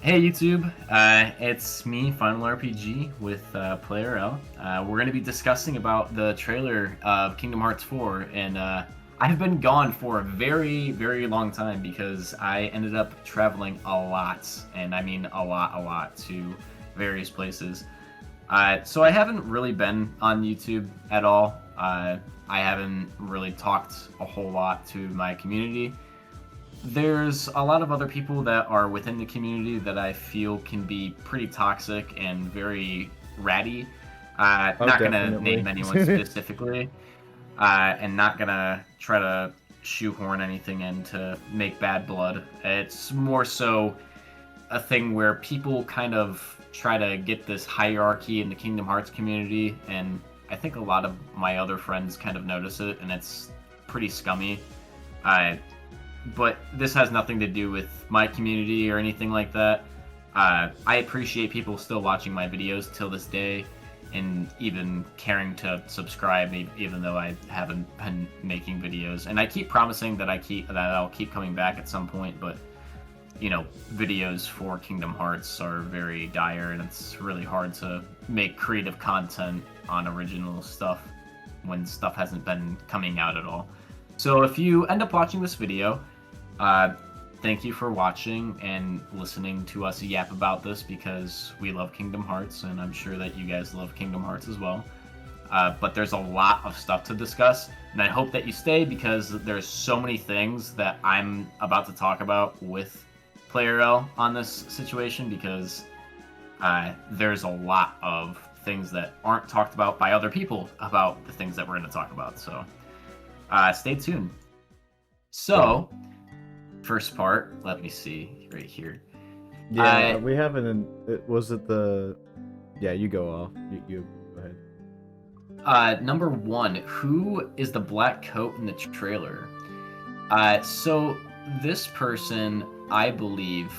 Hey YouTube, it's me, Final RPG, with Player L. We're going to be discussing about the trailer of Kingdom Hearts 4, and I've been gone for a very, very long time because I ended up traveling a lot, and I mean a lot, to various places. So I haven't really been on YouTube at all. I haven't really talked a whole lot to my community. There's a lot of other people that are within the community that I feel can be pretty toxic and very ratty. Oh, Not gonna definitely. name anyone specifically, and not gonna try to shoehorn anything in to make bad blood. It's more so a thing where people kind of try to get this hierarchy in the Kingdom Hearts community, and I think a lot of my other friends kind of notice it, and it's pretty scummy. Uh, but this has nothing to do with my community or anything like that. I appreciate people still watching my videos till this day, and even caring to subscribe, even though I haven't been making videos. And I keep promising that I'll keep coming back at some point, but videos for Kingdom Hearts are very dire, and it's really hard to make creative content on original stuff when stuff hasn't been coming out at all. So if you end up watching this video, uh, thank you for watching and listening to us yap about this because we love Kingdom Hearts, and I'm sure that you guys love Kingdom Hearts as well. But there's a lot of stuff to discuss, and I hope that you stay because there's so many things that I'm about to talk about with Player L on this situation because there's a lot of things that aren't talked about by other people about the things that we're going to talk about. So stay tuned. So, first part, let me see right here. Yeah, we haven't. Was it the? Yeah, you go off. You go ahead. Number one, who is the black coat in the trailer? So this person, I believe,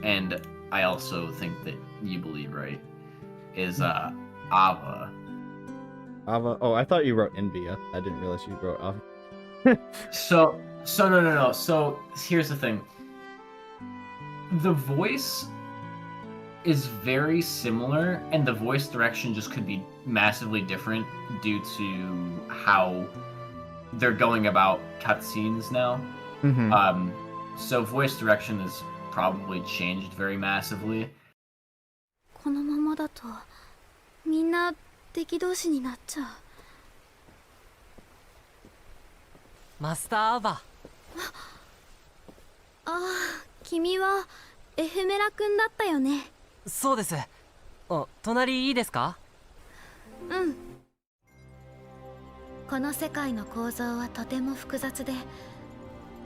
and I also think that you believe, right, is Ava. Ava. Oh, I thought you wrote Envy. I didn't realize you wrote Ava. So no. So here's the thing. The voice is very similar, and the voice direction just could be massively different due to how they're going about cutscenes now. Mm-hmm. So voice direction has probably changed very massively. このままだとみんな敵同士になっちゃう。マスターアバ。ああ、君はエフメラ君だったよね。そうです。隣いいですか？うん。この世界の構造はとても複雑で、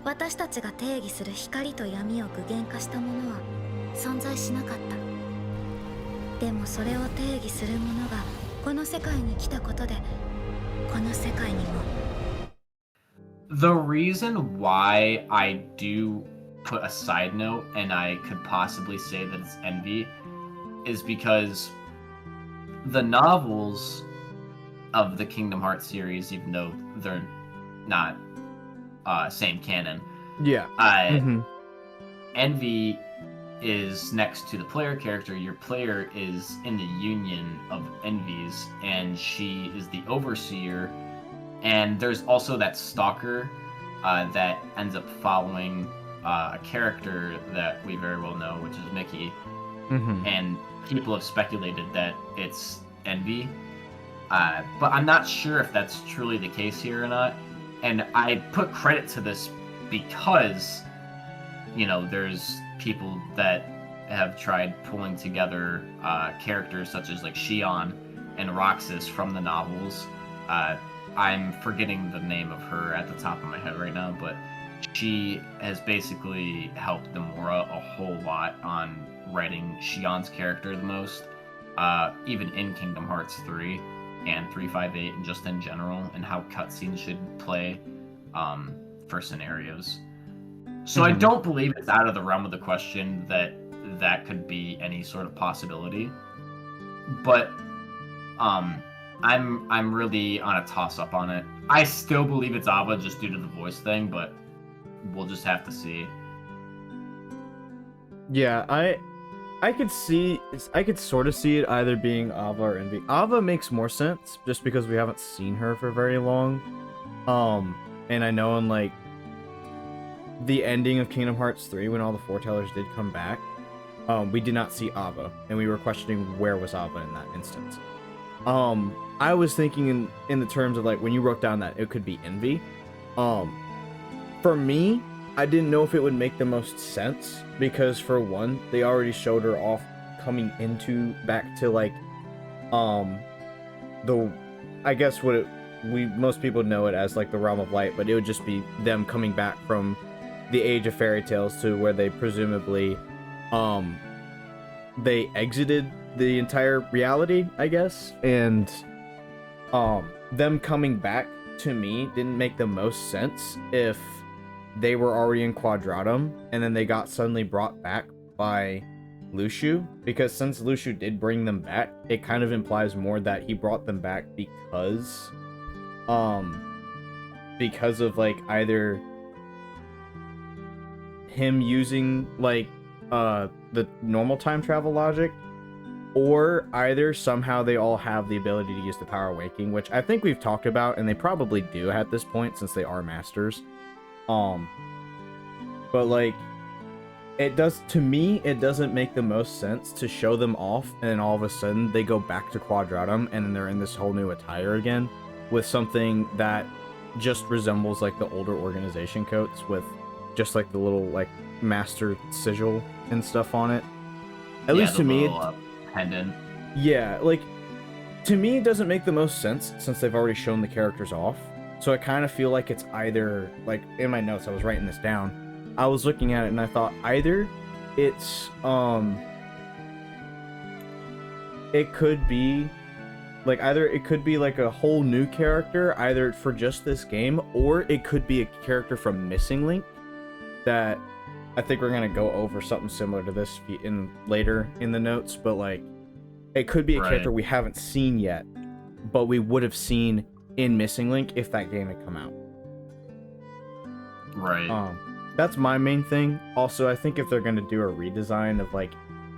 私たちが定義する光と闇を具現化したものは存在しなかった。でもそれを定義するものがこの世界に来たことで、この世界にも。The reason why I do put a side note and I could possibly say that it's Envy is because the novels of the Kingdom Hearts series, even though they're not same canon, Yeah. Envy is next to the player character. Your player is in the union of envies, and she is the overseer. And there's also that stalker that ends up following a character that we very well know, which is Mickey. Mm-hmm. And people have speculated that it's Envy. But I'm not sure if that's truly the case here or not. And I put credit to this because, there's people that have tried pulling together characters such as like Xion and Roxas from the novels. I'm forgetting the name of her at the top of my head right now, but she has basically helped Nomura a whole lot on writing Xion's character the most, even in Kingdom Hearts 3 and 358 and just in general, and how cutscenes should play for scenarios. So I don't believe it's out of the realm of the question that that could be any sort of possibility. But I'm really on a toss-up on it. I still believe it's Ava just due to the voice thing, but we'll just have to see. Yeah, I could sort of see it either being Ava or Envy. Ava makes more sense just because we haven't seen her for very long. And I know in like the ending of Kingdom Hearts 3 when all the foretellers did come back, we did not see Ava, and we were questioning where was Ava in that instance. I was thinking in the terms of like when you wrote down that it could be Envy. For me, I didn't know if it would make the most sense because for one, they already showed her off coming into back to like I guess what most people know it as like the Realm of Light, but it would just be them coming back from the Age of Fairy Tales to where they presumably they exited the entire reality, I guess, and them coming back to me didn't make the most sense if they were already in Quadratum and then they got suddenly brought back by Luxu, because since Luxu did bring them back, it kind of implies more that he brought them back because of like either him using like the normal time travel logic, or either somehow they all have the ability to use the power of waking, which I think we've talked about, and they probably do at this point since they are masters. But like, it doesn't make the most sense to show them off and then all of a sudden they go back to Quadratum and then they're in this whole new attire again with something that just resembles like the older organization coats with just like the little like master sigil and stuff on it. At least to me, pendant. Yeah, like to me it doesn't make the most sense since they've already shown the characters off. So I kind of feel like it's either, like in my notes I was writing this down, I was looking at it and I thought either it's it could be like a whole new character either for just this game, or it could be a character from Missing Link that I think we're gonna go over something similar to this later in the notes, but like it could be a character we haven't seen yet, but we would have seen in Missing Link if that game had come out. Right. That's my main thing. Also, I think if they're gonna do a redesign of like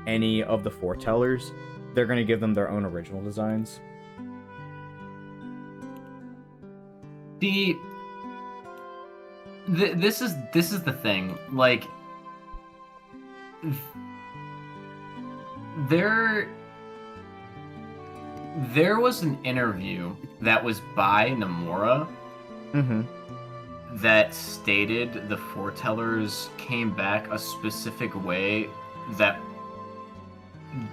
any of the foretellers, they're gonna give them their own original designs. This is the thing. Like, there was an interview that was by Nomura that stated the foretellers came back a specific way that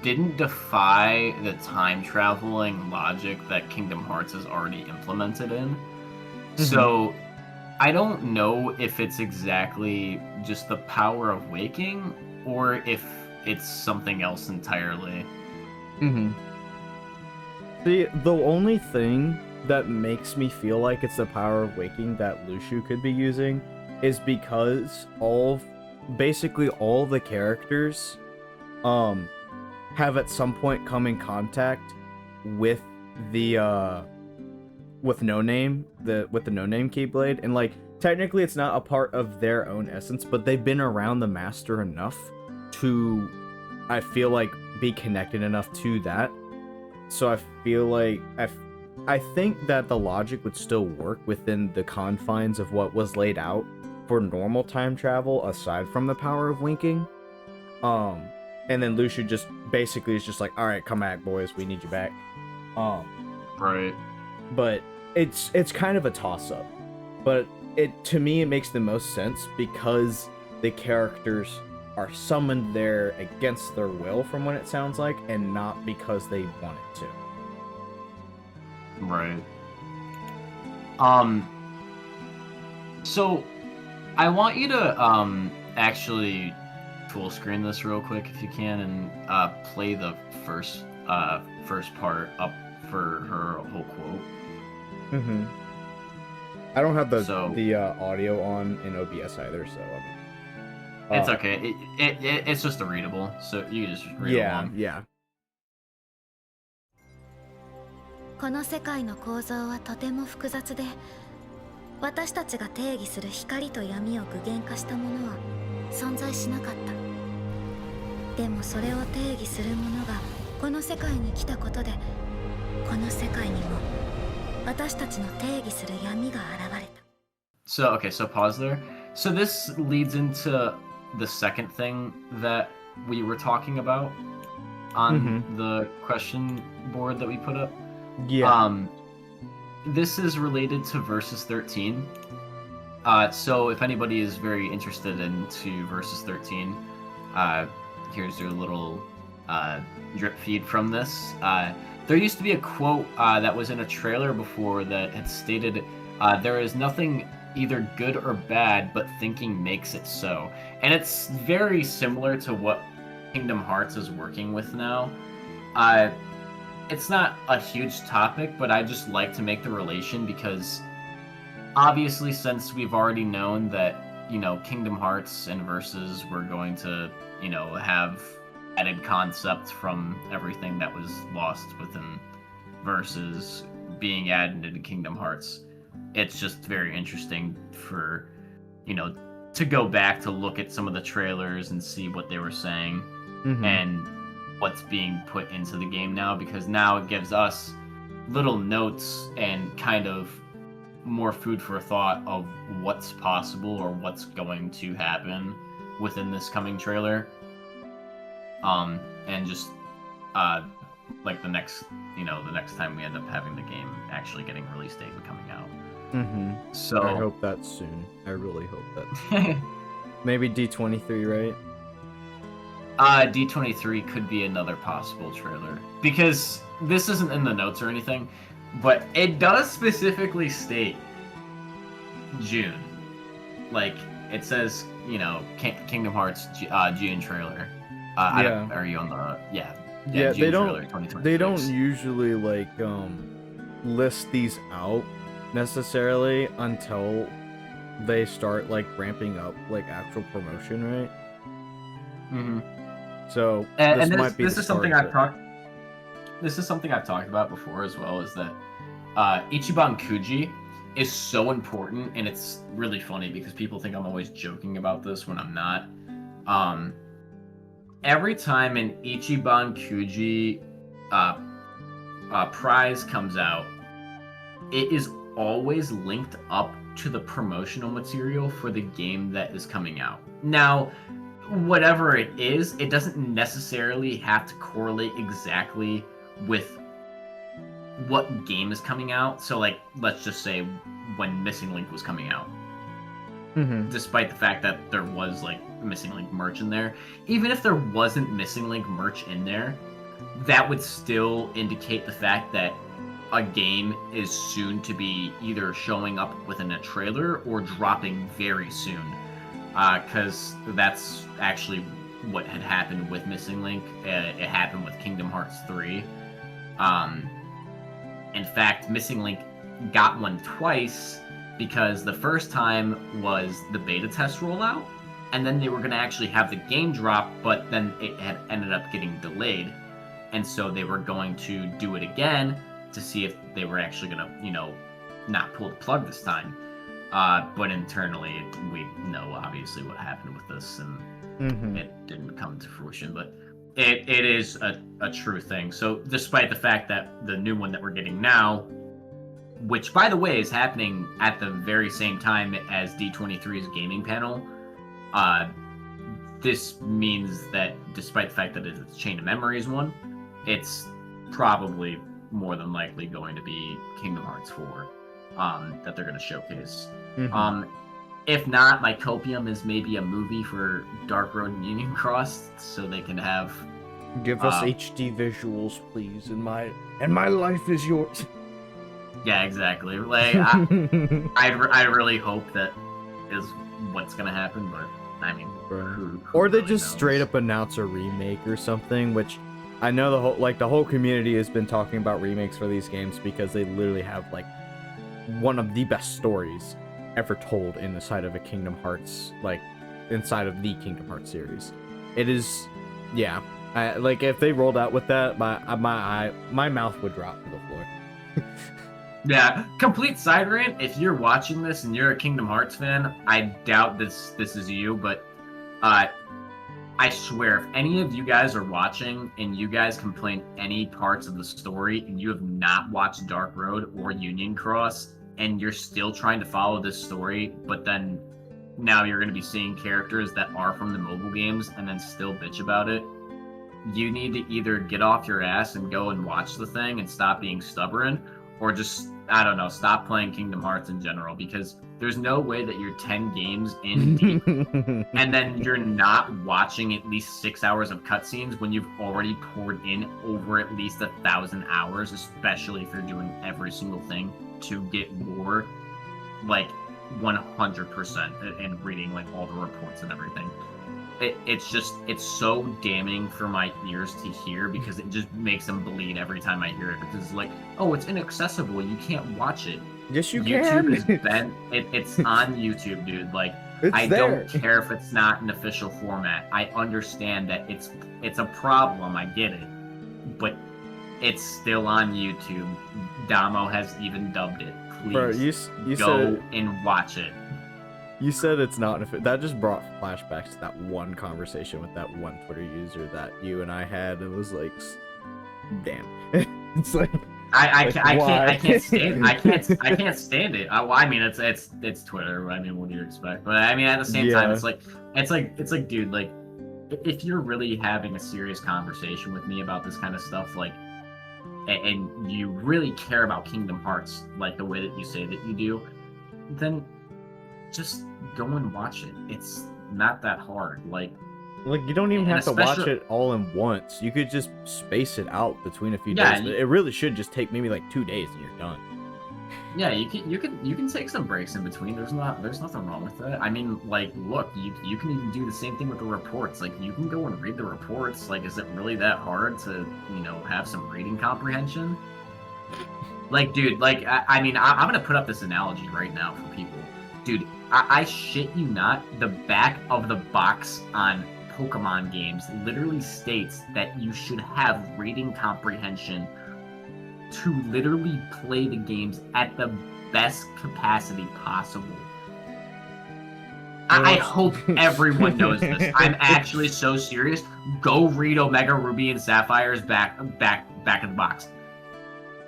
didn't defy the time traveling logic that Kingdom Hearts has already implemented in. So I don't know if it's exactly just the power of waking or if it's something else entirely. See, the only thing that makes me feel like it's the power of waking that Luxu could be using is because basically all the characters have at some point come in contact with the with No Name, with the No Name Keyblade, and like technically it's not a part of their own essence, but they've been around the master enough to, I feel like, be connected enough to that. So I feel like I think that the logic would still work within the confines of what was laid out for normal time travel aside from the power of winking. And then Luxu just basically is just like, all right, come back, boys, we need you back. Right. But it's kind of a toss-up. But to me it makes the most sense because the characters are summoned there against their will from what it sounds like, and not because they wanted to. Right. So I want you to actually full screen this real quick if you can, and play the first part up for her whole quote. I don't have the audio on in OBS either, so I mean, it's okay. It's just a readable, so you can just read along. Yeah. この世界の構造はとても複雑で、私たちが定義する光と闇を具現化したものは存在しなかった。でもそれを定義するものがこの世界に来たことで、この世界にも私たちの定義する闇が現れた。 So, okay, so pause there. So this leads into the second thing that we were talking about on the question board that we put up. Yeah. This is related to Versus 13. So if anybody is very interested into Versus 13, here's your little drip feed from this. There used to be a quote that was in a trailer before that had stated, there is nothing either good or bad, but thinking makes it so. And it's very similar to what Kingdom Hearts is working with now. It's not a huge topic, but I just like to make the relation because obviously since we've already known that, you know, Kingdom Hearts and Versus were going to, you know, have added concepts from everything that was lost within Versus being added into Kingdom Hearts. It's just very interesting for, you know, to go back to look at some of the trailers and see what they were saying and what's being put into the game now, because now it gives us little notes and kind of more food for thought of what's possible or what's going to happen within this coming trailer. And just like the next time we end up having the game actually getting release date and coming out. So I hope that's soon. I really hope that. Maybe D23, right? D23 could be another possible trailer, because this isn't in the notes or anything, but it does specifically state June. Like, it says, you know, Kingdom Hearts June trailer. Are you on the Yeah, June they trailer, don't. They don't usually like list these out necessarily until they start like ramping up like actual promotion, right? So this is something I've talked. This is something I've talked about before as well. Is that Ichiban Kuji is so important, and it's really funny because people think I'm always joking about this when I'm not. Every time an Ichiban Kuji prize comes out, it is always linked up to the promotional material for the game that is coming out. Now, whatever it is, it doesn't necessarily have to correlate exactly with what game is coming out. So, like, let's just say when Missing Link was coming out. Despite the fact that there was, like, Missing Link merch in there. Even if there wasn't Missing Link merch in there, that would still indicate the fact that a game is soon to be either showing up within a trailer or dropping very soon. Because that's actually what had happened with Missing Link. It happened with Kingdom Hearts 3. In fact, Missing Link got one twice because the first time was the beta test rollout, and then they were going to actually have the game drop, but then it had ended up getting delayed. And so they were going to do it again to see if they were actually going to, you know, not pull the plug this time. But internally, we know obviously what happened with this, and it didn't come to fruition. But it is a true thing. So despite the fact that the new one that we're getting now, which by the way is happening at the very same time as D23's gaming panel, this means that despite the fact that it's Chain of Memories one, it's probably more than likely going to be Kingdom Hearts 4 that they're going to showcase. If not, my copium is maybe a movie for Dark Road and Union Cross, so they can have... Give us HD visuals, please, and my life is yours. Yeah, exactly. Like, I really hope that is what's going to happen, but I mean... Who or they really just knows? straight up announce a remake or something, which... I know the whole community has been talking about remakes for these games because they literally have like one of the best stories ever told in the side of a Kingdom Hearts, like inside of the Kingdom Hearts series. It is, yeah. Like if they rolled out with that, my mouth would drop to the floor. Yeah, complete side rant. If you're watching this and you're a Kingdom Hearts fan, I doubt this is you, but I swear, if any of you guys are watching and you guys complain any parts of the story and you have not watched Dark Road or Union Cross and you're still trying to follow this story, but then now you're going to be seeing characters that are from the mobile games and then still bitch about it, you need to either get off your ass and go and watch the thing and stop being stubborn, or just, I don't know, stop playing Kingdom Hearts in general, because there's no way that you're 10 games in deep and then you're not watching at least 6 hours of cutscenes when you've already poured in over at least 1,000 hours, especially if you're doing every single thing to get more, like 100%, and reading like all the reports and everything. It's so damning for my ears to hear, because it just makes them bleed every time I hear it. Because it's like, oh, it's inaccessible, you can't watch it. Yes, you YouTube can. it's on YouTube, dude. Like, It's I there. don't care if it's not an official format. I understand that it's a problem. I get it, but it's still on YouTube. Damo has even dubbed it. Please Bro, you go said and watch it. you said it's not that just brought flashbacks to that one conversation with that one Twitter user that you and I had. It was like, damn. It's like I why? can't stand I can't stand it. I mean, it's Twitter. I mean, what do you expect? But I mean, at the same time, Yeah. it's like, dude, like, if you're really having a serious conversation with me about this kind of stuff, like, and you really care about Kingdom Hearts, like the way that you say that you do, then just go and watch it. It's not that hard. Like you don't even And have to watch especially- it all in once. You could just space it out between a few Yeah, days. you- It really should just take maybe like 2 days and you're done. Yeah, you can take some breaks in between. There's nothing wrong with that. I mean, like, look, you can even do the same thing with the reports. Like, you can go and read the reports. Like, is it really that hard to, have some reading comprehension? Like, dude, like, I mean, I'm gonna put up this analogy right now for people. Dude, I shit you not, the back of the box on Pokemon games literally states that you should have reading comprehension to literally play the games at the best capacity possible. I hope everyone knows this. I'm actually so serious. Go read Omega Ruby and Sapphire's back of the box.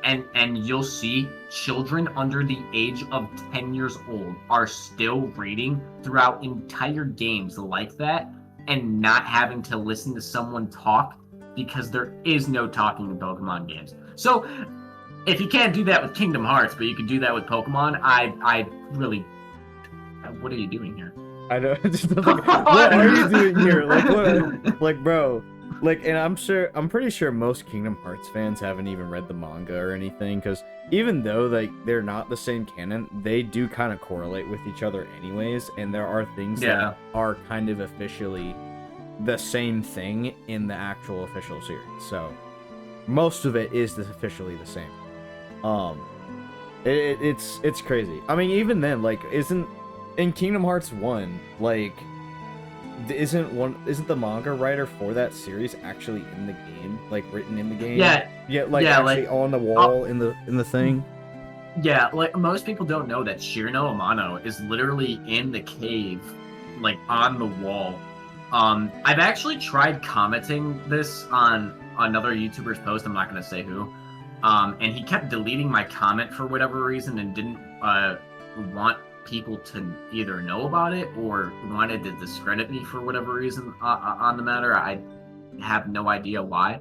And you'll see children under the age of 10 years old are still reading throughout entire games like that and not having to listen to someone talk, because there is no talking in Pokemon games. So, if you can't do that with Kingdom Hearts, but you can do that with Pokemon, I really... What are you doing here? I know. Just like, what are you doing here? Like, what? Like, bro. Like, and I'm pretty sure most Kingdom Hearts fans haven't even read the manga or anything, because even though they're not the same canon, they do kind of correlate with each other anyways, and there are things that are kind of officially the same thing in the actual official series. So most of it is officially the same. It's crazy. I mean, even then, like, isn't in Kingdom Hearts 1, like, isn't the manga writer for that series actually in the game, like written in the game? Yeah, like actually on the wall in the thing. Yeah, like, most people don't know that Shirno Amano is literally in the cave, like, on the wall. I've actually tried commenting this on another YouTuber's post, I'm not going to say who, and he kept deleting my comment for whatever reason and didn't want people to either know about it or wanted to discredit me for whatever reason on the matter. I have no idea why.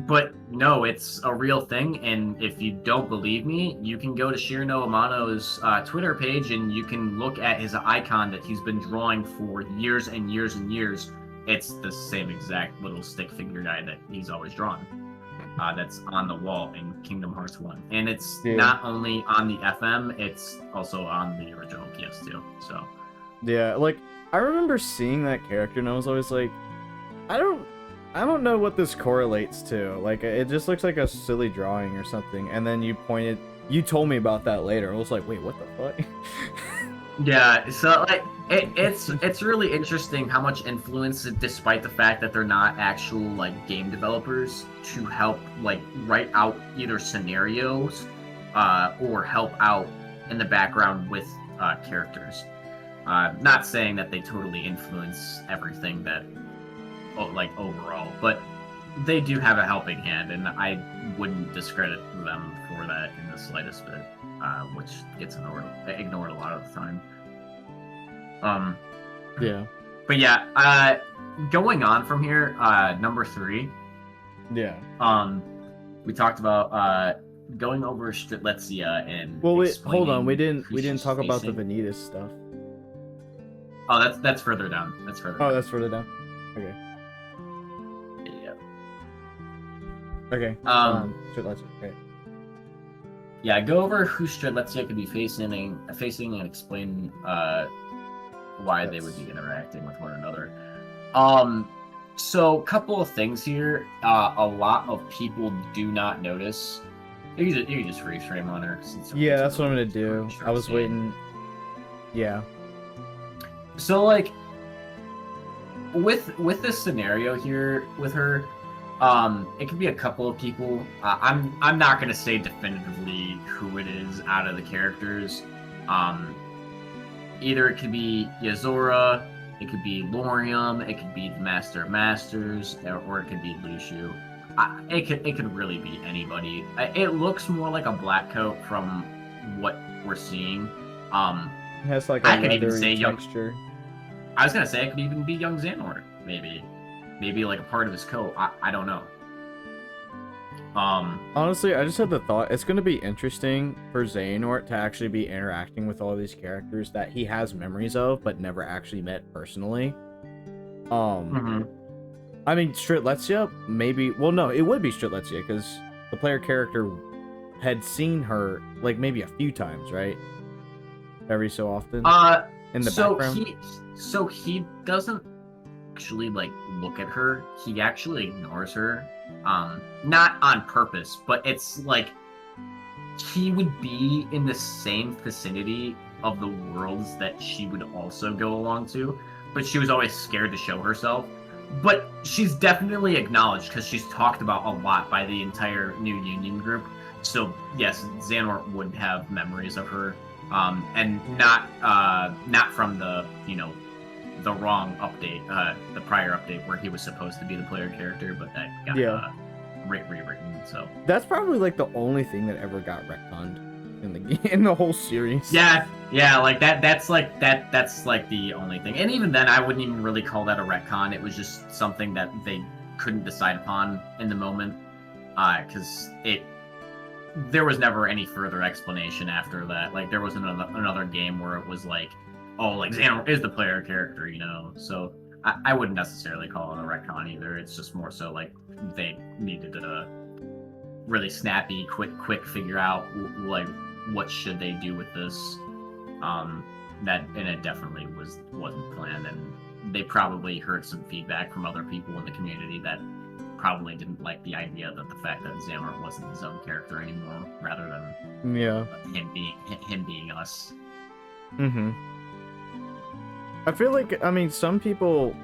But no, it's a real thing, and if you don't believe me, you can go to Shirno Amano's Twitter page and you can look at his icon that he's been drawing for years and years and years. It's the same exact little stick figure guy that he's always drawn. That's on the wall in Kingdom Hearts 1. And it's not only on the FM, it's also on the original PS2. So yeah, like, I remember seeing that character and I was always like, I don't know what this correlates to. Like, it just looks like a silly drawing or something. And then you told me about that later. I was like, wait, what the fuck? yeah, so like it's really interesting how much influence, despite the fact that they're not actual like game developers, to help like write out either scenarios or help out in the background with characters. Not saying that they totally influence everything that, like, overall, but they do have a helping hand, and I wouldn't discredit them for that in the slightest bit, which gets ignored a lot of the time. Yeah. But yeah, going on from here, number 3. Yeah. We talked about going over Strelitzia and Well, wait, hold on. We explaining didn't who she's talk about the facing. Vanitas stuff. Oh, that's further down. That's further. Oh, down. that's further down. Okay. Yeah. Okay. Shit, let's okay. Yeah, go over who Strelitzia could be facing and explain why they would be interacting with one another. So couple of things here. A lot of people do not notice. You can just freeze frame on her. Yeah, that's what I'm gonna do. I was see it. waiting. Yeah. So like with this scenario here with her, it could be a couple of people. I'm not gonna say definitively who it is out of the characters. Either it could be Yazora, it could be Lorium, it could be the Master of Masters, or it could be Luxu. It could really be anybody. It looks more like a black coat from what we're seeing. It has like a I could even leathery say texture. I was gonna say it could even be young Xehanort, maybe like a part of his coat. I don't know. Honestly, I just had the thought it's gonna be interesting for Xehanort to actually be interacting with all these characters that he has memories of but never actually met personally. I mean, Strelitzia, maybe. Well, no, it would be Strelitzia because the player character had seen her like maybe a few times, right? Every so often. In the background. So he doesn't actually like look at her. He actually ignores her. Not on purpose, but it's like he would be in the same vicinity of the worlds that she would also go along to, but she was always scared to show herself. But she's definitely acknowledged because she's talked about a lot by the entire New Union group. So yes, Xehanort would have memories of her, and not from the the wrong update, the prior update where he was supposed to be the player character, but that got rewritten. So that's probably like the only thing that ever got retconned in the whole series. Yeah, like that's like the only thing. And even then, I wouldn't even really call that a retcon. It was just something that they couldn't decide upon in the moment, because there was never any further explanation after that. Like there was another game where it was like, oh, like Xehanort is the player character, So I wouldn't necessarily call it a retcon either. It's just more so like they needed to really snappy, quick figure out like what should they do with this. And it definitely wasn't planned, and they probably heard some feedback from other people in the community that probably didn't like the idea that the fact that Xehanort wasn't his own character anymore, rather than him being us. I feel like, I mean, some people,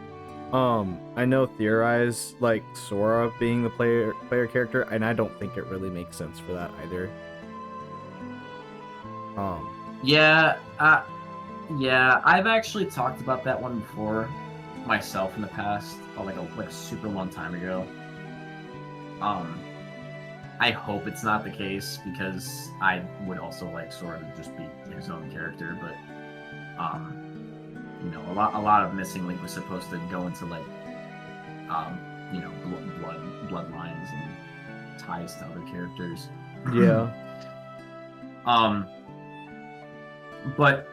I know theorize like Sora being the player character, and I don't think it really makes sense for that either. Yeah, I've actually talked about that one before myself in the past, like a super long time ago. I hope it's not the case, because I would also like Sora to just be his own character, but a lot of Missing Link was supposed to go into like bloodlines and ties to other characters. Yeah. But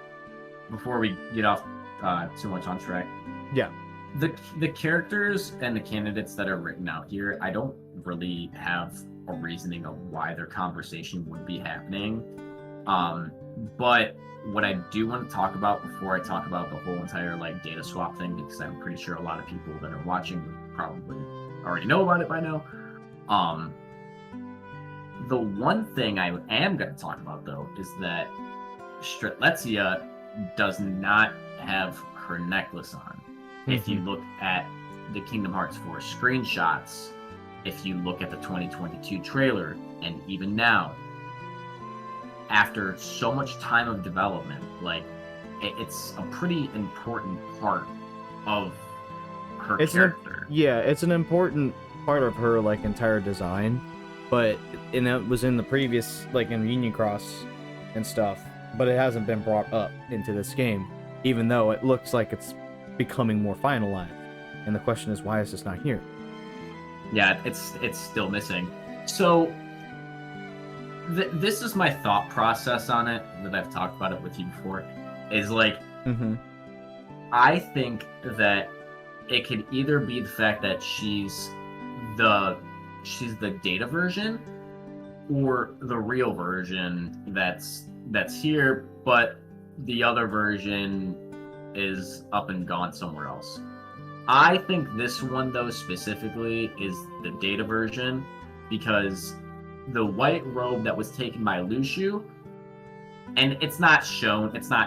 before we get off too much on track, yeah, the characters and the candidates that are written out here, I don't really have a reasoning of why their conversation would be happening. But what I do want to talk about before I talk about the whole entire like data swap thing, because I'm pretty sure a lot of people that are watching would probably already know about it by now. The one thing I am going to talk about though is that Strelitzia does not have her necklace on. If you look at the Kingdom Hearts 4 screenshots, if you look at the 2022 trailer, and even now, after so much time of development, like it's a pretty important part of her It's character. it's an important part of her like entire design, but and it was in the previous like in Union Cross and stuff, but it hasn't been brought up into this game, even though it looks like it's becoming more finalized. And the question is, why is this not here? Yeah, it's still missing. So this is my thought process on it, that I've talked about it with you before, is like, Mm-hmm. I think that it could either be the fact that she's the data version, or the real version that's here, but the other version is up and gone somewhere else. I think this one, though, specifically is the data version, because the white robe that was taken by Luxu, and it's not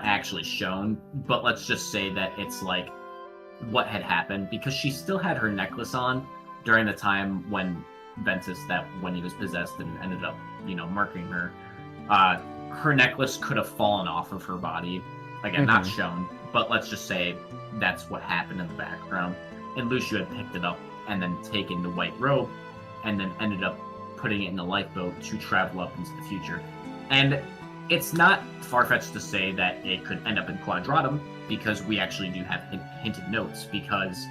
actually shown, but let's just say that it's like what had happened, because she still had her necklace on during the time when Ventus, when he was possessed and ended up, marking her. Her necklace could have fallen off of her body. Again, not shown, but let's just say that's what happened in the background. And Luxu had picked it up and then taken the white robe and then ended up putting it in the lifeboat to travel up into the future. And it's not far-fetched to say that it could end up in Quadratum, because we actually do have hinted notes, because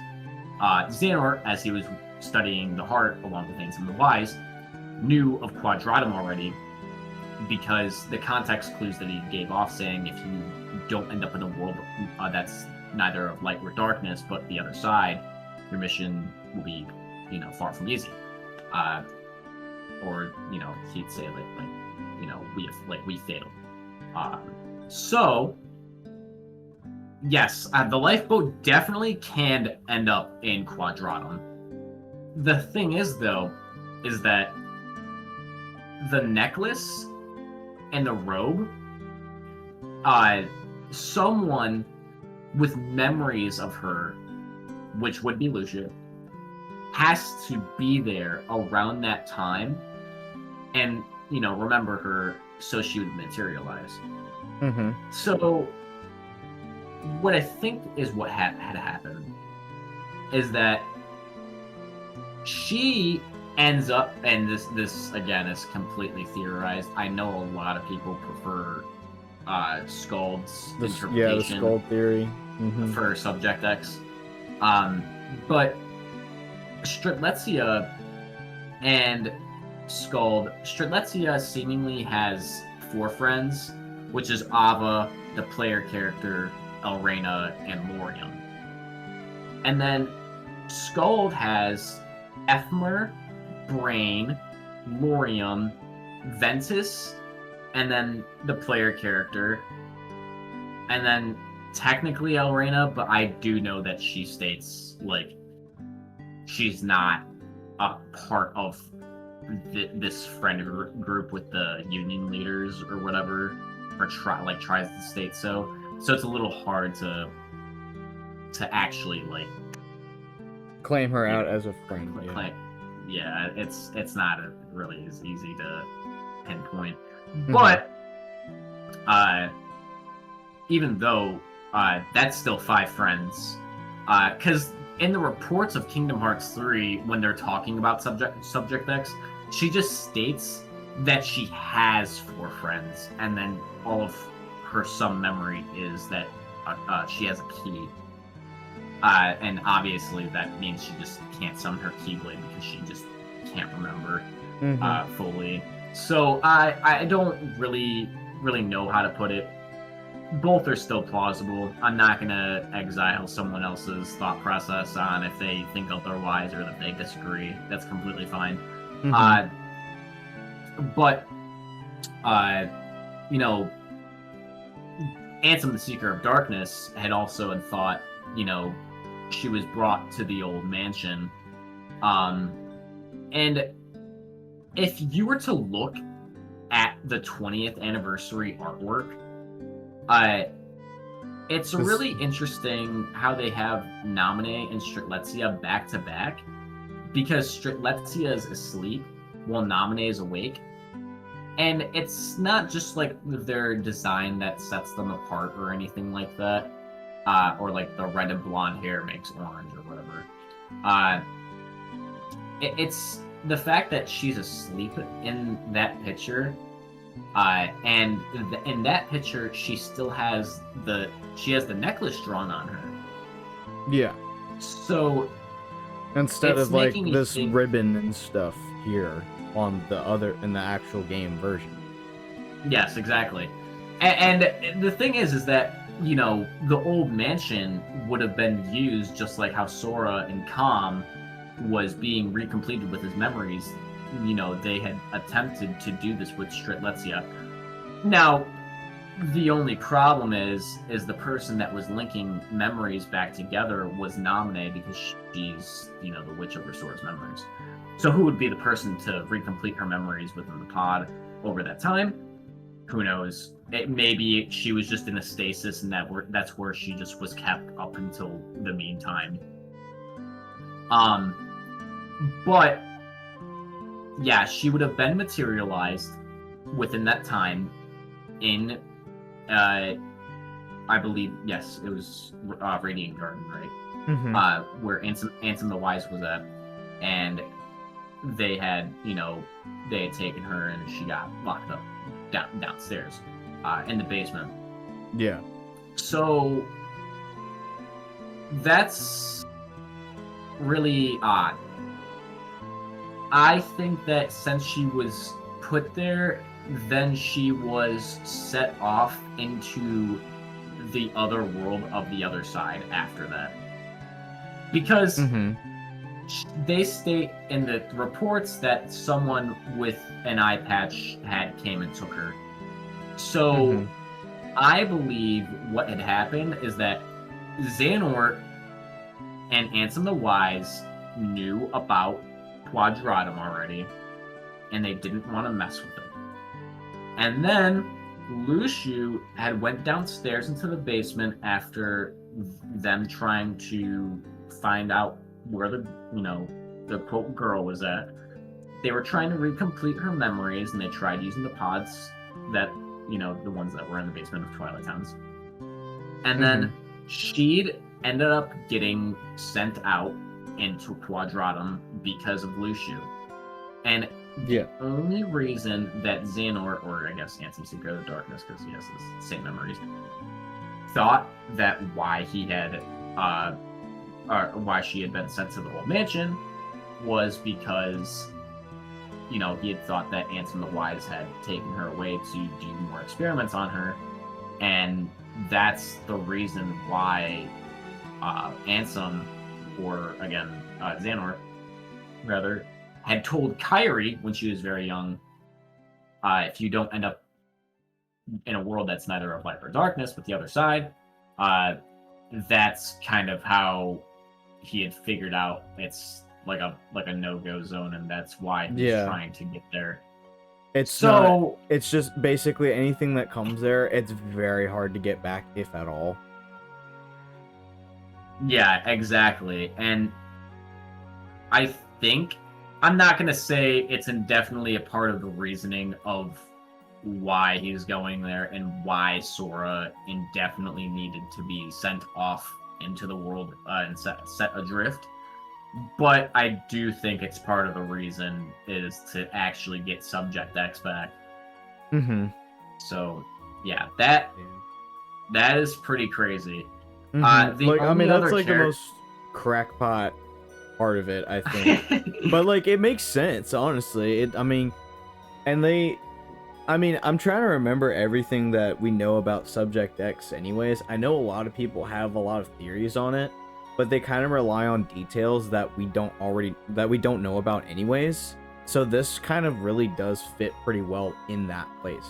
Xehanort, as he was studying the heart along with Ansem the Wise, knew of Quadratum already, because the context clues that he gave off saying if you don't end up in a world that's neither of light or darkness but the other side, your mission will be far from easy. Or he'd say we failed. So yes, the lifeboat definitely can end up in Quadratum. The thing is, though, is that the necklace and the robe, someone with memories of her, which would be Luxu, has to be there around that time, and remember her so she would materialize. Mm-hmm. So what I think is what had happened is that she ends up, and this again is completely theorized. I know a lot of people prefer Scald's interpretation. Yeah, the Scald theory. Mm-hmm. For Subject X. But Strelitzia and Scald, Strelitzia seemingly has 4 friends, which is Ava, the player character, Elrena, and Lorium. And then Scald has Ethmer, Brain, Lorium, Ventus, and then the player character, and then technically Elrena, but I do know that she states she's not a part of this friend group with the union leaders or whatever, or tries to state so. So it's a little hard to actually claim her out as a friend. Yeah, it's not really as easy to pinpoint. Mm-hmm. But even though that's still 5 friends, because in the reports of Kingdom Hearts 3, when they're talking about Subject X, she just states that she has 4 friends, and then all of her some memory is that she has a key. And obviously that means she just can't summon her Keyblade because she just can't remember fully. So I don't really know how to put it. Both are still plausible. I'm not gonna exile someone else's thought process on if they think otherwise or that they disagree. That's completely fine. But Ansem the Seeker of Darkness had thought, she was brought to the old mansion. And if you were to look at the 20th anniversary artwork, it's really interesting how they have Naminé and Strelitzia back to back, because Strelitzia is asleep while Naminé is awake. And it's not just like their design that sets them apart or anything like that, or like the red and blonde hair makes orange or whatever. It's the fact that she's asleep in that picture, and in that picture she still has the necklace drawn on her. Yeah. So Instead it's of like making me this think- ribbon and stuff here on in the actual game version. Yes, exactly. And the thing is that, you know, the old mansion would have been used just like how Sora and Calm was being recompleted with his memories. You know, they had attempted to do this with Strelitzia. Now, the only problem is the person that was linking memories back together was Naminé, because she's, you know, the witch over Sora's memories. So who would be the person to recomplete her memories within the pod over that time? Who knows? Maybe she was just in a stasis, and that's where she just was kept up until the meantime. But yeah, she would have been materialized within that time in, I believe, yes, it was Radiant Garden, right? Mm-hmm. Where Ansem the Wise was at, and they had, you know, they had taken her and she got locked up downstairs in the basement. Yeah. So that's really odd. I think that since she was put there, then she was set off into the other world of the other side after that. Because Mm-hmm. they state in the reports that someone with an eye patch came and took her. So Mhm. I believe what had happened is that Xehanort and Ansem the Wise knew about Quadratum already, and they didn't want to mess with it. And then Luxu had went downstairs into the basement after them trying to find out where the quote girl was at. They were trying to recomplete her memories, and they tried using the pods that, you know, the ones that were in the basement of Twilight Towns. And then she'd ended up getting sent out into Quadratum because of Luxu. And Yeah. the only reason that Xehanort, or I guess Ansem Seeker of the Darkness, because he has the same memories, thought that why he had or why she had been sent to the old mansion was because, you know, he had thought that Ansem the Wise had taken her away to do more experiments on her, and that's the reason why Ansem, or again Xehanort, rather, had told Kairi when she was very young, if you don't end up in a world that's neither of light or darkness but the other side, that's kind of how he had figured out it's like a no-go zone, and that's why he's trying to get there. It's just basically anything that comes there, it's very hard to get back, if at all. Yeah, exactly. And I think, I'm not going to say it's indefinitely a part of the reasoning of why he's going there and why Sora indefinitely needed to be sent off into the world and set adrift. But I do think it's part of the reason is to actually get Subject X back. Mm-hmm. So, yeah, that is pretty crazy. Mm-hmm. The like, I mean, only that's other like the most crackpot part of it, I think. But like, it makes sense, honestly. I'm trying to remember everything that we know about Subject X anyways. I know a lot of people have a lot of theories on it, but they kind of rely on details that we don't know about anyways. So this kind of really does fit pretty well in that place.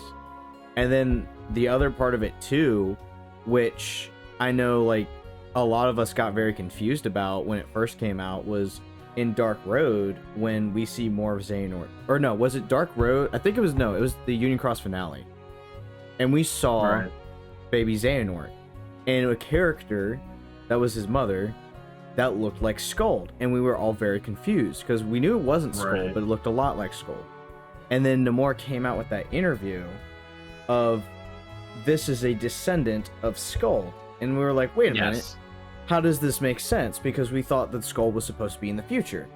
And then the other part of it too, which I know like a lot of us got very confused about when it first came out, was in Dark Road when we see more of Xehanort. Or no, was it Dark Road? I think it was the Union Cross finale. And we saw baby Xehanort and a character that was his mother that looked like Skuld, and we were all very confused because we knew it wasn't Skuld, but it looked a lot like Skuld. And then Namor came out with that interview of this is a descendant of Skull. And we were like, wait a minute, how does this make sense? Because we thought that Skull was supposed to be in the future.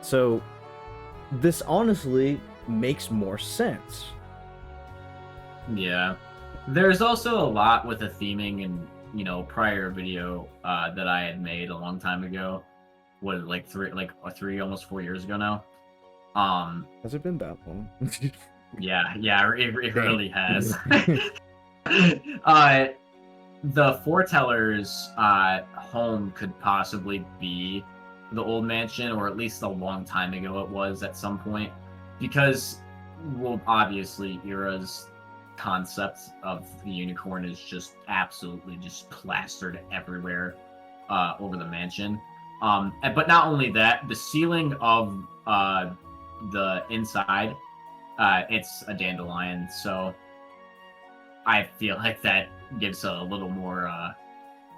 So this honestly makes more sense. Yeah. There's also a lot with the theming in, prior video that I had made a long time ago. What, like three, almost 4 years ago now? Has it been that long? Yeah, it really has. The Foreteller's home could possibly be the old mansion, or at least a long time ago it was at some point, because, well, obviously Ira's concept of the unicorn is just absolutely just plastered everywhere over the mansion. But not only that, the ceiling of the inside, it's a dandelion, so I feel like that gives a little more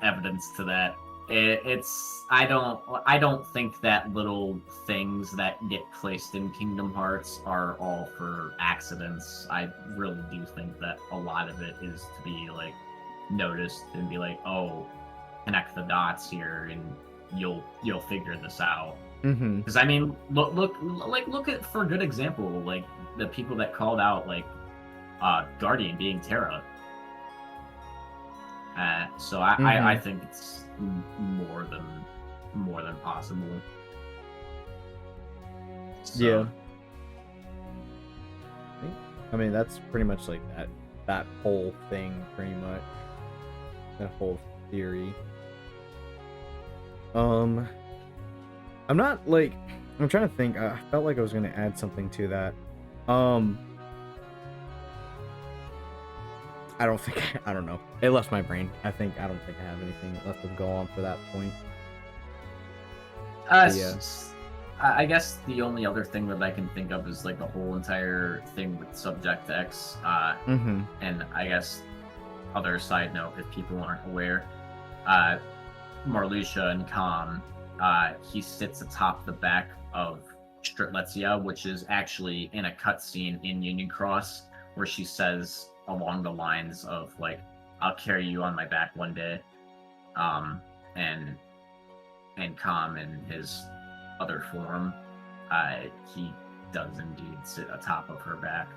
evidence to that. I don't think that little things that get placed in Kingdom Hearts are all for accidents. I really do think that a lot of it is to be like noticed and be like, oh, connect the dots here and you'll figure this out. Because I mean, look at, for a good example, like the people that called out like Guardian being Terra. So I think it's more than possible. So. Yeah. I mean, that's pretty much like that whole thing, pretty much. That whole theory. I'm not like, I'm trying to think. I felt like I was gonna add something to that. I don't know. It left my brain. I don't think I have anything left to go on for that point. Yeah. I guess the only other thing that I can think of is like the whole entire thing with Subject X. And I guess other side note, if people aren't aware, Marluxia and Calm, he sits atop the back of Strelitzia, which is actually in a cutscene in Union Cross, where she says along the lines of like, "I'll carry you on my back one day," and Calm in his other form, he does indeed sit atop of her back,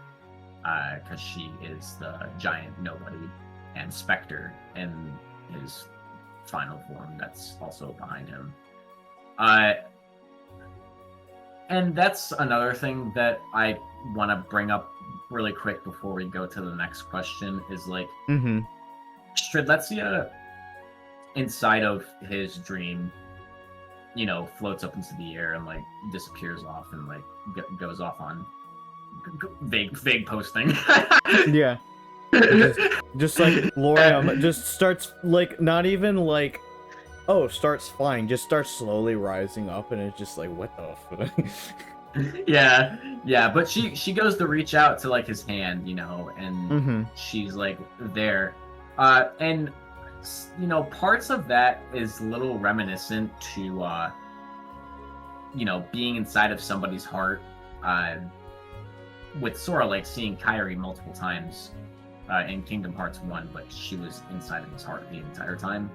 because she is the giant nobody, and Spectre in his final form that's also behind him. And that's another thing that I want to bring up really quick before we go to the next question, is like, Strelitzia inside of his dream, floats up into the air and like disappears off and like goes off on vague posting. Yeah. Just like Lauriam just starts like, not even like, oh, starts flying, just starts slowly rising up, and it's just like, what the fuck? yeah, but she goes to reach out to like his hand, and she's like there, and parts of that is a little reminiscent to being inside of somebody's heart, with Sora like seeing Kairi multiple times in Kingdom Hearts 1, but she was inside of his heart the entire time.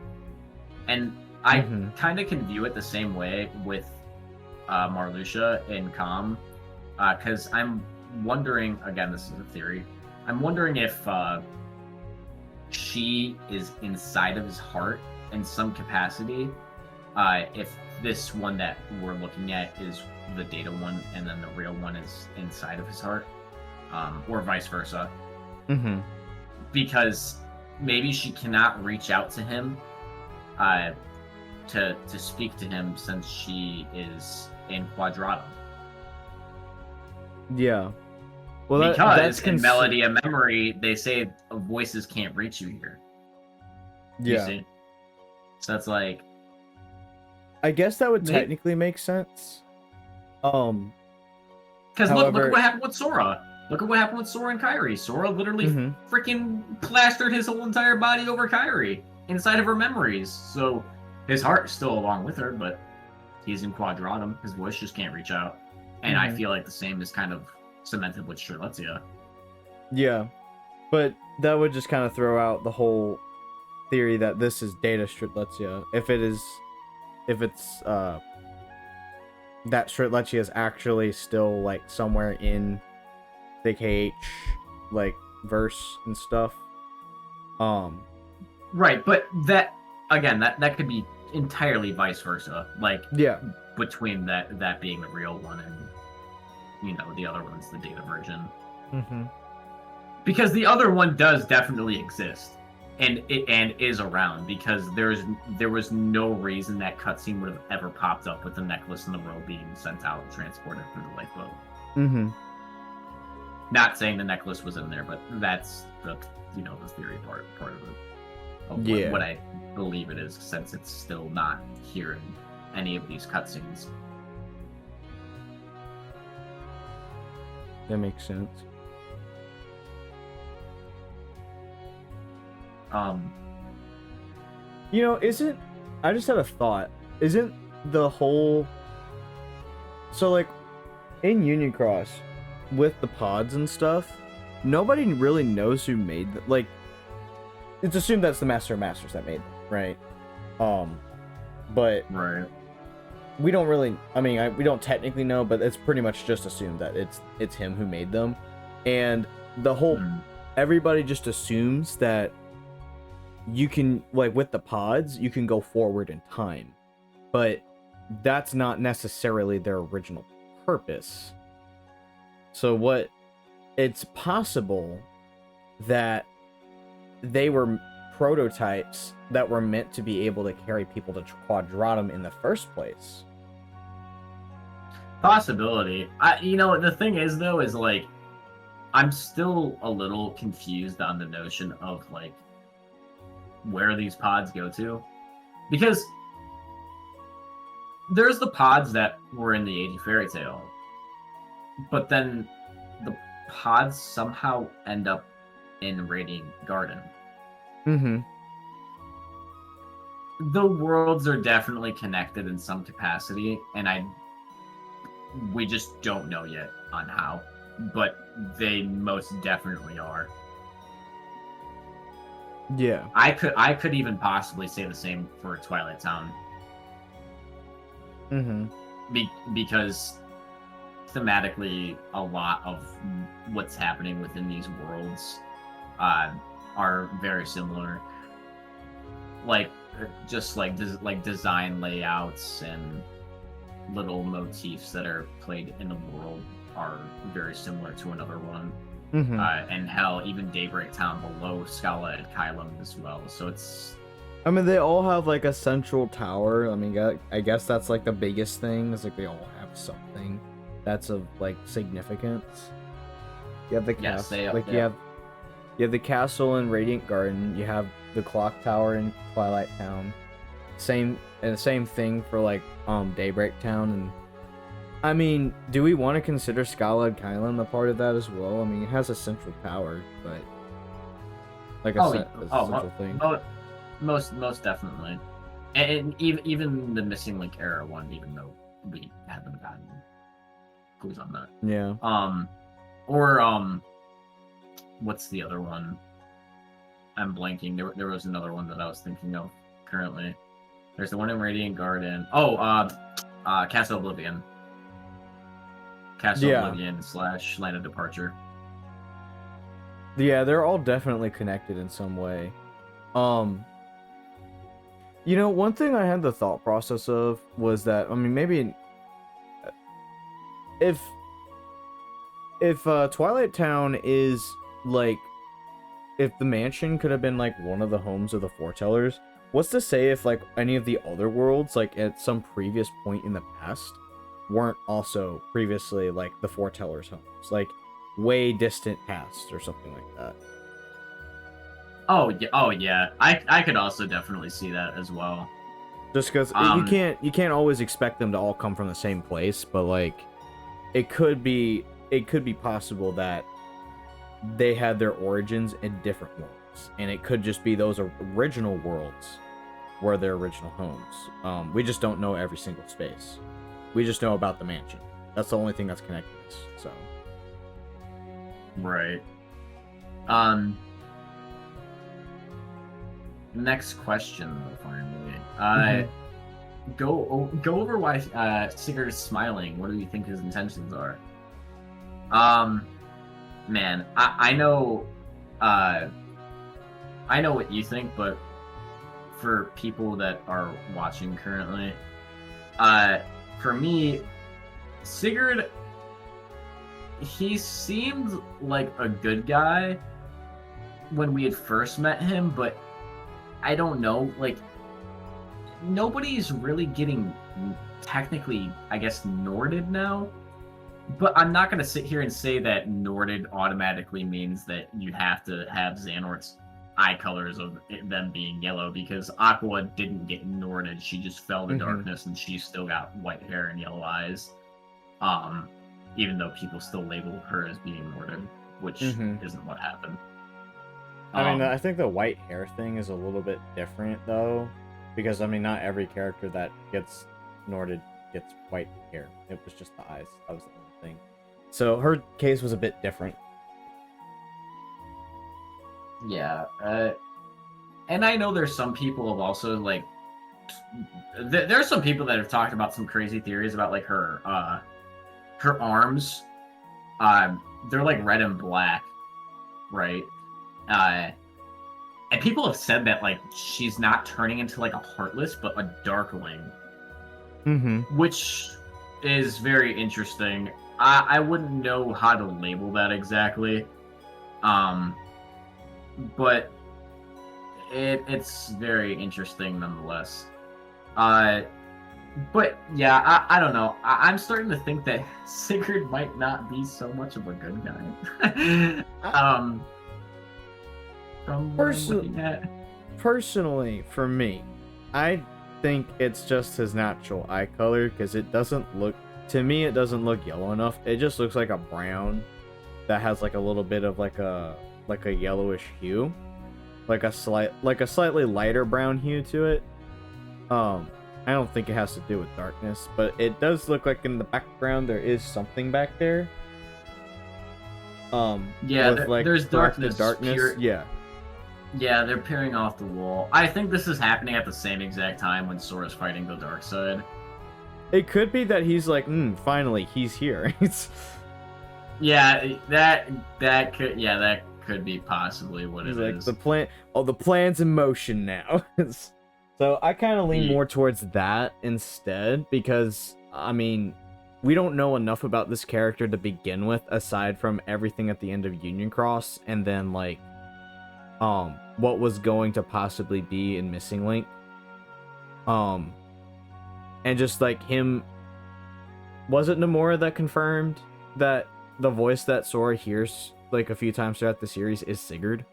And I kind of can view it the same way with Marluxia and Calm, because I'm wondering, again, this is a theory, I'm wondering if she is inside of his heart in some capacity, if this one that we're looking at is the data one and then the real one is inside of his heart, or vice versa. Because maybe she cannot reach out to him to speak to him, since she is in Quadratum. Yeah. Well, because in Melody of Memory, they say voices can't reach you here. Yeah. You see? So that's like, I guess that would technically make sense. Because look at what happened with Sora. Look at what happened with Sora and Kairi. Sora literally freaking plastered his whole entire body over Kairi inside of her memories. So his heart's still along with her, but he's in Quadratum. His voice just can't reach out. And I feel like the same is kind of cemented with Strelitzia. Yeah, but that would just kind of throw out the whole theory that this is Data Strelitzia. If it's that Strelitzia is actually still like somewhere in the KH like verse and stuff. Right, but that again, that could be entirely vice versa. Like Yeah. between that being the real one and the other one's the data version. Mm-hmm. Because the other one does definitely exist and is around, because there was no reason that cutscene would have ever popped up with the necklace and the robe being sent out and transported through the lifeboat. Mm-hmm. Not saying the necklace was in there, but that's the the theory part of it. Of Yeah. what I believe it is, since it's still not here in any of these cutscenes. That makes sense. I just had a thought. Isn't the whole... So, like, in Union Cross, with the pods and stuff, nobody really knows who made them. Like, it's assumed that's the Master of Masters that made them, right? But Right. we don't really... we don't technically know, but it's pretty much just assumed that it's him who made them. And the whole... Everybody just assumes that you can, like, with the pods, you can go forward in time. But that's not necessarily their original purpose. So it's possible that they were prototypes that were meant to be able to carry people to Quadratum in the first place. Possibility. The thing is, though, is like, I'm still a little confused on the notion of like where these pods go to, because there's the pods that were in the Age of Fairy Tail, but then the pods somehow end up in Radiant Garden. Mm-hmm. The worlds are definitely connected in some capacity, and we just don't know yet on how, but they most definitely are. Yeah. I could even possibly say the same for Twilight Town. Mm-hmm. Because thematically, a lot of what's happening within these worlds are very similar. Like, just like design layouts and little motifs that are played in the world are very similar to another one. Mm-hmm. And hell, even Daybreak Town below Scala and Kylum as well. So it's... they all have, like, a central tower. I guess that's, like, the biggest thing. Is, like, they all have something that's of, like, significance. You have the castle. You have the castle in Radiant Garden. You have the clock tower in Twilight Town. Same thing for, like, Daybreak Town. And do we want to consider Scala and Kylum a part of that as well? It has a central tower, but like I said, it's a central thing. Most definitely. And even the Missing Link era one, even though we haven't gotten clues on that. Yeah. What's the other one? I'm blanking. There was another one that I was thinking of currently. There's the one in Radiant Garden. Castle Oblivion. Oblivion / Land of Departure. Yeah, they're all definitely connected in some way. One thing I had the thought process of was that, maybe if Twilight Town is, like, if the mansion could have been, like, one of the homes of the Foretellers, what's to say if, like, any of the other worlds, like, at some previous point in the past, weren't also previously, like, the Foretellers' homes, like, way distant past or something like that. Oh yeah. I could also definitely see that as well. Just because you can't always expect them to all come from the same place, but, like, it could be possible that they had their origins in different worlds, and it could just be those original worlds were their original homes. We just don't know every single space. We just know about the mansion. That's the only thing that's connected us. So Right. Next question, though, finally. Go over why Sigurd is smiling. What do you think his intentions are? Man, I know what you think, but for people that are watching currently, for me, Sigurd, he seemed like a good guy when we had first met him, but I don't know, like, nobody's really getting technically, I guess, Norded now. But I'm not going to sit here and say that Norded automatically means that you have to have Xehanort's eye colors of them being yellow, because Aqua didn't get Norded. She just fell to darkness, and she still got white hair and yellow eyes. Even though people still label her as being Norded, which isn't what happened. I mean, I think the white hair thing is a little bit different, though, because, I mean, not every character that gets Norded gets white hair. It was just the eyes. That was the only thing. So her case was a bit different. Yeah, and I know there's some people have also, like, there's some people that have talked about some crazy theories about, like, her arms. They're, like, red and black, right? And people have said that, like, she's not turning into, like, a Heartless, but a Darkling. Which is very interesting. I wouldn't know how to label that exactly. But it's very interesting nonetheless. But yeah, I don't know. I'm starting to think that Sigurd might not be so much of a good guy. From what I'm looking at. Personally, for me, I think it's just his natural eye color, because it doesn't look, to me, it doesn't look yellow enough. It just looks like a brown that has like a little bit of like a yellowish hue, like a slightly lighter brown hue to it. I don't think it has to do with darkness, but it does look like in the background there is something back there. Yeah, with, like, there's darkness. Yeah. Yeah, they're peering off the wall. I think this is happening at the same exact time when Sora's fighting the dark side. It could be that he's like, finally, he's here. Yeah, that could be possibly what it like is. The plan's in motion now. So I kind of lean more towards that instead, because, I mean, we don't know enough about this character to begin with, aside from everything at the end of Union Cross, and then, like, what was going to possibly be in Missing Link. And just, like, him... Was it Nomura that confirmed that the voice that Sora hears, like, a few times throughout the series is Sigurd?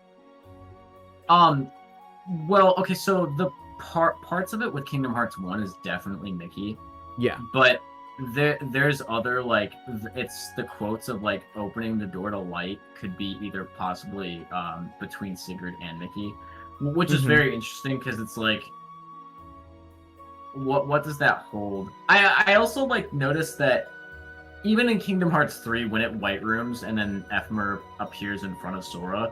Well, okay, so the parts of it with Kingdom Hearts 1 is definitely Mickey. Yeah. But there's other, like, it's the quotes of, like, opening the door to light could be either possibly between Sigurd and Mickey, which is very interesting, because it's like, what does that hold? I also, like, noticed that even in Kingdom Hearts 3, when it white rooms and then Ephemer appears in front of Sora,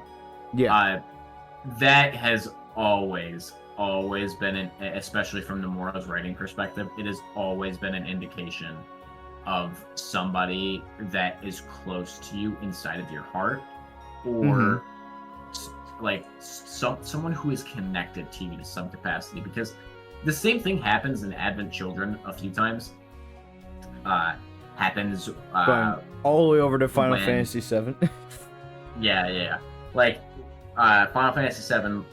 that has always been, especially from Nomura's writing perspective, it has always been an indication of somebody that is close to you inside of your heart, or like someone who is connected to you to some capacity, because the same thing happens in Advent Children a few times. Happens going all the way over to Final Fantasy VII. yeah. Like Final Fantasy VII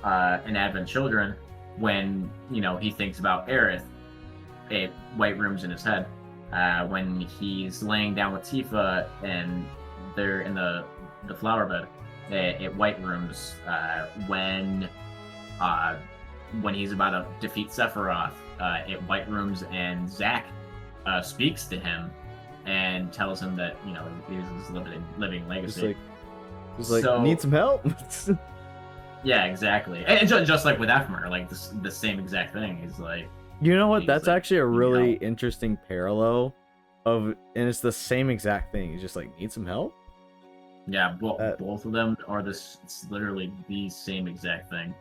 in Advent Children, when, you know, he thinks about Aerith, it white rooms in his head. When he's laying down with Tifa and they're in the flower bed, it white rooms. When he's about to defeat Sephiroth, it white rooms, and Zack speaks to him and tells him that, you know, he's his living legacy. He's like, need some help? Yeah, exactly. And just like with Ephemer, like the same exact thing. He's like, you know what? That's like, actually a really interesting parallel and it's the same exact thing. He's just like, need some help? Yeah, That- both of them are this. It's literally the same exact thing.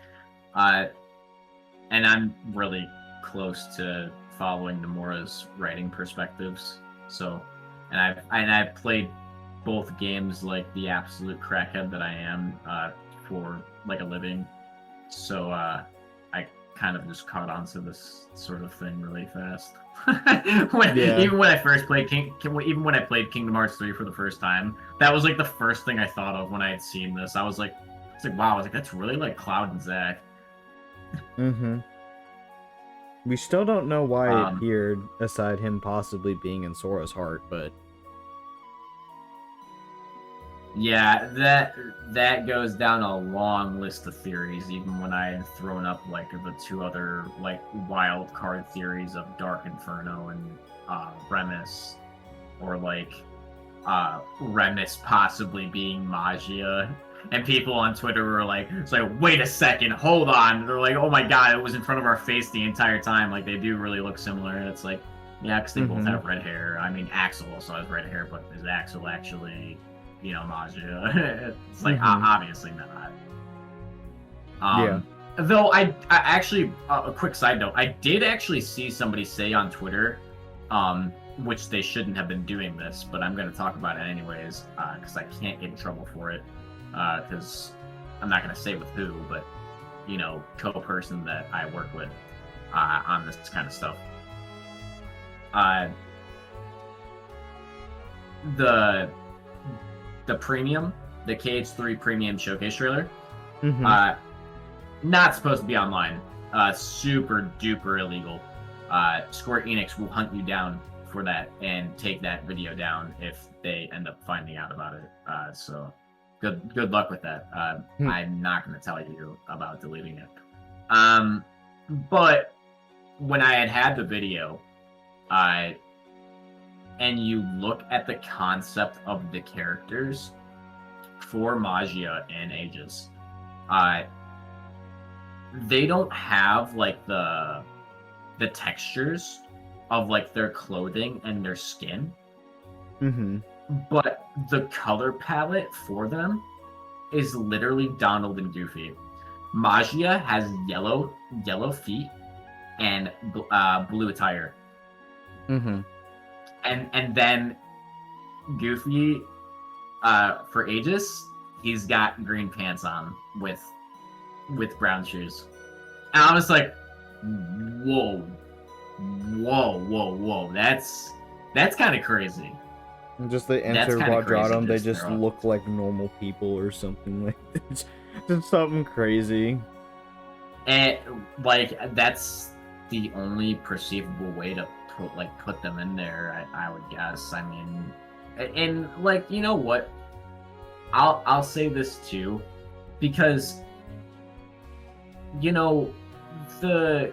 And I'm really close to following Nomura's writing perspectives. So, and I've played both games like the absolute crackhead that I am for like a living. So I kind of just caught on to this sort of thing really fast. Yeah. Even when I first played even when I played Kingdom Hearts 3 for the first time, that was like the first thing I thought of when I had seen this. I was like, wow, I was like, that's really like Cloud and Zack. Mm-hmm. We still don't know why it Um, appeared, aside him possibly being in Sora's heart, but Yeah, that goes down a long list of theories. Even when I had thrown up like the two other like wild card theories of Dark Inferno and Remus, or like Remus possibly being Magia. And people on Twitter were like, "It's like, wait a second, hold on." They're like, "Oh my god, it was in front of our face the entire time." Like they do really look similar. And it's like, yeah, because they both Mhm. have red hair. I mean, Axel also has red hair, but is Axel actually, Magia? It's like Mhm. obviously not. Yeah. Though I actually, a quick side note, I did actually see somebody say on Twitter, which they shouldn't have been doing this, but I'm going to talk about it anyways, because I can't get in trouble for it, because I'm not going to say with who, but, co-person that I work with on this kind of stuff. The premium, the KH3 premium showcase trailer, Mhm. not supposed to be online. Super duper illegal. Square Enix will hunt you down for that and take that video down if they end up finding out about it. So good luck with that. I'm not going to tell you about deleting it. But when I had the video, and you look at the concept of the characters for Magia and Aegis, they don't have like the textures of like their clothing and their skin, Mhm. but the color palette for them is literally Donald and Goofy. Magia has yellow feet and blue attire, Mhm. and then Goofy, for Aegis, he's got green pants on with brown shoes. And I was like, whoa, that's kind of crazy. And just they That's enter kinda crazy Quadratum, they just just throw up. look like normal people or something like this. Just something crazy. And like that's the only perceivable way to put them in there. I would guess. I mean, and like you know what? I'll say this too, because the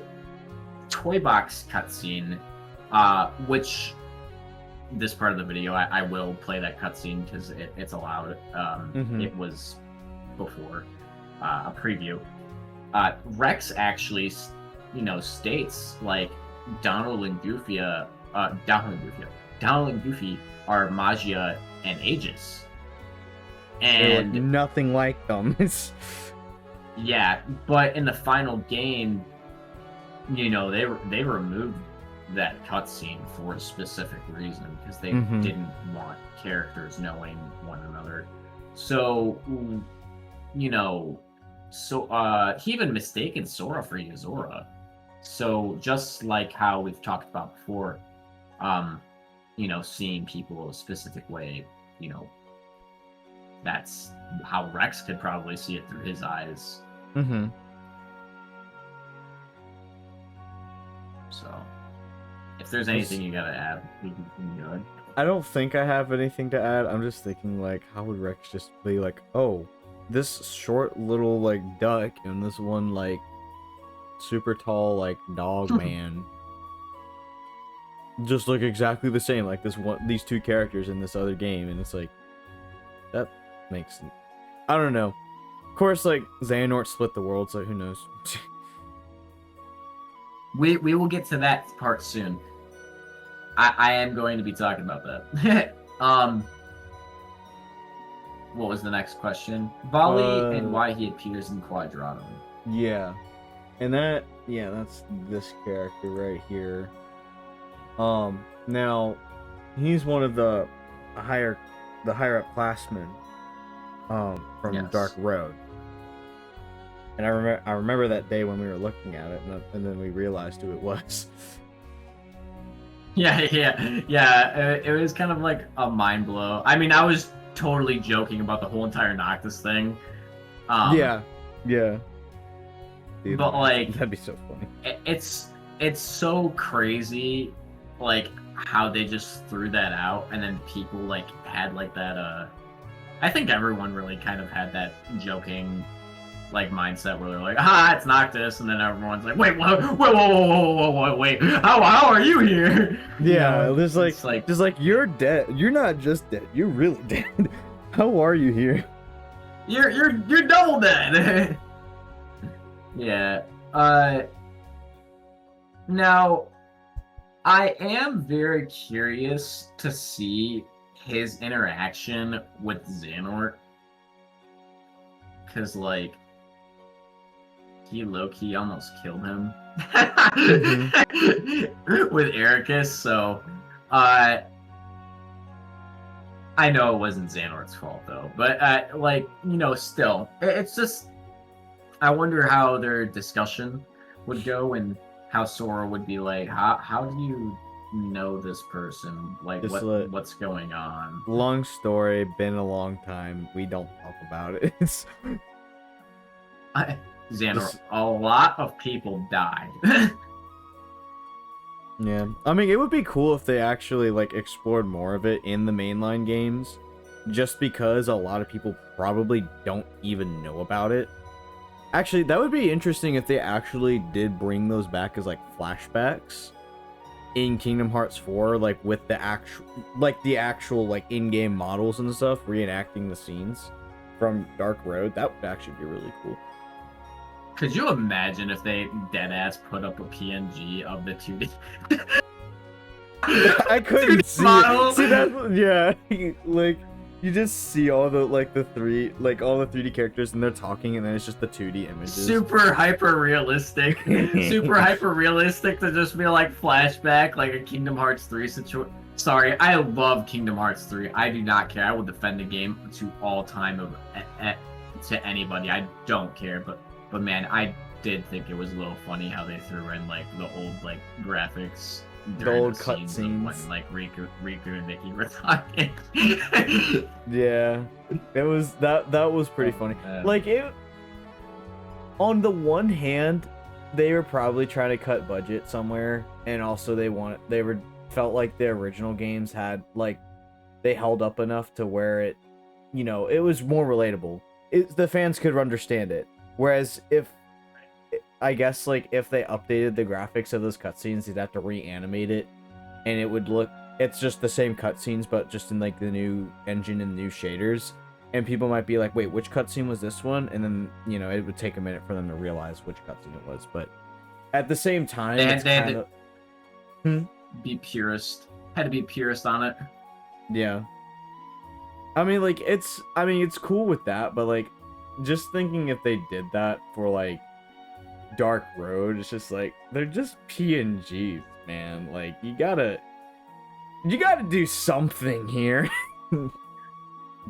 toy box cutscene, which this part of the video I will play that cutscene because it's allowed. Mhm. It was before a preview. Rex actually, states like Donald and Goofy, Donald and Goofy are Magia and Aegis, They look and nothing like them. It's yeah, but in the final game, they removed that cutscene for a specific reason because they Mhm. didn't want characters knowing one another. So, he even mistaken Sora for Yuzora. So just like how we've talked about before, seeing people a specific way, that's how Rex could probably see it through his eyes. Mhm. So, if there's anything you gotta add, we can do it. I don't think I have anything to add. I'm just thinking like, how would Rex just be like, oh, this short little like duck and this one like super tall like dog man just look exactly the same, like these two characters in this other game, and it's like that makes I don't know. Of course, like Xehanort split the world, so who knows? We will get to that part soon. I am going to be talking about that. what was the next question? Volley and Uh, why he appears in Quadratum. Yeah. And that's this character right here. Now he's one of the higher up classmen from Yes. Dark Road. And I remember that day when we were looking at it, and then we realized who it was. Yeah. It was kind of like a mind blow. I mean, I was totally joking about the whole entire Noctis thing. Yeah. Dude, But, like, that'd be so funny. it's so crazy, like how they just threw that out, and then people like had like that. I think everyone really kind of had that joking like mindset where they're like, it's Noctis, and then everyone's like, wait, whoa, wait, how are you here? Yeah, You know, there's like, it's like just like, you're dead. You're not just dead. You're really dead. How are you here? you're double dead. Yeah. Now, I am very curious to see his interaction with Xehanort. Because, like, he low-key almost killed him with Ericus, so, I know it wasn't Xehanort's fault, though, but, like, you know, still, it's just, I wonder how their discussion would go and how Sora would be like, how do you know this person? Like, Just what's going on? Long story, been a long time. We don't talk about it. Xehanort, This- a lot of people died. Yeah, I mean, it would be cool if they actually like explored more of it in the mainline games, just because a lot of people probably don't even know about it. Actually, that would be interesting if they actually did bring those back as like flashbacks in Kingdom Hearts 4, like with the actual like in-game models and stuff reenacting the scenes from Dark Road. That would actually be really cool. Could you imagine if they deadass put up a PNG of the 2D? I couldn't 2D see model? it. See that? Yeah, like you just see all the like the 3D characters and they're talking, and then it's just the 2D images. Super hyper realistic. Super hyper realistic to just be like flashback, like a Kingdom Hearts 3 situation. Sorry, I love Kingdom Hearts 3. I do not care. I will defend the game to all time to anybody. I don't care, but man, I did think it was a little funny how they threw in like the old like graphics during old scenes of cutscenes. when like Riku and Vicky were talking. Yeah, it was that was pretty funny. Like it. On the one hand, they were probably trying to cut budget somewhere, and also felt like the original games had like they held up enough to where it, you know, it was more relatable. The fans could understand it. Whereas I guess like if they updated the graphics of those cutscenes, they'd have to reanimate it, and it would look. It's just the same cutscenes, but just in like the new engine and new shaders. And people might be like, wait, which cutscene was this one? And then, you know, it would take a minute for them to realize which cutscene it was. But at the same time, They it's had kind to of... be purist. Had to be purist on it. Yeah. I mean, like, it's cool with that, but, like, just thinking if they did that for, like, Dark Road, it's just, like, they're just PNGs, man. Like, you gotta do something here.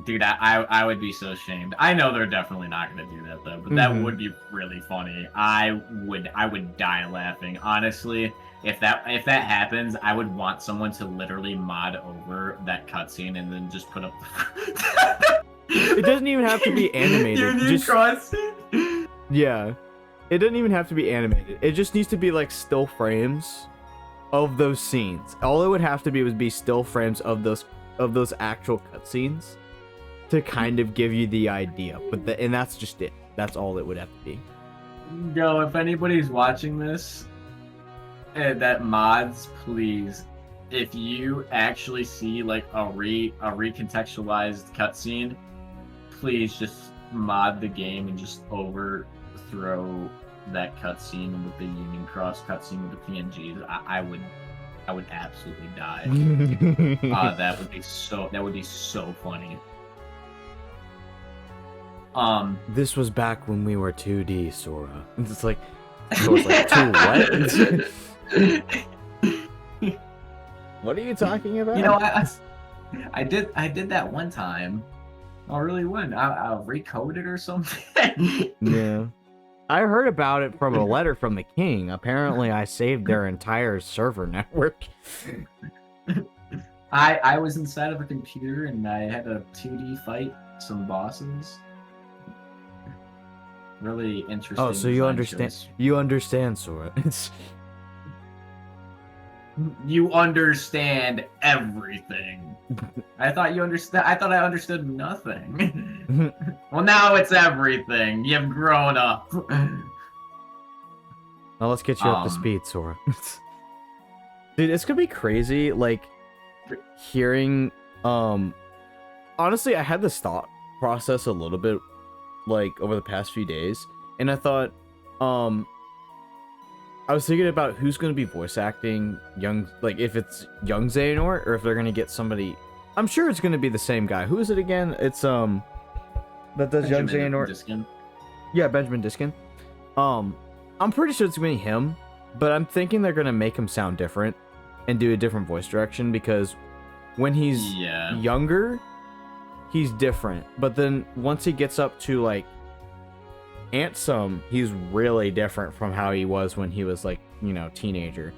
Dude, I would be so ashamed. I know they're definitely not gonna do that though, but that Mhm. would be really funny. I would die laughing. Honestly, if that happens, I would want someone to literally mod over that cutscene and then just put up the It doesn't even have to be animated. You need Just- cutscene? Yeah. It doesn't even have to be animated. It just needs to be like still frames of those scenes. All it would have to be would be still frames of those actual cutscenes to kind of give you the idea. And that's just it. That's all it would have to be. Yo, if anybody's watching this that mods, please, if you actually see like a recontextualized cutscene, please just mod the game and just overthrow that cutscene with the Union Cross cutscene with the PNGs. I would absolutely die. That would be so funny. This was back when we were 2D, Sora. It's like, Sora's like, 2 what? What are you talking about? You know, I did that one time. Oh, really? When? I'll recode it or something. Yeah. I heard about it from a letter from the king. Apparently, I saved their entire server network. I was inside of a computer and I had a 2D fight some bosses. Really interesting. Oh, so you design understand? choice. You understand, Sora? It's You understand everything. I thought you understand. I thought I understood nothing. Well, now it's everything. You've grown up. Now let's get you up to speed, Sora. Dude, it's gonna be crazy. Like hearing. Honestly, I had this thought process a little bit, like over the past few days, and I thought, I was thinking about who's going to be voice acting young, like if it's young Xehanort or if they're going to get somebody. I'm sure it's going to be the same guy. Who is it again? It's that does young Xehanort. Diskin. Yeah, Benjamin Diskin. I'm pretty sure it's going to be him, but I'm thinking they're going to make him sound different and do a different voice direction because when he's younger, he's different. But then once he gets up to like Ansem, he's really different from how he was when he was like, you know, teenager.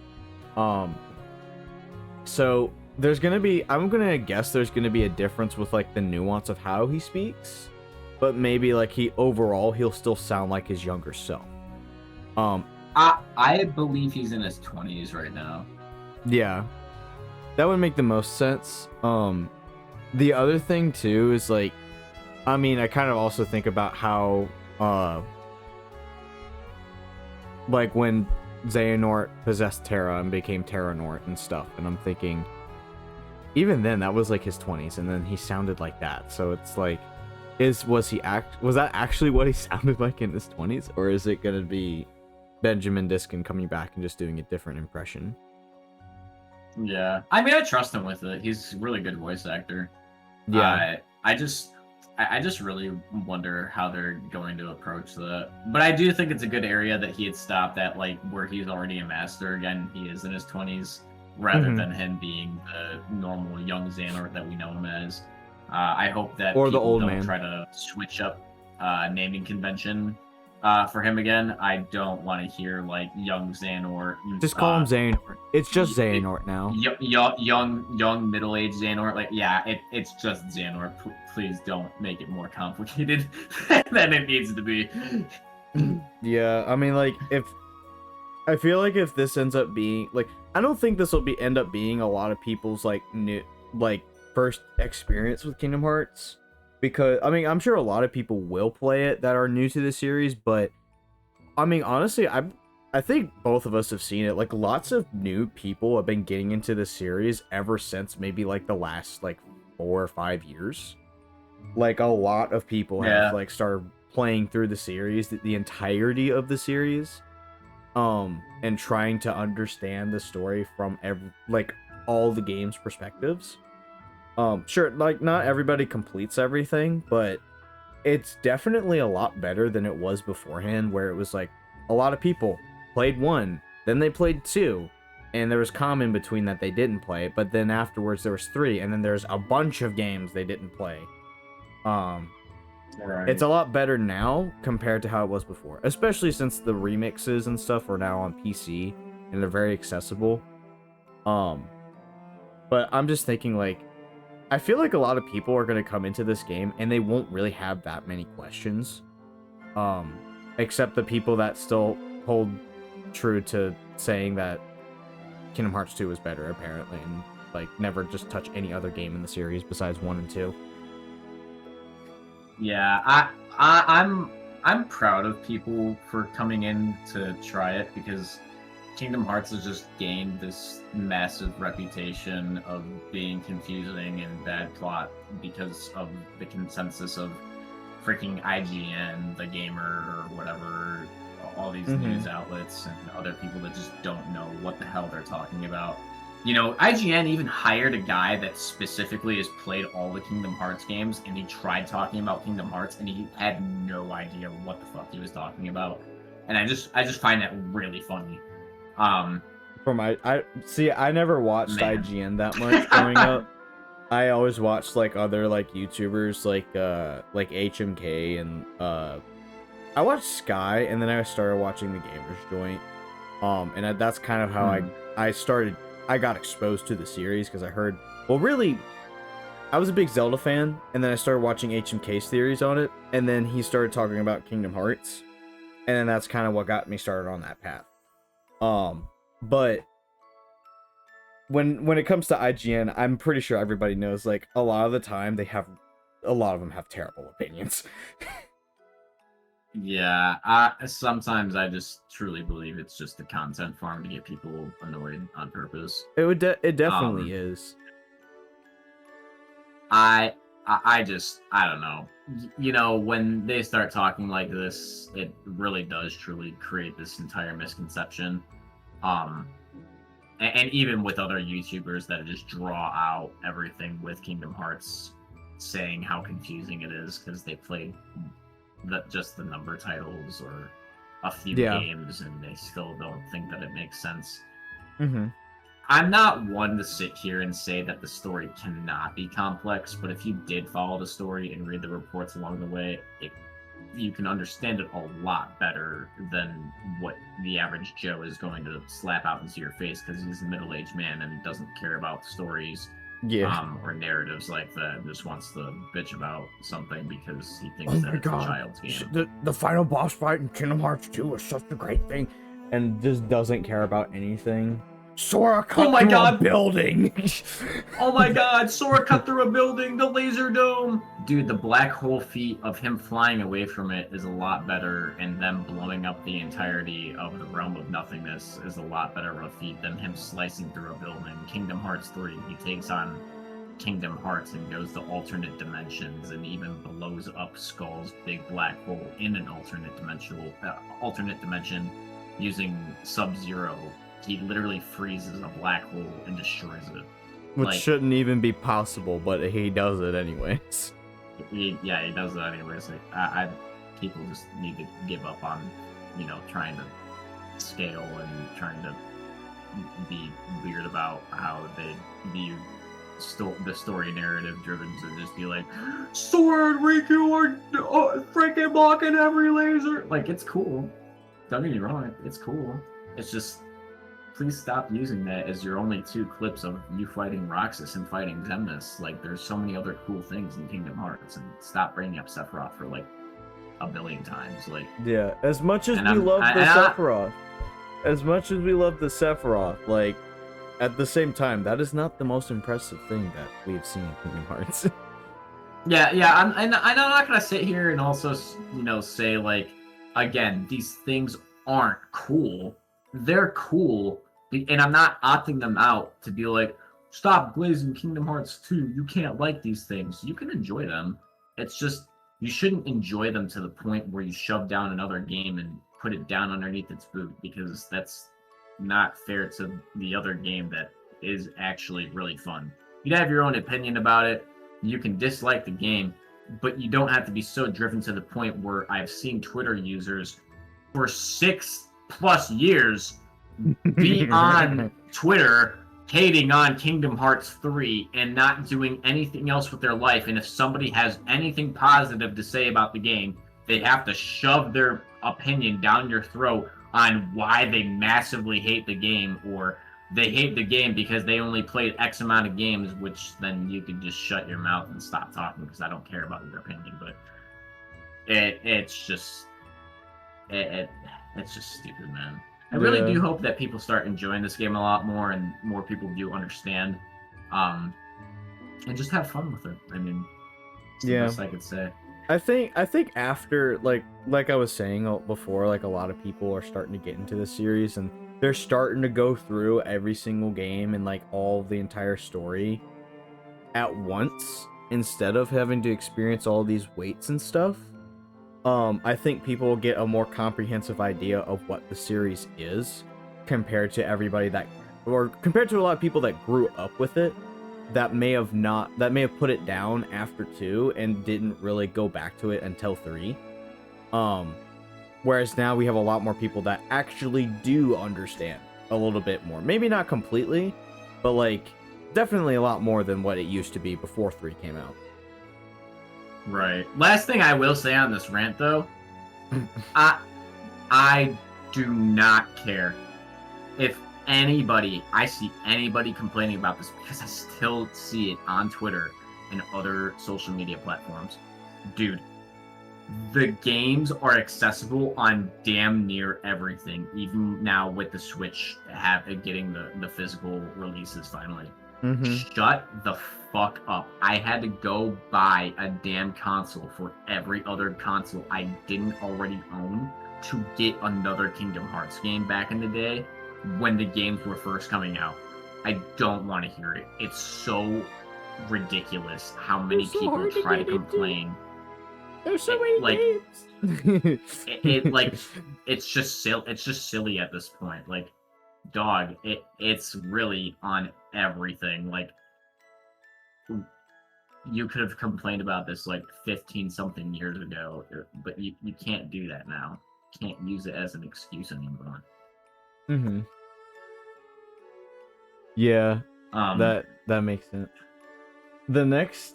So there's gonna be, I'm gonna guess there's gonna be a difference with like the nuance of how he speaks, but maybe like he'll still sound like his younger self. I believe he's in his 20s right now. Yeah, that would make the most sense. The other thing too is like, I mean, I kind of also think about how like when Xehanort possessed Terra and became Terranort and stuff, and I'm thinking even then that was like his 20s and then he sounded like that. So it's like, was that actually what he sounded like in his 20s, or is it gonna be Benjamin Diskin coming back and just doing a different impression? Yeah, I mean, I trust him with it. He's a really good voice actor. Yeah. I just really wonder how they're going to approach that. But I do think it's a good area that he had stopped at, like, where he's already a master. Again, he is in his 20s, rather than him being the normal young Xehanort that we know him as. I hope that or the people old don't man. try to switch up naming convention for him again. I don't want to hear, like, young Xehanort. Just call him Xehanort. It's just Xehanort now. Young middle-aged Xehanort. Like, yeah, it's just Xehanort. Please don't make it more complicated than it needs to be. Yeah, I mean, like, I feel like if this ends up being like, I don't think this will end up being a lot of people's like new, like, first experience with Kingdom Hearts, because I mean, I'm sure a lot of people will play it that are new to the series, but I mean, honestly, I think both of us have seen it. Like, lots of new people have been getting into the series ever since maybe like the last like 4 or 5 years. Like, a lot of people have like started playing through the series, the entirety of the series, and trying to understand the story from all the game's perspectives. Sure, like, not everybody completes everything, but it's definitely a lot better than it was beforehand, where it was like a lot of people played 1, then they played 2, and there was calm in between that they didn't play, but then afterwards there was 3, and then there's a bunch of games they didn't play. Right. It's a lot better now compared to how it was before, especially since the remixes and stuff are now on PC and they're very accessible. But I'm just thinking, like, I feel like a lot of people are going to come into this game and they won't really have that many questions, except the people that still hold true to saying that Kingdom Hearts 2 is better, apparently, and like never just touch any other game in the series besides 1 and 2. Yeah, I'm proud of people for coming in to try it, because Kingdom Hearts has just gained this massive reputation of being confusing and bad plot because of the consensus of freaking IGN, The Gamer, or whatever, all these news outlets and other people that just don't know what the hell they're talking about. IGN even hired a guy that specifically has played all the Kingdom Hearts games, and he tried talking about Kingdom Hearts, and he had no idea what the fuck he was talking about. And I just find that really funny. I never watched Man. IGN that much growing up. I always watched like other like YouTubers like HMK and I watched Sky, and then I started watching the Gamers Joint. And that's kind of how I got exposed to the series, because I heard, well, really, I was a big Zelda fan, and then I started watching HMK's theories on it, and then he started talking about Kingdom Hearts, and then that's kind of what got me started on that path. But when it comes to IGN, I'm pretty sure everybody knows, like, a lot of the time a lot of them have terrible opinions. Yeah, sometimes I just truly believe it's just the content farm to get people annoyed on purpose. It definitely is. I don't know. When they start talking like this, it really does truly create this entire misconception. And even with other YouTubers that just draw out everything with Kingdom Hearts, saying how confusing it is because they played just the number titles or a few games, and they still don't think that it makes sense. Mm-hmm. I'm not one to sit here and say that the story cannot be complex, but if you did follow the story and read the reports along the way, you can understand it a lot better than what the average Joe is going to slap out into your face because he's a middle-aged man and doesn't care about stories. Or narratives like that, just wants to bitch about something because he thinks that it's a child's game. The final boss fight in Kingdom Hearts 2 was such a great thing, and just doesn't care about anything. Sora cut through a building! Oh my god, Sora cut through a building, the laser dome! Dude, the black hole feat of him flying away from it is a lot better, and them blowing up the entirety of the realm of nothingness is a lot better of a feat than him slicing through a building. Kingdom Hearts 3, he takes on Kingdom Hearts and goes to alternate dimensions and even blows up Skull's big black hole in an alternate dimension using Sub-Zero. He literally freezes a black hole and destroys it. Which shouldn't even be possible, but he does it anyways. He does it anyways. People just need to give up on, trying to scale and trying to be weird about how they view the story narrative driven to just be like, Sora and Riku are freaking blocking every laser. Like, it's cool. Don't get me wrong, it's cool. It's just, please stop using that as your only two clips of you fighting Roxas and fighting Xemnas. Like, there's so many other cool things in Kingdom Hearts, and stop bringing up Sephiroth for like a billion times. Like, yeah, as much as we love the Sephiroth, like, at the same time, that is not the most impressive thing that we've seen in Kingdom Hearts. I'm not gonna sit here and also, say like, again, these things aren't cool. They're cool, and I'm not opting them out to be like, stop glazing Kingdom Hearts 2. You can't like these things. You can enjoy them. It's just, you shouldn't enjoy them to the point where you shove down another game and put it down underneath its boot, because that's not fair to the other game that is actually really fun. You'd have your own opinion about it. You can dislike the game, but you don't have to be so driven to the point where I've seen Twitter users for 6+ years be on Twitter hating on Kingdom Hearts 3 and not doing anything else with their life. And if somebody has anything positive to say about the game, they have to shove their opinion down your throat on why they massively hate the game, or they hate the game because they only played X amount of games, which then you could just shut your mouth and stop talking because I don't care about your opinion. But it's just stupid, man. I really do hope that people start enjoying this game a lot more and more people do understand, and just have fun with it. I mean, it's the best I could say. I think after, like I was saying before, like, a lot of people are starting to get into the series and they're starting to go through every single game and like all the entire story at once instead of having to experience all these waits and stuff. I think people will get a more comprehensive idea of what the series is compared to everybody that or compared to a lot of people that grew up with it, that may have put it down after 2 and didn't really go back to it until 3. Whereas now we have a lot more people that actually do understand a little bit more. Maybe not completely, but like definitely a lot more than what it used to be before 3 came out. Right. Last thing I will say on this rant, though, I do not care if I see anybody complaining about this, because I still see it on Twitter and other social media platforms. Dude, the games are accessible on damn near everything, even now with the Switch getting the physical releases finally. Shut the fuck up. I had to go buy a damn console for every other console I didn't already own to get another Kingdom Hearts game back in the day when the games were first coming out. I don't want to hear it. It's so ridiculous how many people try to complain. There's so many games. It's just silly at this point. Like, dog, it's really on everything. Like, you could have complained about this like 15 something years ago, but you can't do that now. You can't use it as an excuse anymore. Yeah, that makes sense. The next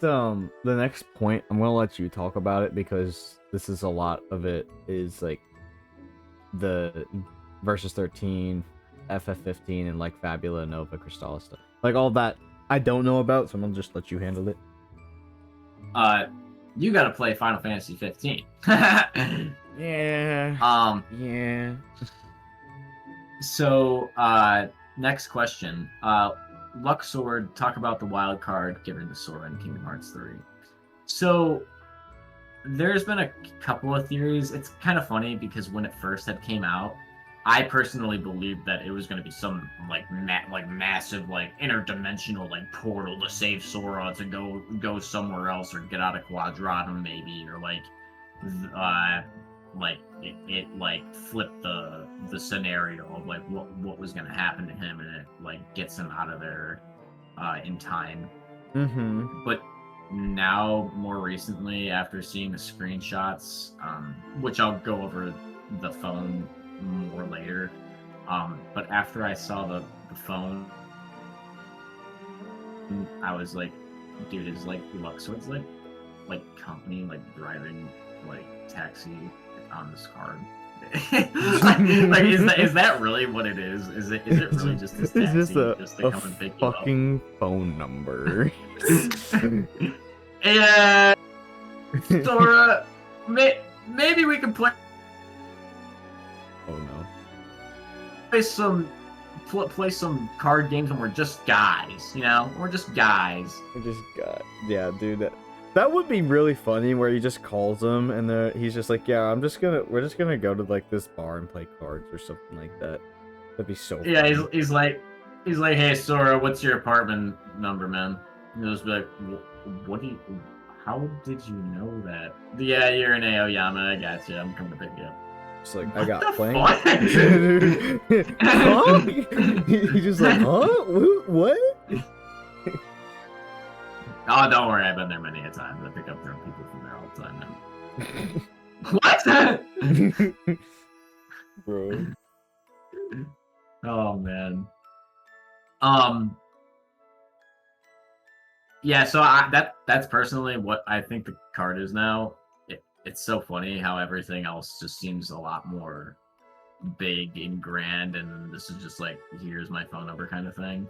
point, I'm gonna let you talk about it, because this is a lot of it is like the Versus 13, FF15, and like Fabula, Nova, Crystallis stuff. Like all that I don't know about, so I'm gonna just let you handle it. You gotta play Final Fantasy 15. Yeah. Yeah. So, next question. Luxord, talk about the wild card given to Sora in Kingdom Hearts 3. So, there's been a couple of theories. It's kind of funny because when it first had came out, I personally believed that it was going to be some massive interdimensional portal to save Sora to go somewhere else or get out of Quadratum maybe, or it flipped the scenario of what was going to happen to him, and it gets him out of there in time. But now, more recently, after seeing the screenshots, which I'll go over the phone more later, but after I saw the phone, I was like, dude, is Luxord's company driving taxi on this card? Is that really what it is? Is it really just this taxi just to come and pick you up? Fucking phone number. Yeah, Sora, maybe we can play. Oh no. Play some card games, and we're just guys. We're just guys. Yeah, dude. That would be really funny, where he just calls him and he's just like, yeah, we're just gonna go to this bar and play cards or something like that. That'd be so funny. Yeah, he's like, hey Sora, what's your apartment number, man? And he'll just be like, how did you know that? Yeah, you're in Aoyama, I got you. I'm coming to pick you up. Just like, I got playing. Huh? He's just like, huh? What? Oh, don't worry, I've been there many a time. I pick up drunk people from there all the time now. What? Bro. Oh man. Yeah, so that's personally what I think the card is now. It's so funny how everything else just seems a lot more big and grand, and this is just like, here's my phone number kind of thing.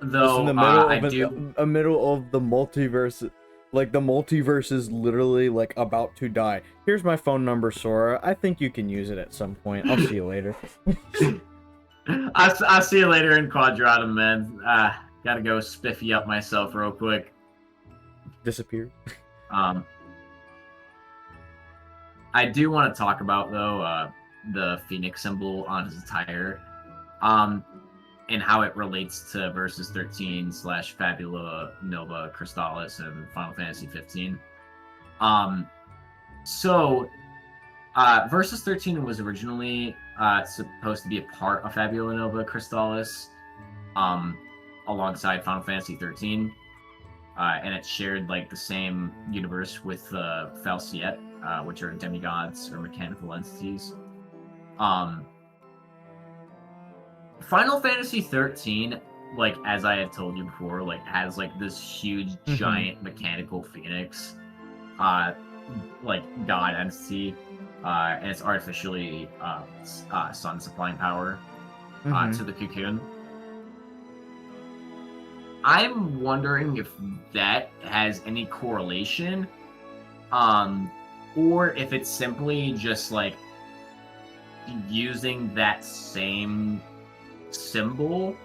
Though in the middle of the multiverse, the multiverse is literally about to die. Here's my phone number, Sora. I think you can use it at some point. I'll see you later. I'll see you later in Quadratum, man. Gotta go spiffy up myself real quick. Disappear. I do want to talk about though the Phoenix symbol on his attire, and how it relates to Versus 13 / Fabula, Nova, Crystallis, and Final Fantasy 15. So Versus 13 was originally It's supposed to be a part of Fabula Nova Crystallis, alongside Final Fantasy 13. And it shared like the same universe with Falsiet, which are demigods or mechanical entities. Final Fantasy 13, like as I had told you before, like has like this huge giant mechanical phoenix, like god entity, and it's artificially sun supplying power to the cocoon. I'm wondering if that has any correlation, or if it's simply just like using that same symbol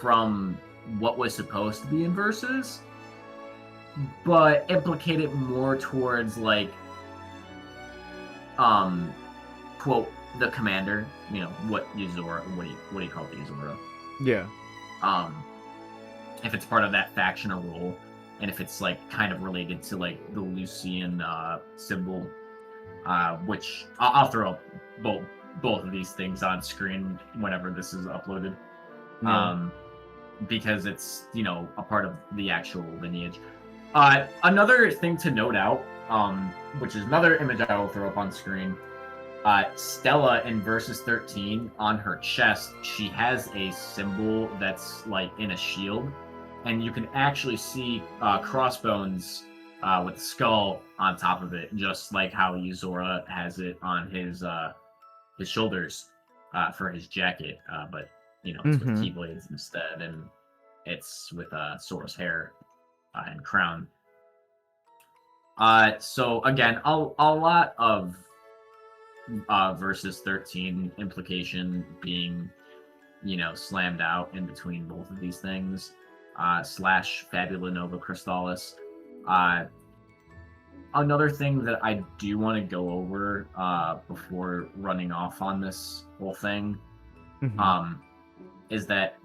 from what was supposed to be in Versus, but implicate it more towards like quote the commander, you know, what do you call it, Yuzora? Yeah. If it's part of that faction or role, and if it's like kind of related to like the Lucian symbol, which I'll throw up both of these things on screen whenever this is uploaded, because it's, you know, a part of the actual lineage. Another thing to note out, which is another image I will throw up on screen. Stella in Versus 13, on her chest, she has a symbol that's like in a shield, and you can actually see Crossbones with the skull on top of it, just like how Yuzora has it on his shoulders for his jacket, but you know, it's with Keyblades instead, and it's with Sora's hair and crown. So again, a lot of Versus 13 implication being, you know, slammed out in between both of these things, slash Fabula Nova Crystallis. Another thing that I do want to go over before running off on this whole thing, is that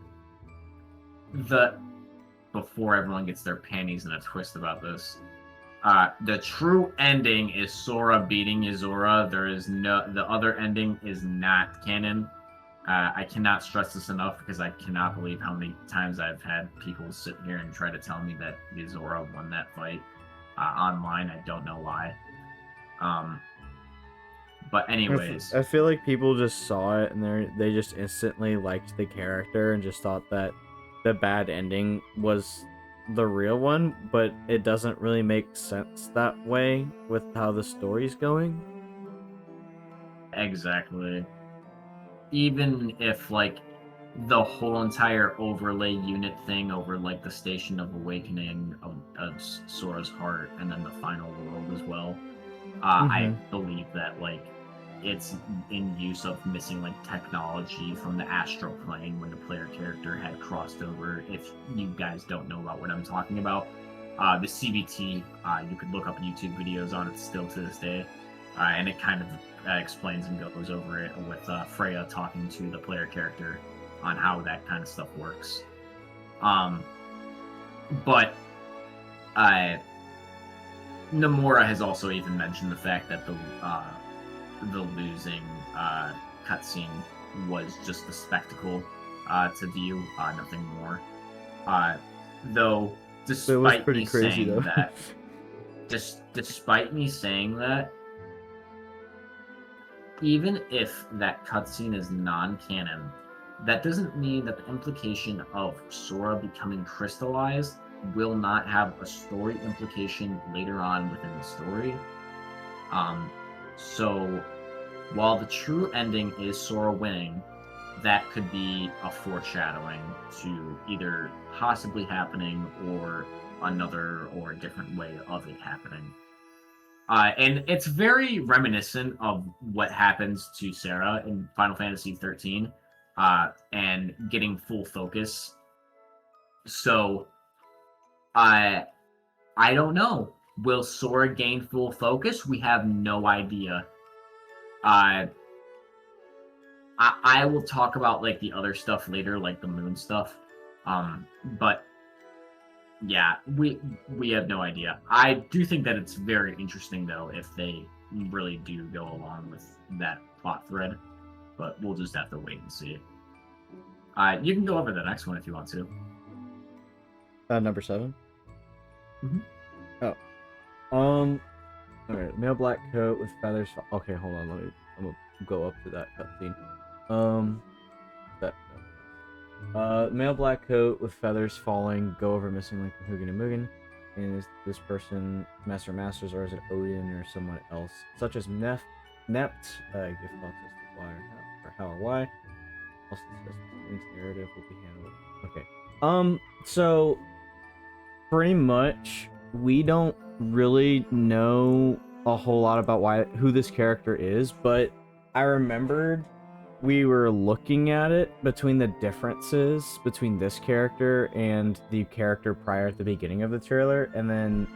before everyone gets their panties in a twist about this, the true ending is Sora beating Yuzora. The other ending is not canon. I cannot stress this enough because I cannot believe how many times I've had people sit here and try to tell me that Yuzora won that fight online. I don't know why. But anyways, I feel like people just saw it and they just instantly liked the character and just thought that the bad ending was the real one, but it doesn't really make sense that way with how the story's going. Exactly. Even if like the whole entire overlay unit thing over like the Station of Awakening of Sora's heart and then the final world as well, I believe that like it's in use of missing like technology from the astral plane when the player character had crossed over. If you guys don't know about what I'm talking about, the CBT, you could look up YouTube videos on it still to this day, and it kind of explains and goes over it with Freya talking to the player character on how that kind of stuff works. But Nomura has also even mentioned the fact that the losing cutscene was just a spectacle to view, nothing more. Though, despite me saying that, despite me saying that, even if that cutscene is non-canon, that doesn't mean that the implication of Sora becoming crystallized will not have a story implication later on within the story. So, while the true ending is Sora winning, that could be a foreshadowing to either possibly happening or another or a different way of it happening. And it's very reminiscent of what happens to Sarah in Final Fantasy 13, and getting full focus. So, I don't know. Will Sora gain full focus? We have no idea. I will talk about like the other stuff later, like the moon stuff. But yeah, we have no idea. I do think that it's very interesting though if they really do go along with that plot thread, but we'll just have to wait and see. You can go over the next one if you want to. Number 7. Mhm. Oh, all right. Male black coat with feathers. Okay, hold on. I'm gonna go up to that cutscene. Male black coat with feathers falling. Go over missing link and Hugin and Mugen. And is this person Master Masters, or is it Odin or someone else, such as Nept? Give thoughts as to why or how or why. Also discuss this narrative will be handled. Okay. So pretty much we don't really know a whole lot about who this character is, but I remembered we were looking at it between the differences between this character and the character prior at the beginning of the trailer, and then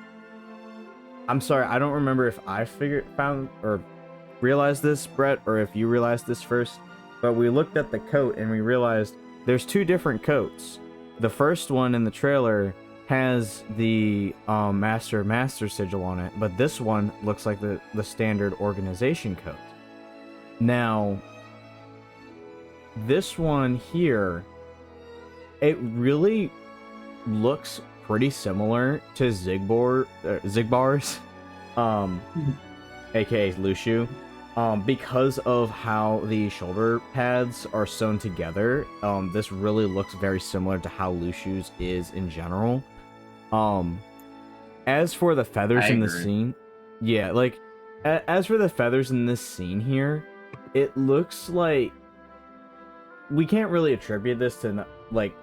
I'm sorry, I don't remember if I found or realized this, Brett, or if you realized this first, but we looked at the coat and we realized there's 2 different coats. The first one in the trailer has the Master sigil on it, but this one looks like the standard organization coat. Now, this one here, it really looks pretty similar to Zigbar's, aka Lushu, because of how the shoulder pads are sewn together. This really looks very similar to how Lushu's is in general. As for the feathers in the scene, yeah, like, as for the feathers in this scene here, it looks like we can't really attribute this to, like,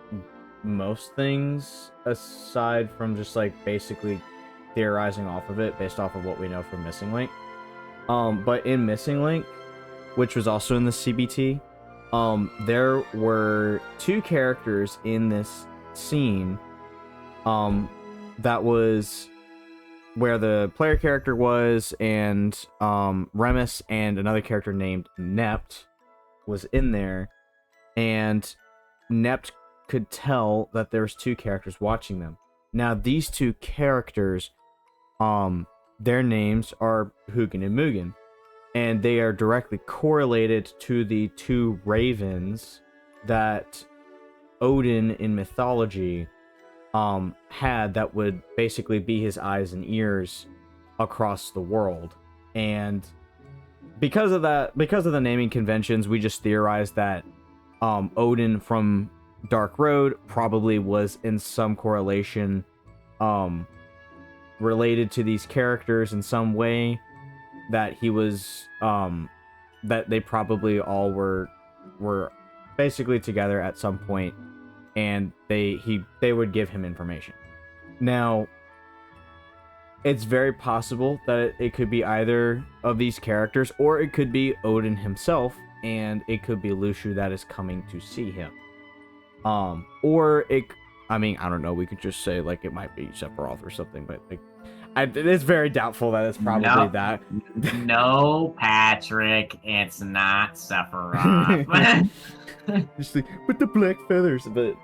most things aside from just, like, basically theorizing off of it based off of what we know from Missing Link. But in Missing Link, which was also in the CBT, there were 2 characters in this scene, that was where the player character was, and Remus and another character named Nept was in there, and Nept could tell that there was 2 characters watching them. Now, these 2 characters, their names are Hugin and Mugen, and they are directly correlated to the 2 ravens that Odin in mythology had, that would basically be his eyes and ears across the world. And because of the naming conventions, we just theorized that Odin from Dark Road probably was in some correlation related to these characters in some way, that he was that they probably all were basically together at some point, and they would give him information. Now, it's very possible that it could be either of these characters, or it could be Odin himself, and it could be Lushu that is coming to see him. Or it, I mean, I don't know, we could just say, like, it might be Sephiroth or something, but, like, it's very doubtful that it's probably that. No, Patrick, it's not Sephiroth. Just like, with the black feathers, but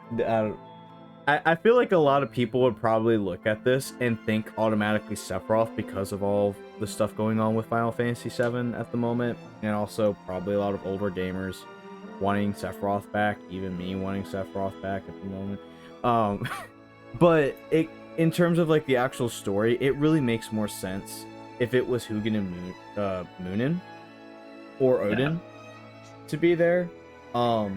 I feel like a lot of people would probably look at this and think automatically Sephiroth because of all the stuff going on with Final Fantasy VII at the moment, and also probably a lot of older gamers wanting Sephiroth back, even me wanting Sephiroth back at the moment. But in terms of, like, the actual story, it really makes more sense if it was Hugin and Munin or Odin to be there. I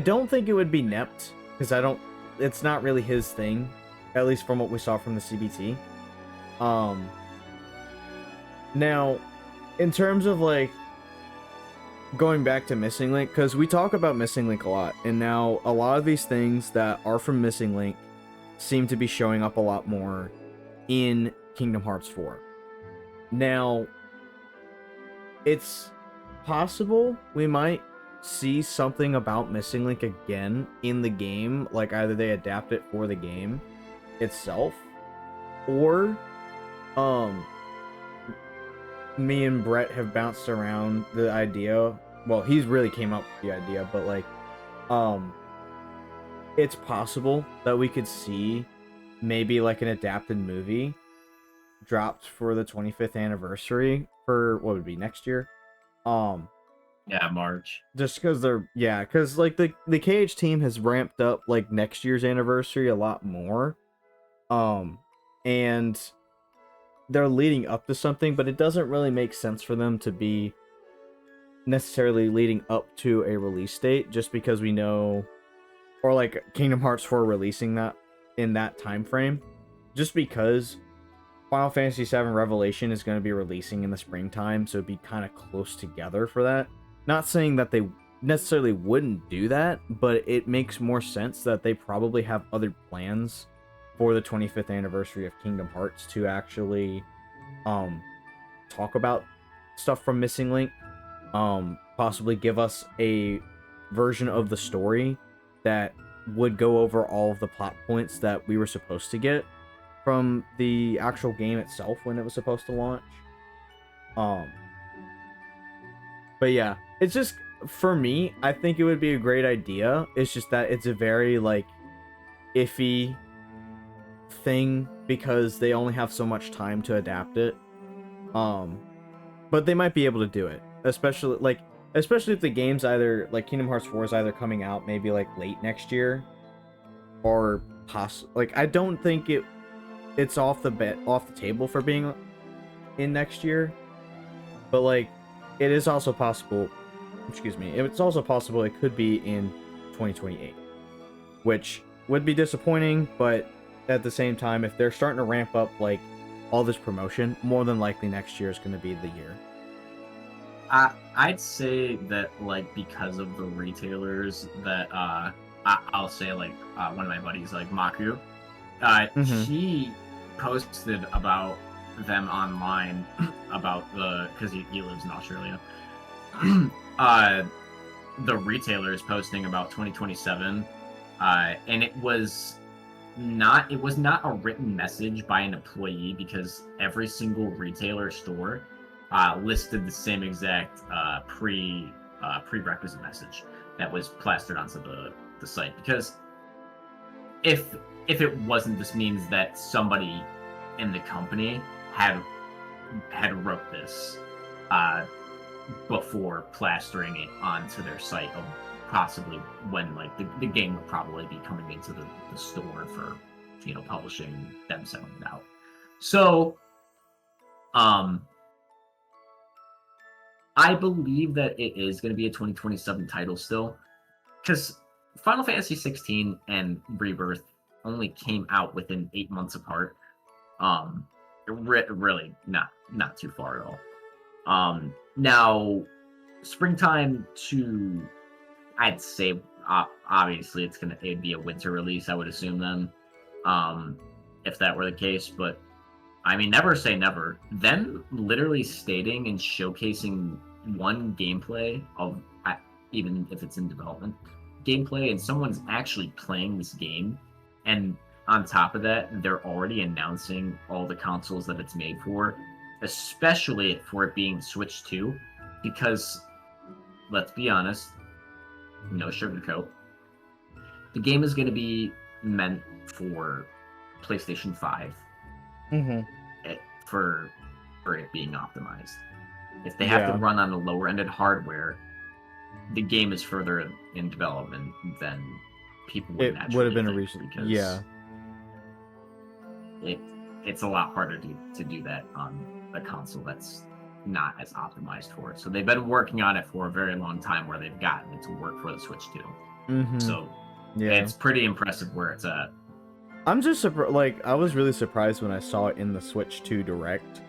don't think it would be Nept, because it's not really his thing, at least from what we saw from the CBT. Now, in terms of, like, going back to Missing Link, because we talk about Missing Link a lot, and now a lot of these things that are from Missing Link seem to be showing up a lot more in Kingdom Hearts 4. Now, it's possible we might see something about Missing Link again in the game, like either they adapt it for the game itself, or me and Brett have bounced around the idea. Well, he's really came up with the idea, but, like, it's possible that we could see maybe, like, an adapted movie dropped for the 25th anniversary for, what would be, next year? Yeah, March. Just because because like the KH team has ramped up like next year's anniversary a lot more, and they're leading up to something, but it doesn't really make sense for them to be necessarily leading up to a release date, just because we know, or like Kingdom Hearts 4 releasing that in that time frame, just because Final Fantasy VII Revelation is going to be releasing in the springtime, so it'd be kind of close together for that. Not saying that they necessarily wouldn't do that, but it makes more sense that they probably have other plans for the 25th anniversary of Kingdom Hearts to actually talk about stuff from Missing Link, possibly give us a version of the story that would go over all of the plot points that we were supposed to get from the actual game itself when it was supposed to launch. But yeah, it's just, for me, I think it would be a great idea. It's just that it's a very like iffy thing because they only have so much time to adapt it. But they might be able to do it, especially if the game's either like Kingdom Hearts 4 is either coming out maybe like late next year, or like I don't think it's off the table for being in next year, but like it is also possible. Excuse me. It's also possible it could be in 2028, which would be disappointing, but at the same time, if they're starting to ramp up like all this promotion, more than likely next year is going to be the year. I'd say that like because of the retailers that I'll say like one of my buddies like Maku, he posted about them online about because he lives in Australia. The retailers posting about 2027, and it was not a written message by an employee, because every single retailer store listed the same exact prerequisite message that was plastered onto the site. Because if it wasn't, this means that somebody in the company had wrote this before plastering it onto their site, of possibly when like the game would probably be coming into the store for publishing, them selling it out. So I believe that it is going to be a 2027 title still, because Final Fantasy 16 and Rebirth only came out within 8 months apart. Really not too far at all. Now springtime to, I'd say obviously it'd be a winter release, I would assume then, if that were the case. But I mean, never say never. Them literally stating and showcasing one gameplay of, even if it's in development gameplay, and someone's actually playing this game, and on top of that, they're already announcing all the consoles that it's made for, especially for it being Switch 2, because let's be honest, no sugarcoat, the game is going to be meant for PlayStation 5 for it being optimized. If they have to run on the lower ended hardware, the game is further in development than people would naturally. It would have been a reason, because it's a lot harder to do that on a console that's not as optimized for it. So they've been working on it for a very long time, where they've gotten it to work for the Switch 2. So it's pretty impressive where it's at. I'm just surprised. I was really surprised when I saw it in the Switch 2 Direct.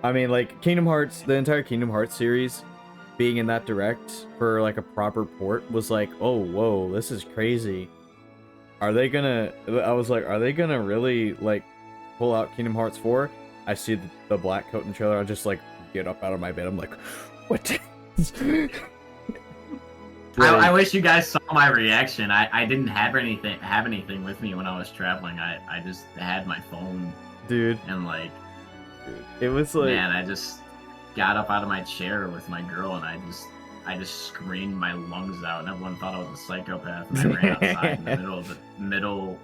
I mean, like, Kingdom Hearts, the entire Kingdom Hearts series being in that Direct for like a proper port was like, oh whoa, this is crazy. I was like, are they gonna really like pull out Kingdom Hearts 4? I see the black coat in the trailer, I just like get up out of my bed. I'm like, what? I wish you guys saw my reaction. I didn't have anything with me when I was traveling. I just had my phone, dude, and like, it was like, man, I just got up out of my chair with my girl, and I just screamed my lungs out, and everyone thought I was a psychopath, and I ran outside in the middle.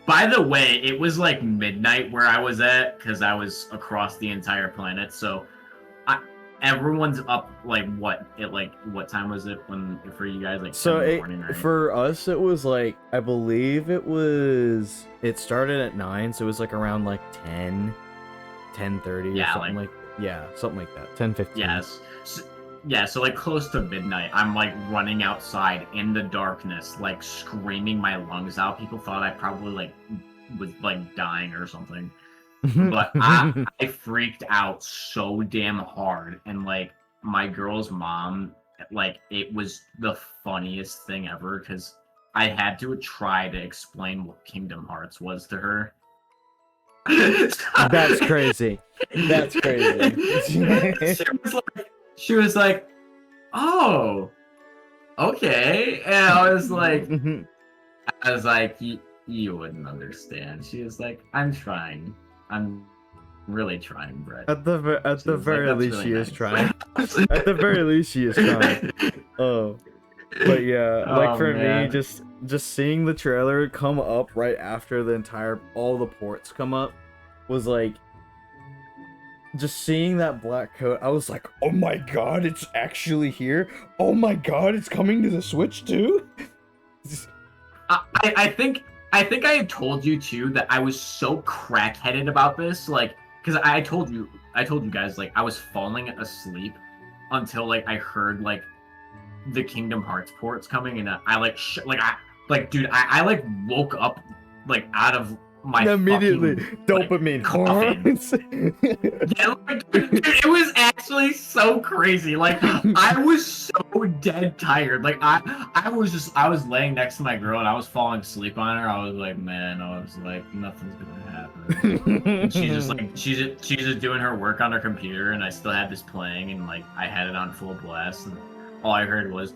By the way, it was like midnight where I was at, because I was across the entire planet. So everyone's up like what time was it when for you guys like So 7 in the it, morning, right? for us, it was like, I believe it started at 9, so it was like around like 10:30 Yeah, or something something like that. 10:15. Yes. Yeah, so like close to midnight, I'm like running outside in the darkness, like screaming my lungs out. People thought I probably like was like dying or something. But I freaked out so damn hard, and like my girl's mom, like it was the funniest thing ever because I had to try to explain what Kingdom Hearts was to her. That's crazy. That's crazy. she was like, "Oh, okay," and I was like, you wouldn't understand." She was like, "I'm trying. I'm really trying, Brett." At the very "That's least, really she is nice." trying. At the very least, she is trying. Oh, but yeah, like Oh, for man. me, just seeing the trailer come up right after all the ports come up was like, just seeing that black coat. I was like, oh my god, it's actually here. Oh my god, it's coming to the Switch too. I think I had told you too that I was so crackheaded about this, like, because I told you guys like I was falling asleep until like I heard like the Kingdom Hearts ports coming, and I like dude, I like woke up like out of my Immediately, fucking, dopamine. yeah, like, dude, it was actually so crazy. Like I was so dead tired. Like I was laying next to my girl and I was falling asleep on her. I was like, man, nothing's gonna happen. And she's just doing her work on her computer, and I still had this playing, and like I had it on full blast, and all I heard was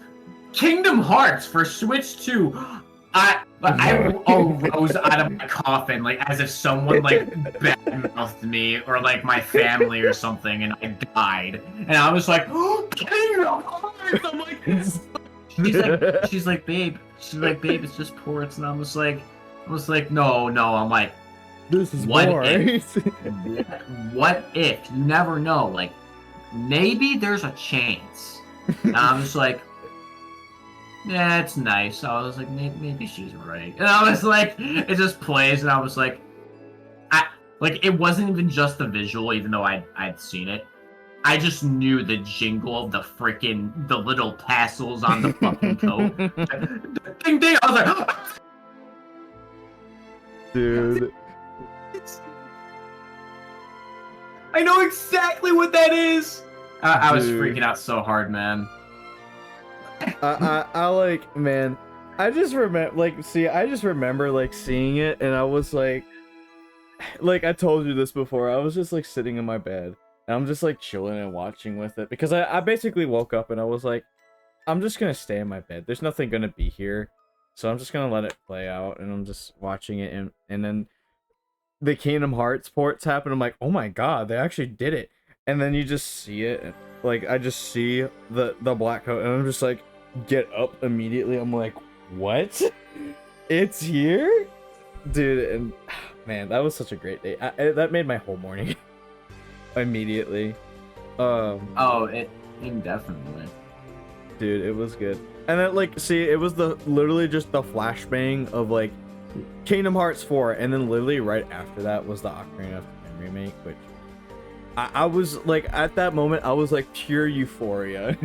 Kingdom Hearts for Switch 2. I arose out of my coffin like as if someone like badmouthed me or like my family or something, and I died. And I was like, oh, Kingdom Hearts! I'm like, she's like, babe, it's just ports. And I was like, no. I'm like, this is what more. what if? You never know. Like, maybe there's a chance. And I was like, yeah, it's nice. I was like, maybe she's right. And I was like, it just plays, and I was like, it wasn't even just the visual, even though I'd seen it. I just knew the jingle of the little tassels on the fucking coat. The ding. I was like, dude. I know exactly what that is. I was Dude. freaking out so hard, man. I like, man, I just remember like seeing it, and I was like I told you this before, I was just like sitting in my bed and I'm just like chilling and watching with it because I basically woke up and I was like, I'm just gonna stay in my bed, there's nothing gonna be here, so I'm just gonna let it play out, and I'm just watching it, and then the Kingdom Hearts ports happen. I'm like, oh my god, they actually did it. And then you just see it, and like I just see the black coat, and I'm just like, get up immediately. I'm like, what? It's here, dude. And man, that was such a great day. That made my whole morning. Immediately. Oh, it indefinitely. Dude, it was good. And then like, see, it was literally just the flashbang of like Kingdom Hearts 4, and then literally right after that was the Ocarina of Time remake, which I was like, at that moment I was like pure euphoria.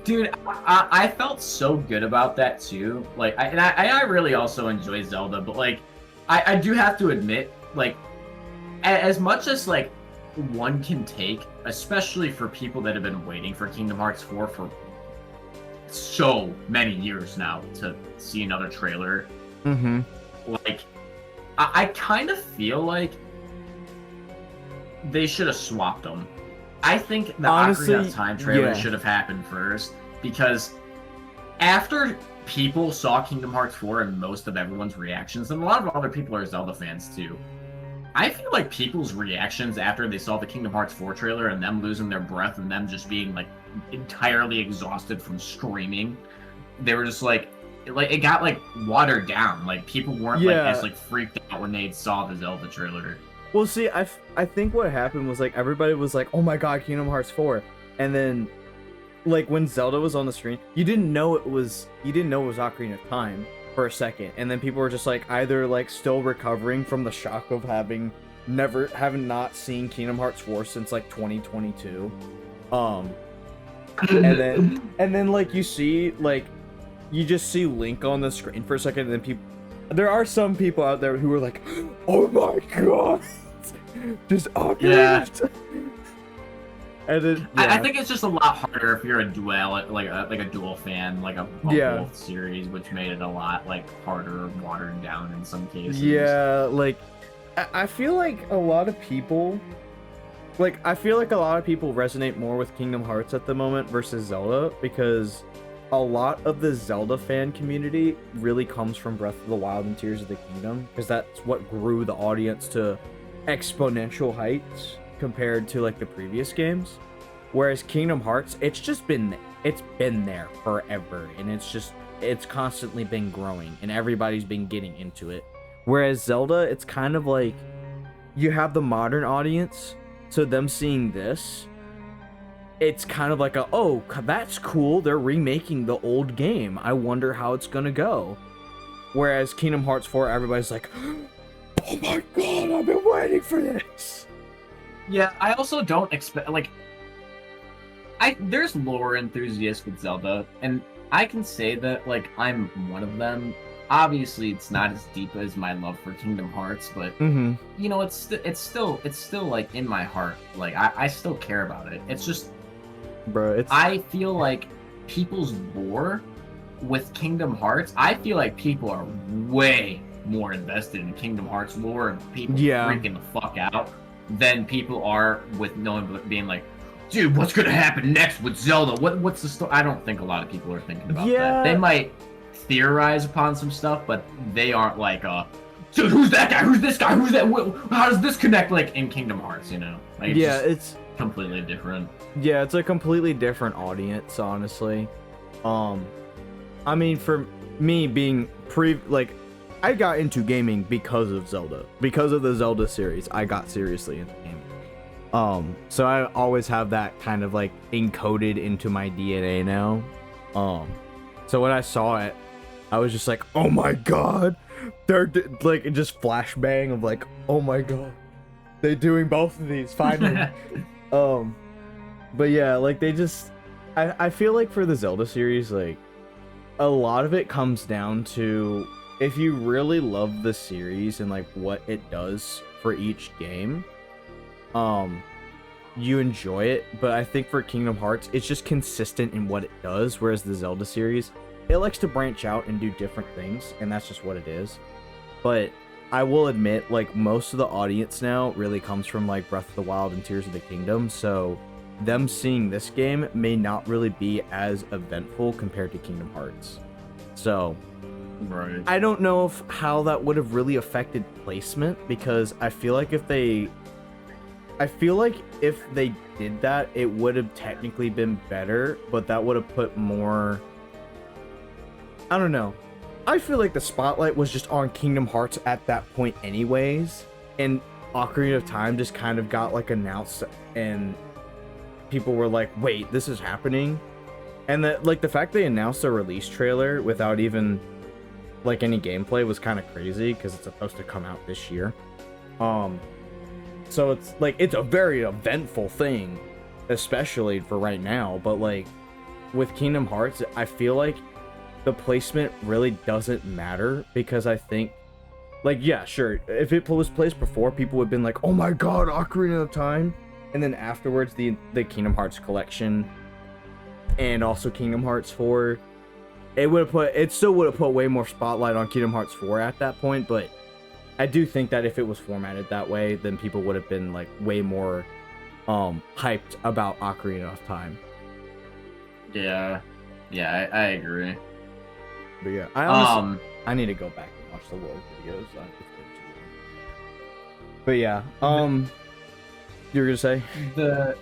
Dude, I felt so good about that too. Like, I really also enjoy Zelda, but like, I do have to admit, like, as much as like one can take, especially for people that have been waiting for Kingdom Hearts 4 for so many years now to see another trailer. Mm-hmm. Like, I kind of feel like they should have swapped them. I think the Honestly, Ocarina of Time trailer yeah. should have happened first, because after people saw Kingdom Hearts 4 and most of everyone's reactions, and a lot of other people are Zelda fans too, I feel like people's reactions after they saw the Kingdom Hearts 4 trailer and them losing their breath and them just being like entirely exhausted from screaming, they were just like it got like watered down. Like people weren't like Yeah. as like freaked out when they saw the Zelda trailer. Well, see, I think what happened was like everybody was like, "Oh my God, Kingdom Hearts 4," and then like when Zelda was on the screen, you didn't know it was Ocarina of Time for a second, and then people were just like either like still recovering from the shock of having not seen Kingdom Hearts 4 since like 2022, and then like you just see Link on the screen for a second, and then there are some people out there who are like, "Oh my God, just Ocarina of Time." And then, I think it's just a lot harder if you're a dual fan, like a both series, which made it a lot like harder, watered down in some cases. Yeah, like I feel like a lot of people resonate more with Kingdom Hearts at the moment versus Zelda, because a lot of the Zelda fan community really comes from Breath of the Wild and Tears of the Kingdom, because that's what grew the audience to exponential heights compared to like the previous games. Whereas Kingdom Hearts, it's been there forever, and it's constantly been growing, and everybody's been getting into it. Whereas Zelda, it's kind of like you have the modern audience, so them seeing this, it's kind of like oh, that's cool, they're remaking the old game, I wonder how it's gonna go. Whereas Kingdom Hearts 4, everybody's like, oh my God, I've been waiting for this. Yeah, I also don't expect, like, there's lore enthusiasts with Zelda, and I can say that, like, I'm one of them. Obviously, it's not as deep as my love for Kingdom Hearts, but, you know, it's still, like, in my heart. Like, I still care about it. It's just, bro, I feel like people's lore with Kingdom Hearts, I feel like people are way more invested in Kingdom Hearts lore and people freaking the fuck out than people are with knowing, being like, dude, what's gonna happen next with Zelda? What's the story? I don't think a lot of people are thinking about that. They might theorize upon some stuff, but they aren't like, dude, who's that guy? Who's this guy? Who's that? How does this connect? Like in Kingdom Hearts, you know? Like, it's completely different. Yeah, it's a completely different audience, honestly. I mean, for me being I got into gaming because of Zelda. Because of the Zelda series, I got seriously into gaming. So I always have that kind of like encoded into my DNA now. So when I saw it, I was just like, oh my God, they're like, it just flashbang of like, oh my God, they're doing both of these finally. But yeah, like they just, I feel like for the Zelda series, like a lot of it comes down to if you really love the series and like what it does for each game, you enjoy it. But I think for Kingdom Hearts, it's just consistent in what it does, whereas the Zelda series, it likes to branch out and do different things, and that's just what it is. But I will admit, like, most of the audience now really comes from like Breath of the Wild and Tears of the Kingdom, so them seeing this game may not really be as eventful compared to Kingdom Hearts. So right, I don't know how that would have really affected placement, because I feel like if they did that, it would have technically been better, but that would have put more, I don't know. I feel like the spotlight was just on Kingdom Hearts at that point anyways, and Ocarina of Time just kind of got like announced, and people were like, wait, this is happening? And that, like, the fact they announced a release trailer without even like any gameplay was kind of crazy, because it's supposed to come out this year. So it's like, it's a very eventful thing, especially for right now. But like with Kingdom Hearts, I feel like the placement really doesn't matter, because I think, like, yeah, sure, if it was placed before, people would have been like, oh my God, Ocarina of Time. And then afterwards, the Kingdom Hearts collection and also Kingdom Hearts 4, it still would have put way more spotlight on Kingdom Hearts 4 at that point. But I do think that if it was formatted that way, then people would have been like way more hyped about Ocarina of Time. Yeah, I agree. But yeah, I need to go back and watch the lore videos. It's been too long. But yeah, you were gonna say the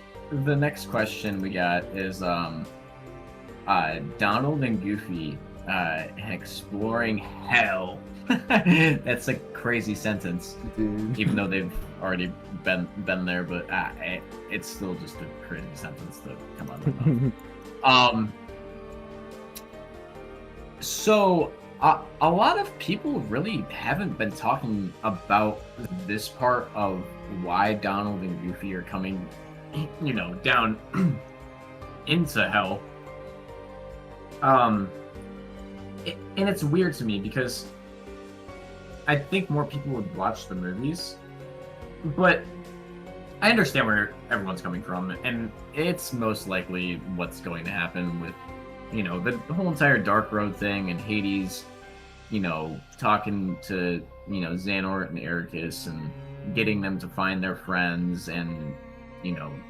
next question we got is Donald and Goofy exploring hell That's a crazy sentence, Dude. even though they've already been there. But it's still just a crazy sentence to come out of my mouth. So a lot of people really haven't been talking about this part of why Donald and Goofy are coming, down into hell. And it's weird to me because I think more people would watch the movies, but I understand where everyone's coming from, and it's most likely what's going to happen with, the whole entire Dark Road thing and Hades, talking to, Xehanort and Ericus and getting them to find their friends and,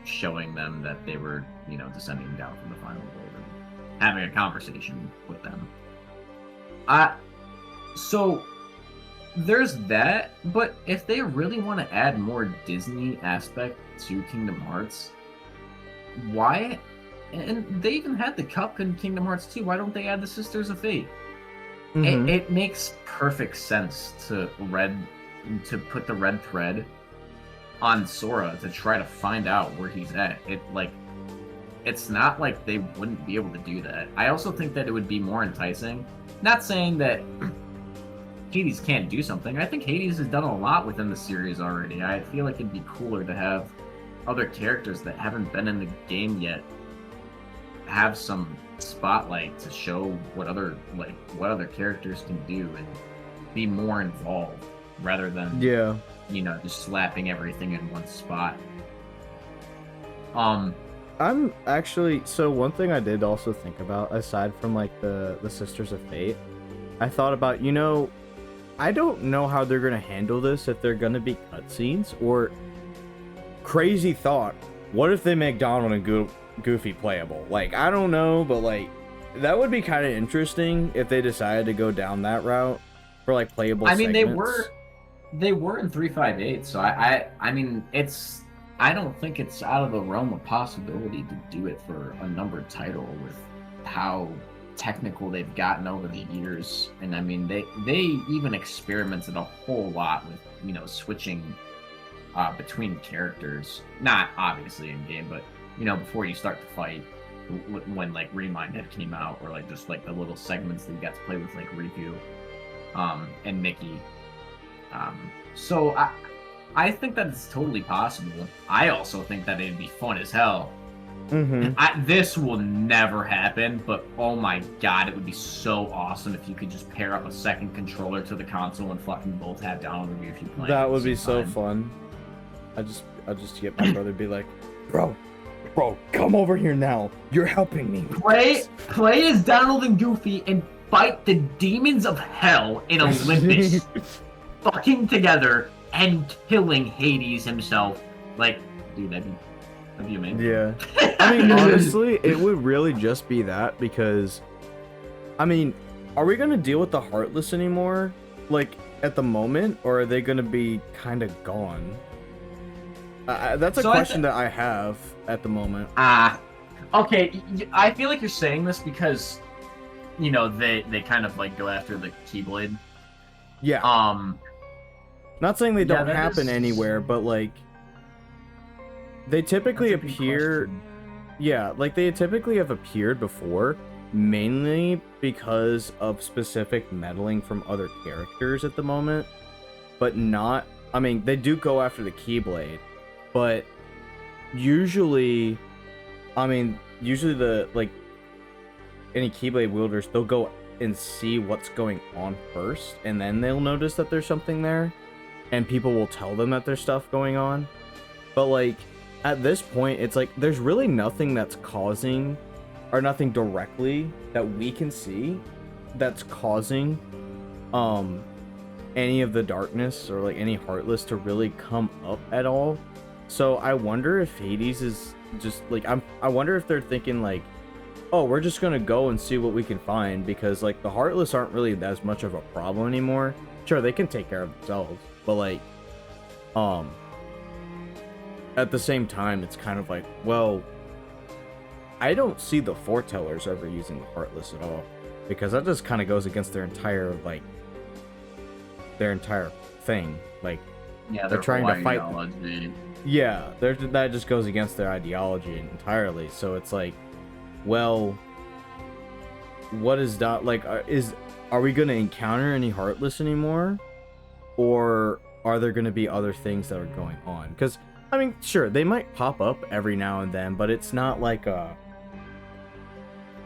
showing them that they were, descending down from the final world and having a conversation with them. So there's that, but if they really want to add more Disney aspect to Kingdom Hearts, why? And they even had the cup in Kingdom Hearts 2. Why don't they add the Sisters of Fate? Mhm. It makes perfect sense to put the red thread on Sora to try to find out where he's at. It's not like they wouldn't be able to do that. I also think that it would be more enticing. Not saying that Hades can't do something. I think Hades has done a lot within the series already. I feel like it'd be cooler to have other characters that haven't been in the game yet have some spotlight to show what other characters can do and be more involved rather than Yeah. just slapping everything in one spot. I'm actually, so one thing I did also think about, aside from like the Sisters of Fate, I thought about, I don't know how they're gonna handle this, if they're gonna be cutscenes or crazy thought. What if they make Donald and Goofy playable? Like, I don't know, but like that would be kind of interesting if they decided to go down that route for like playable. I mean, segments. they were in 358, so I mean, I don't think it's out of the realm of possibility to do it for a numbered title with how technical they've gotten over the years. And I mean, they even experimented a whole lot with switching between characters, not obviously in game, but before you start to fight, when like Remind Head came out, or like just like the little segments that you got to play with like Riku and Mickey. So I think that it's totally possible. I also think that it'd be fun as hell. Mm-hmm. This will never happen, but oh my god, it would be so awesome if you could just pair up a second controller to the console and fucking both have Donald and Goofy playing. That at the would be same so time. fun. I just get my brother to be like, bro, come over here now. You're helping me. Play as Donald and Goofy and fight the demons of hell in Olympus, fucking together and killing Hades himself. Like, dude, that'd be amazing. Yeah. I mean, honestly, it would really just be that, because, I mean, are we gonna deal with the Heartless anymore, like, at the moment, or are they gonna be kind of gone? That's a question that I have at the moment. Okay, I feel like you're saying this because, they kind of, like, go after the Keyblade. Yeah. Not saying they don't happen anywhere, but, like, they typically appear... Yeah, like, they typically have appeared before, mainly because of specific meddling from other characters at the moment, but not... I mean, they do go after the Keyblade, but usually... I mean, usually any Keyblade wielders, they'll go and see what's going on first, and then they'll notice that there's something there, and people will tell them that there's stuff going on. But, like, at this point, it's like, there's really nothing that's causing, or nothing directly that we can see that's causing, any of the darkness, or, like, any Heartless to really come up at all. So I wonder if Hades is just, like, I wonder if they're thinking, like, oh, we're just gonna go and see what we can find, because, like, the Heartless aren't really as much of a problem anymore. Sure, they can take care of themselves, but, like, at the same time, it's kind of like, well, I don't see the Foretellers ever using the Heartless at all, because that just kind of goes against their entire, like, their entire thing. Like, Yeah, they're trying to fight. ideology. Yeah, that just goes against their ideology entirely. So it's like, well, what is that like? Are we gonna encounter any Heartless anymore, or are there gonna be other things that are going on? Because I mean, sure, they might pop up every now and then, but it's not like I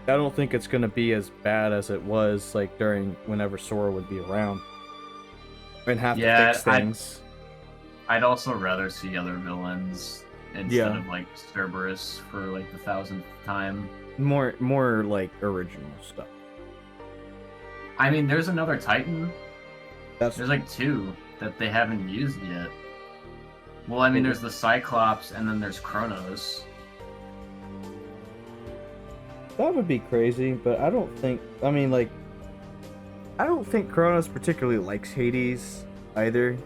don't think it's gonna be as bad as it was like during whenever Sora would be around and have to fix things. I'd also rather see other villains instead of like Cerberus for like the 1000th time. More like original stuff. I mean, there's another Titan. There's like 2 that they haven't used yet. Well, I mean, there's the Cyclops, and then there's Kronos. That would be crazy, but I don't think. I mean, like, I don't think Kronos particularly likes Hades either.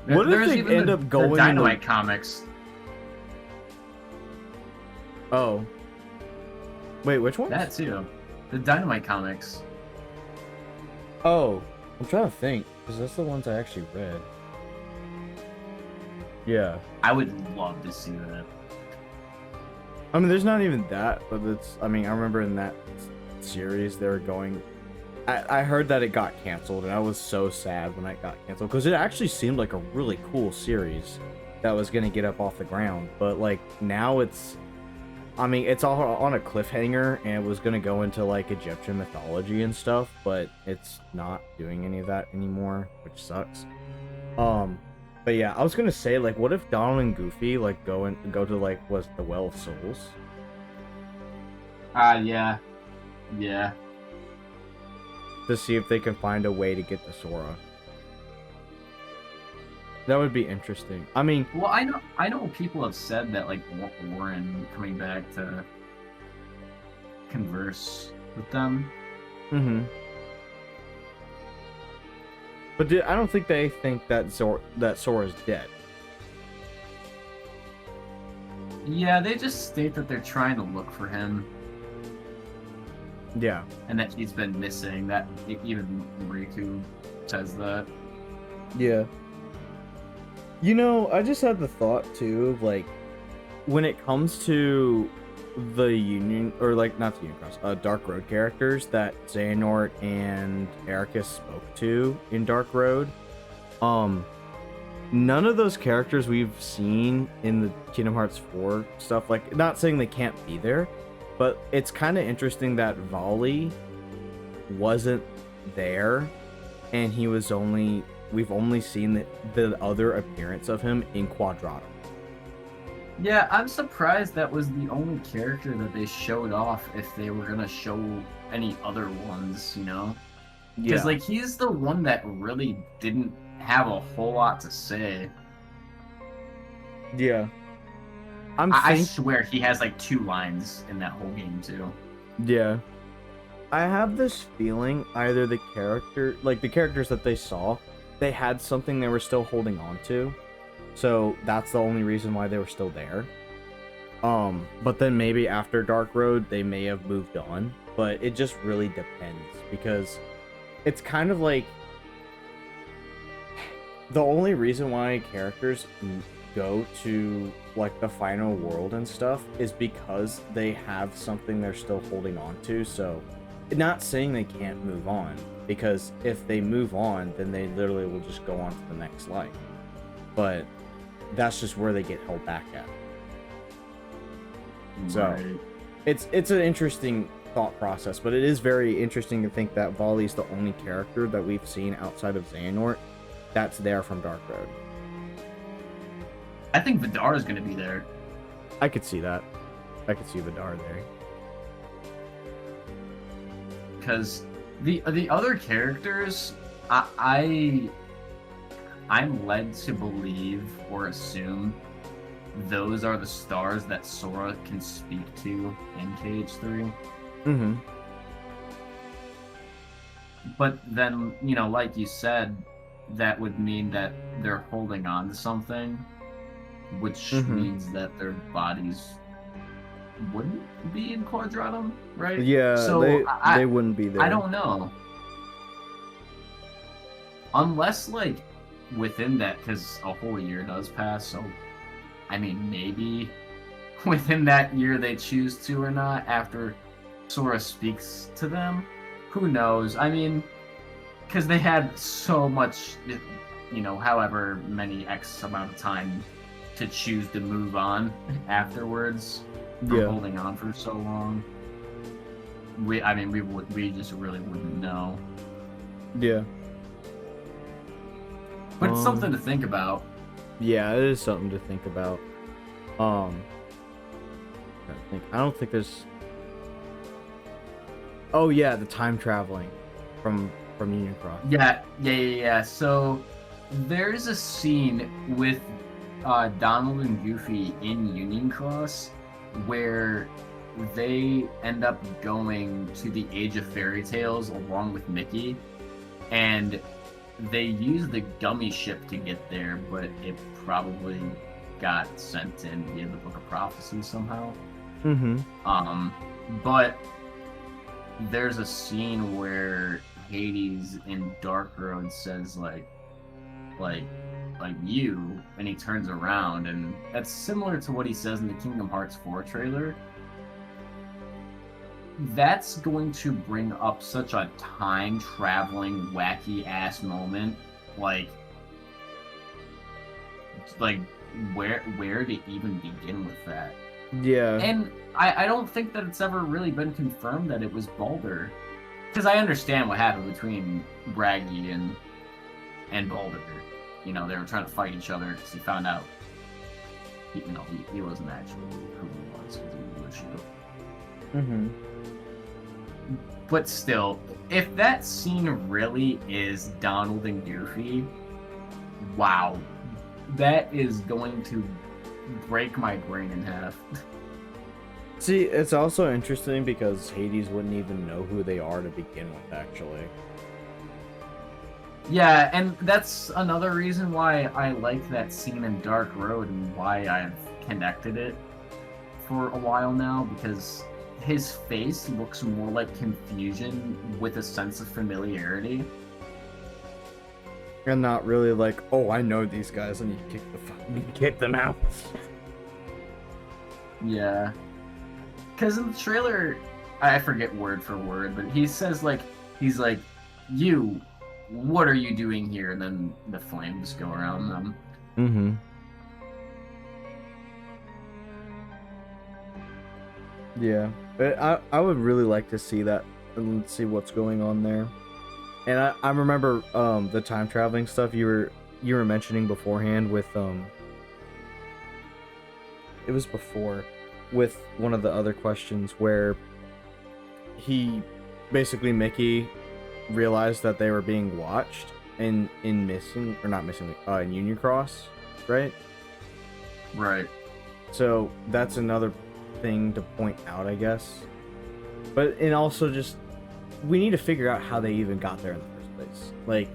What if they end up going the Dynamite comics? Oh. Wait, which one? That too. The Dynamite comics. Oh, I'm trying to think, because that's the ones I actually read. Yeah. I would love to see that. I mean, there's not even that, but it's. I mean, I remember in that series they were going. I heard that it got canceled, and I was so sad when it got canceled because it actually seemed like a really cool series that was gonna get up off the ground. But like now it's. I mean, it's all on a cliffhanger, and it was gonna go into like Egyptian mythology and stuff, but it's not doing any of that anymore, which sucks. But yeah, I was gonna say, like, what if Donald and Goofy like go to like was the Well of Souls? Yeah. To see if they can find a way to get to Sora. That would be interesting. I mean, well, I know people have said that like Warren coming back to converse with them. mm-hmm. But I don't think they think that Sora's dead. Yeah, they just state that they're trying to look for him. Yeah. And that he's been missing. That even Riku says that. Yeah. You know, I just had the thought too of like, when it comes to the Union, or like not the Union Cross, Dark Road characters that Xehanort and Ericus spoke to in Dark Road, none of those characters we've seen in the Kingdom Hearts 4 stuff, like, not saying they can't be there, but it's kind of interesting that Volley wasn't there, and we've only seen the other appearance of him in Quadratum. Yeah, I'm surprised that was the only character that they showed off if they were gonna show any other ones, you know? Because, like, he's the one that really didn't have a whole lot to say. Yeah. I swear he has, like, 2 lines in that whole game, too. Yeah. I have this feeling either the characters that they saw, they had something they were still holding on to. So that's the only reason why they were still there. But then maybe after Dark Road, they may have moved on. But it just really depends, because it's kind of like the only reason why characters go to like the final world and stuff is because they have something they're still holding on to. So, not saying they can't move on, because if they move on, then they literally will just go on to the next life. But that's just where they get held back at. So Right. it's an interesting thought process, but it is very interesting to think that Volley's the only character that we've seen outside of Xehanort that's there from Dark Road. I think Vidar is gonna be there. I could see that. I could see Vidar there. Because the other characters, I'm led to believe or assume those are the stars that Sora can speak to in KH3. Mm-hmm. But then, you know, like you said, that would mean that they're holding on to something, which means that their bodies wouldn't be in Quadratum, right? Yeah, So they wouldn't be there. I don't know. unless like within that, because a whole year does pass, so I mean maybe within that year they choose to or not after Sora speaks to them. Who knows? I mean, because they had so much, however many X amount of time to choose to move on afterwards from Yeah. holding on for so long. We just really wouldn't know. Yeah. But it's Um, something to think about. Yeah, it is something to think about. I don't think there's. Oh yeah, the time traveling from Union Cross. Yeah. So there's a scene with Donald and Goofy in Union Cross where they end up going to the Age of Fairy Tales along with Mickey, and they use the gummy ship to get there, but it probably got sent in via the Book of Prophecy somehow. Mm-hmm. But there's a scene where Hades in Dark Road says like you, and he turns around, and that's similar to what he says in the Kingdom Hearts 4 trailer. That's going to bring up such a time-traveling, wacky-ass moment. Like where to even begin with that? Yeah. And I don't think that it's ever really been confirmed that it was Baldur. Because I understand what happened between Bragi and Baldur. They were trying to fight each other because he found out he wasn't actually who he was because he was Lucio. Mm-hmm. But still, if that scene really is Donald and Goofy, wow. That is going to break my brain in half. See, it's also interesting because Hades wouldn't even know who they are to begin with, actually. Yeah, and that's another reason why I like that scene in Dark Road and why I've connected it for a while now, because his face looks more like confusion with a sense of familiarity. And not really like, oh, I know these guys, and you kick them out. Yeah. Because in the trailer, I forget word for word, but he says he's like, you, what are you doing here? And then the flames go around them. Mm-hmm. Yeah, but I would really like to see that and see what's going on there. And I remember the time traveling stuff you were mentioning beforehand with it was before with one of the other questions where he basically Mickey realized that they were being watched in Union Cross, right? Right. So that's another thing to point out, I guess. But and also just we need to figure out how they even got there in the first place. Like,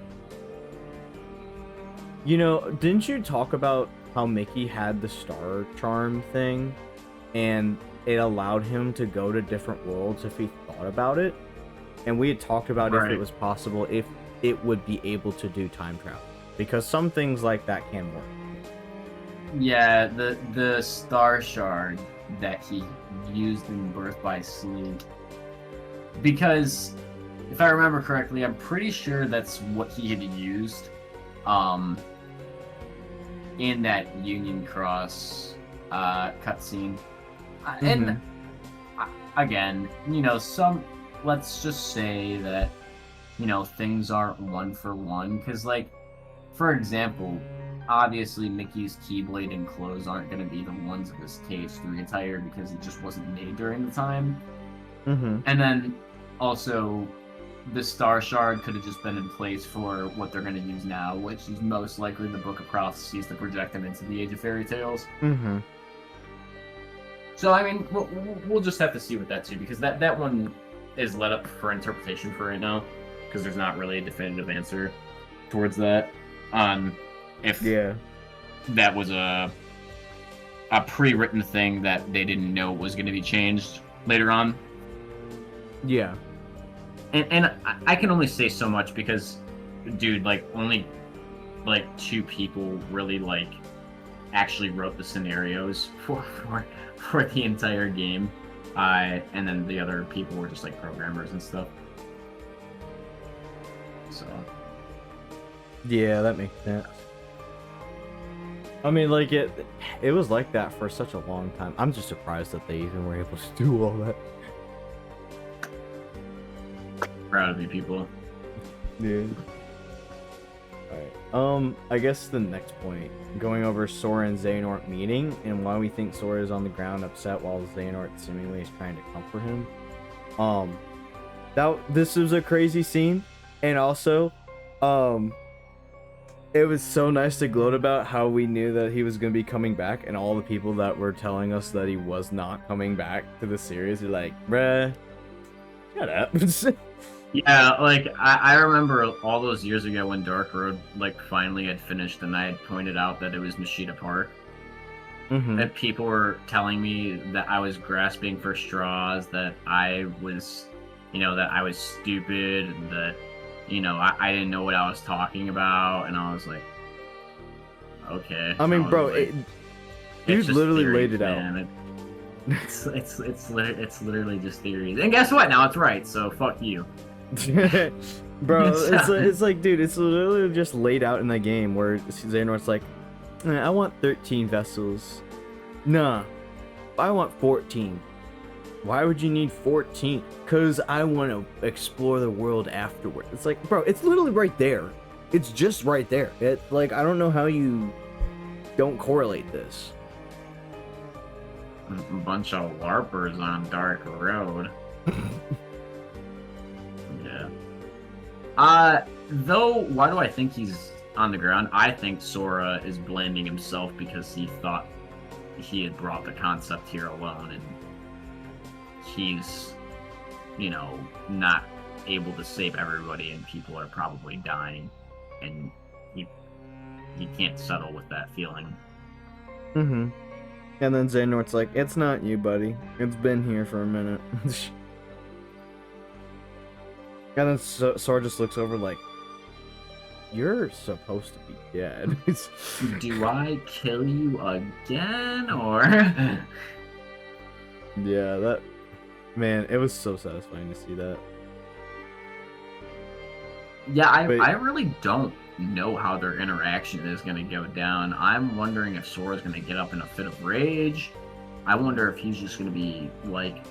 didn't you talk about how Mickey had the star charm thing and it allowed him to go to different worlds if he thought about it? And we had talked about if it was possible, if it would be able to do time travel, because some things like that can work. Yeah, the star shard that he used in Birth by Sleep. Because if I remember correctly, I'm pretty sure that's what he had used in that Union Cross cutscene. And again, let's just say that things aren't one for one, because for example, obviously Mickey's Keyblade and clothes aren't going to be the ones of his TH3 attire because it just wasn't made during the time. And then also the Star Shard could have just been in place for what they're going to use now, which is most likely the Book of Prophecies to project them into the Age of Fairy Tales. So I mean, we'll just have to see with that too, because that one is let up for interpretation for right now, because there's not really a definitive answer towards that on if that was a pre-written thing that they didn't know was going to be changed later on. Yeah. And I can only say so much, because dude, like only like 2 people really like actually wrote the scenarios for the entire game, and then the other people were just like programmers and stuff. So Yeah, that makes sense. I mean, like it was like that for such a long time. I'm just surprised that they even were able to do all that. proud of you people. Dude. Alright. I guess the next point, going over Sora and Xehanort meeting and why we think Sora is on the ground upset while Xehanort seemingly is trying to comfort him. This was a crazy scene, and also, it was so nice to gloat about how we knew that he was gonna be coming back, and all the people that were telling us that he was not coming back to the series are like, bruh, shut up. Yeah, like I remember all those years ago when Dark Road like finally had finished, and I had pointed out that it was Nishida Park. Mm-hmm. That people were telling me that I was grasping for straws, that I was, that I was stupid, and that, I didn't know what I was talking about, and I was like, okay. I mean, bro, like, dude just literally theories, laid it out. man. It's literally just theories, and guess what? Now it's right. So fuck you. Bro, it's like, dude, it's literally just laid out in the game where Xehanort's like, I want 13 vessels. Nah, I want 14. Why would you need 14? Because I want to explore the world afterward. It's like, bro, it's literally right there. It's just right there. Like, I don't know how you don't correlate this. A bunch of LARPers on Dark Road. Yeah. Though, why do I think he's on the ground? I think Sora is blaming himself because he thought he had brought the concept here alone, and he's, not able to save everybody, and people are probably dying, and he can't settle with that feeling. Mm-hmm. And then Xehanort's like, it's not you, buddy. It's been here for a minute. And then Sora just looks over like, you're supposed to be dead. Do I kill you again, or? Yeah, that... Man, it was so satisfying to see that. Yeah, I really don't know how their interaction is going to go down. I'm wondering if Sora's going to get up in a fit of rage. I wonder if he's just going to be like,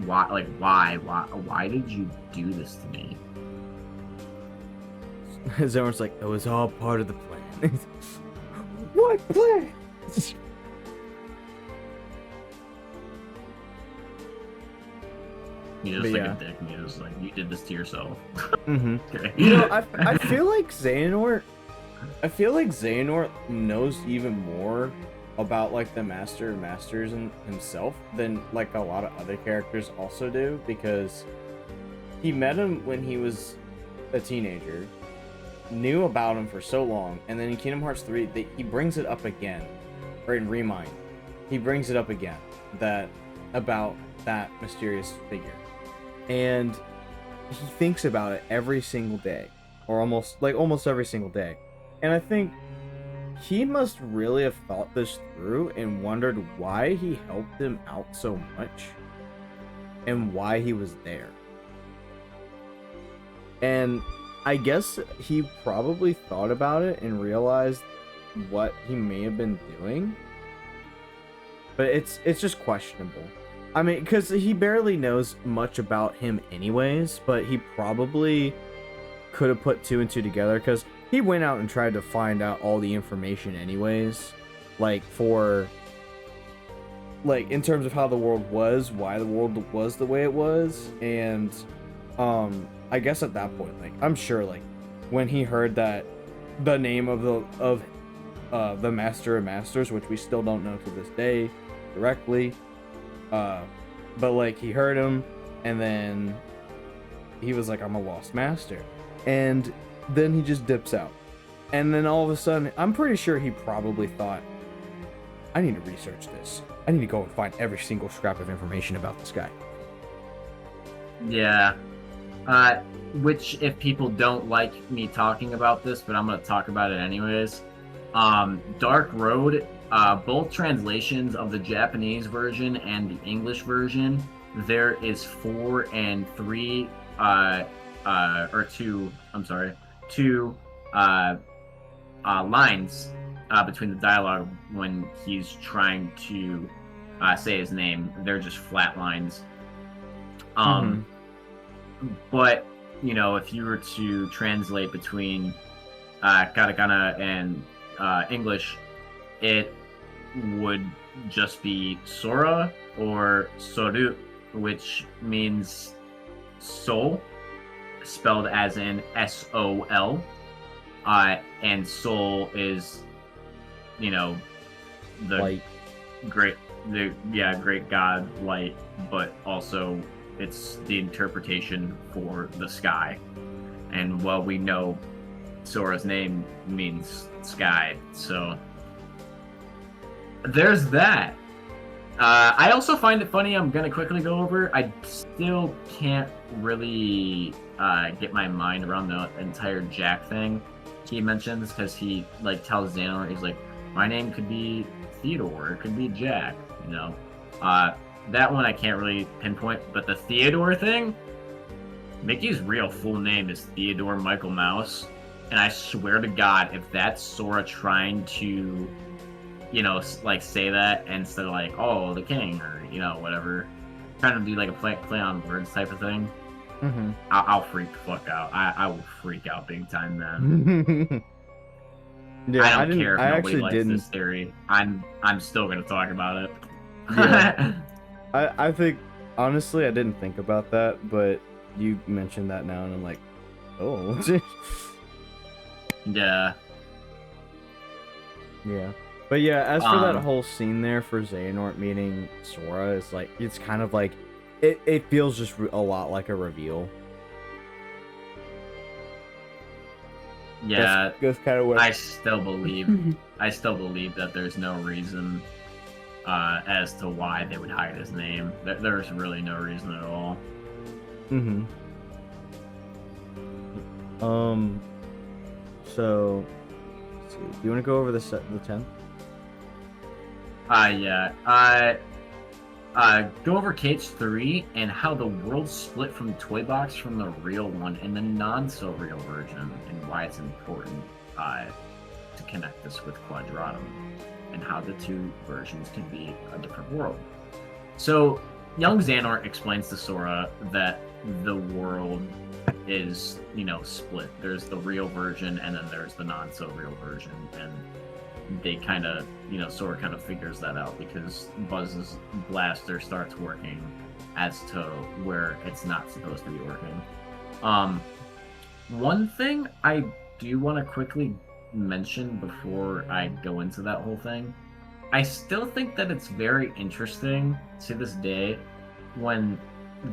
why did you do this to me? Xehanort's like, it was all part of the plan. What plan? He's just like a dick, and he's just like, you did this to yourself. Mm-hmm. Okay. I feel like Xehanort knows even more about like the Master of Masters and himself than like a lot of other characters also do, because he met him when he was a teenager, knew about him for so long, and then in Kingdom Hearts 3 he brings it up again, or in Remind he brings it up again, about that mysterious figure, and he thinks about it every single day, or almost every single day. And I think he must really have thought this through and wondered why he helped him out so much and why he was there. And I guess he probably thought about it and realized what he may have been doing, but it's just questionable. I mean, because he barely knows much about him anyways, but he probably could have put 2 and 2 together, because he went out and tried to find out all the information anyways, like in terms of how the world was, why the world was the way it was. And I guess at that point, like, I'm sure, like, when he heard that the name of the Master of Masters, which we still don't know to this day directly, but like, he heard him, and then he was like, I'm a lost master, and then he just dips out. And then all of a sudden, I'm pretty sure he probably thought, I need to research this. I need to go and find every single scrap of information about this guy. Yeah. which if people don't like me talking about this, but I'm going to talk about it anyways. Dark Road, both translations of the Japanese version and the English version, there is 4 and 3, or 2, I'm sorry, 2 lines between the dialogue when he's trying to say his name. They're just flat lines. But, you know, if you were to translate between katakana and English, it would just be Sora or Soru, which means soul, spelled as in S-O-L. And soul is, you know, the Light. great god light, but also it's the interpretation for the sky. And well, we know Sora's name means sky, so there's that. I also find it funny, I'm gonna quickly go over, I still can't really get my mind around the entire Jack thing he mentions, because he like tells Xehanort, he's like, my name could be Theodore, it could be Jack, you know. That one I can't really pinpoint, but the Theodore thing, Mickey's real full name is Theodore Michael Mouse, and I swear to God, if that's Sora trying to, you know, like say that instead of like, oh, the king, or, you know, whatever, trying to do like a play on words type of thing, I'll freak the fuck out. I will freak out big time, man. Yeah, I don't care if nobody likes this theory. I'm still gonna talk about it. Yeah. I think, honestly, I didn't think about that, but you mentioned that now, and I'm like, oh. Yeah. Yeah. But yeah, as for that whole scene there for Xehanort meeting Sora, it's like, it's kind of like, it feels just a lot like a reveal. Yeah. That's kind of what I still believe that there's no reason as to why they would hide his name. There's really no reason at all. So, let's see. Do you want to go over the 10th? Yeah. Go over KH3 and how the world split from Toy Box from the real one and the non-so-real version, and why it's important to connect this with Quadratum, and how the two versions can be a different world. So, young Xehanort explains to Sora that the world is, you know, split. There's the real version, and then there's the non-so-real version, and they kind of, you know, Sora kind of figures that out because Buzz's blaster starts working as to where it's not supposed to be working. One thing I do want to quickly mention before I go into that whole thing, I still think that it's very interesting to this day when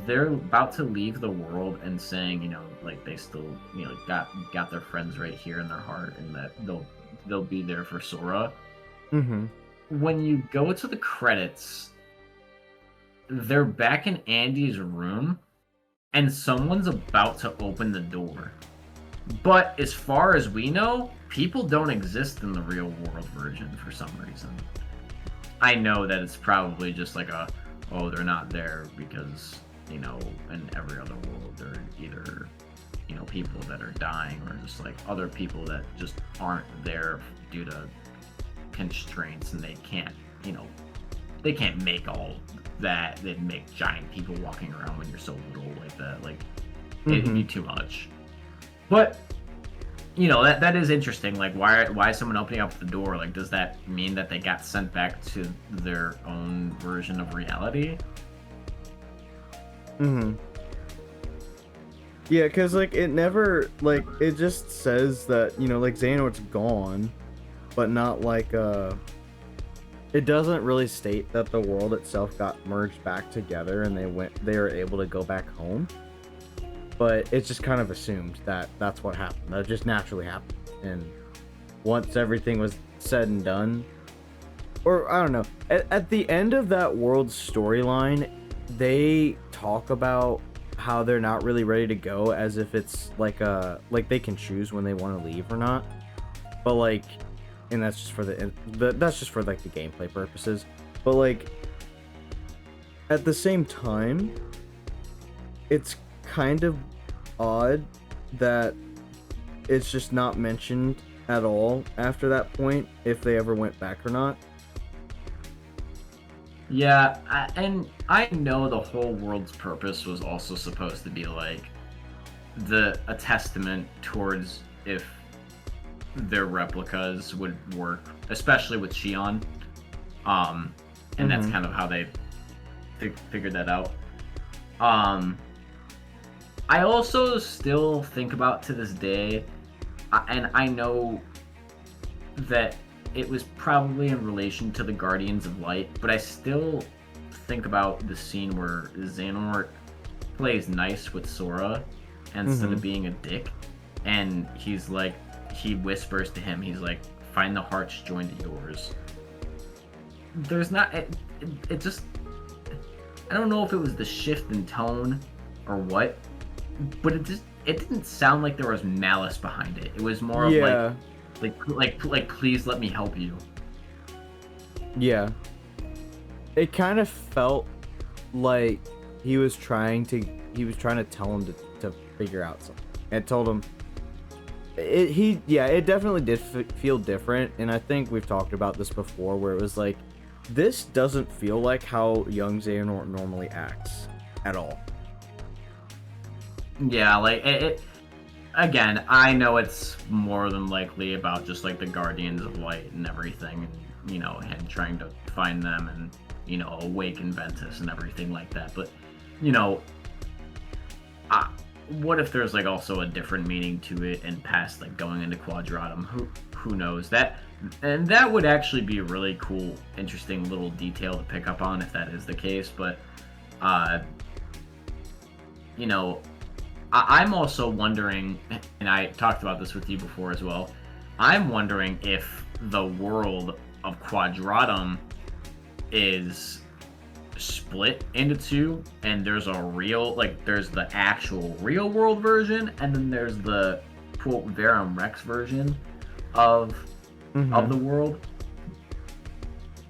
they're about to leave the world and saying, you know, like they still, you know, got their friends right here in their heart, and that they'll be there for Sora. When you go to the credits, they're back in Andy's room, and someone's about to open the door. But as far as we know, people don't exist in the real world version for some reason. I know that it's probably just like oh, they're not there because, you know, in every other world, they're either, you know, people that are dying, or just like other people that just aren't there due to constraints, and they can't, you know, they can't make all that. They'd make giant people walking around when you're so little like that. Like, it'd be too much. But, you know, that is interesting. Like, why is someone opening up the door? Like, does that mean that they got sent back to their own version of reality? Yeah, because, like, it never, like, it just says that, you know, like, Xehanort's gone, but not, like, it doesn't really state that the world itself got merged back together and they were able to go back home. But it's just kind of assumed that that's what happened. That just naturally happened. And once everything was said and done, or I don't know, at the end of that world's storyline, they talk about how they're not really ready to go, as if it's like they can choose when they want to leave or not. But like, and that's just for that's just for like the gameplay purposes. But like, at the same time, it's kind of odd that it's just not mentioned at all after that point, if they ever went back or not. Yeah, and I know the whole world's purpose was also supposed to be like a testament towards if their replicas would work, especially with Shion. And that's kind of how they figured that out. I also still think about to this day, and I know that it was probably in relation to the Guardians of Light, but I still think about the scene where Xehanort plays nice with Sora instead of being a dick, and he's like, he whispers to him, he's like, find the hearts joined to yours. There's not, it just, I don't know if it was the shift in tone or what, but it didn't sound like there was malice behind it. It was more of like please let me help you. Yeah. It kind of felt like he was trying to tell him to figure out something. And told him it definitely did feel different, and I think we've talked about this before, where it was like, this doesn't feel like how young Xehanort normally acts at all. Yeah, like it again, I know it's more than likely about just like the Guardians of Light and everything, and you know, him trying to find them and, you know, awaken Ventus and everything like that. But, you know, what if there's like also a different meaning to it and past like going into Quadratum? Who knows? That would actually be a really cool, interesting little detail to pick up on if that is the case. But you know, I'm also wondering, and I talked about this with you before as well, I'm wondering if the world of Quadratum is split into two, and there's a real, like, there's the actual real world version, and then there's the quote Verum Rex version of the world.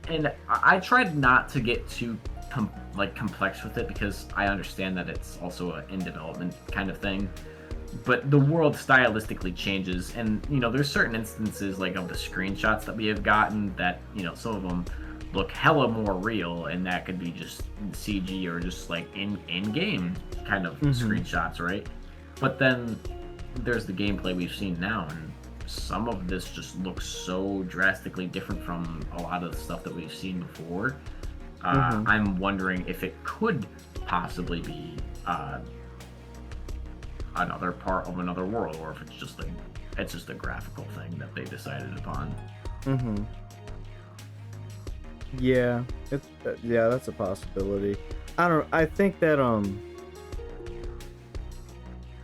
And I tried not to get too complex with it, because I understand that it's also an in development kind of thing, but the world stylistically changes, and you know, there's certain instances like of the screenshots that we have gotten that, you know, some of them look hella more real, and that could be just CG or just like in-game kind of screenshots, right? But then there's the gameplay we've seen now, and some of this just looks so drastically different from a lot of the stuff that we've seen before. I'm wondering if it could possibly be another part of another world, or if it's just a graphical thing that they decided upon. Yeah, that's a possibility. I think that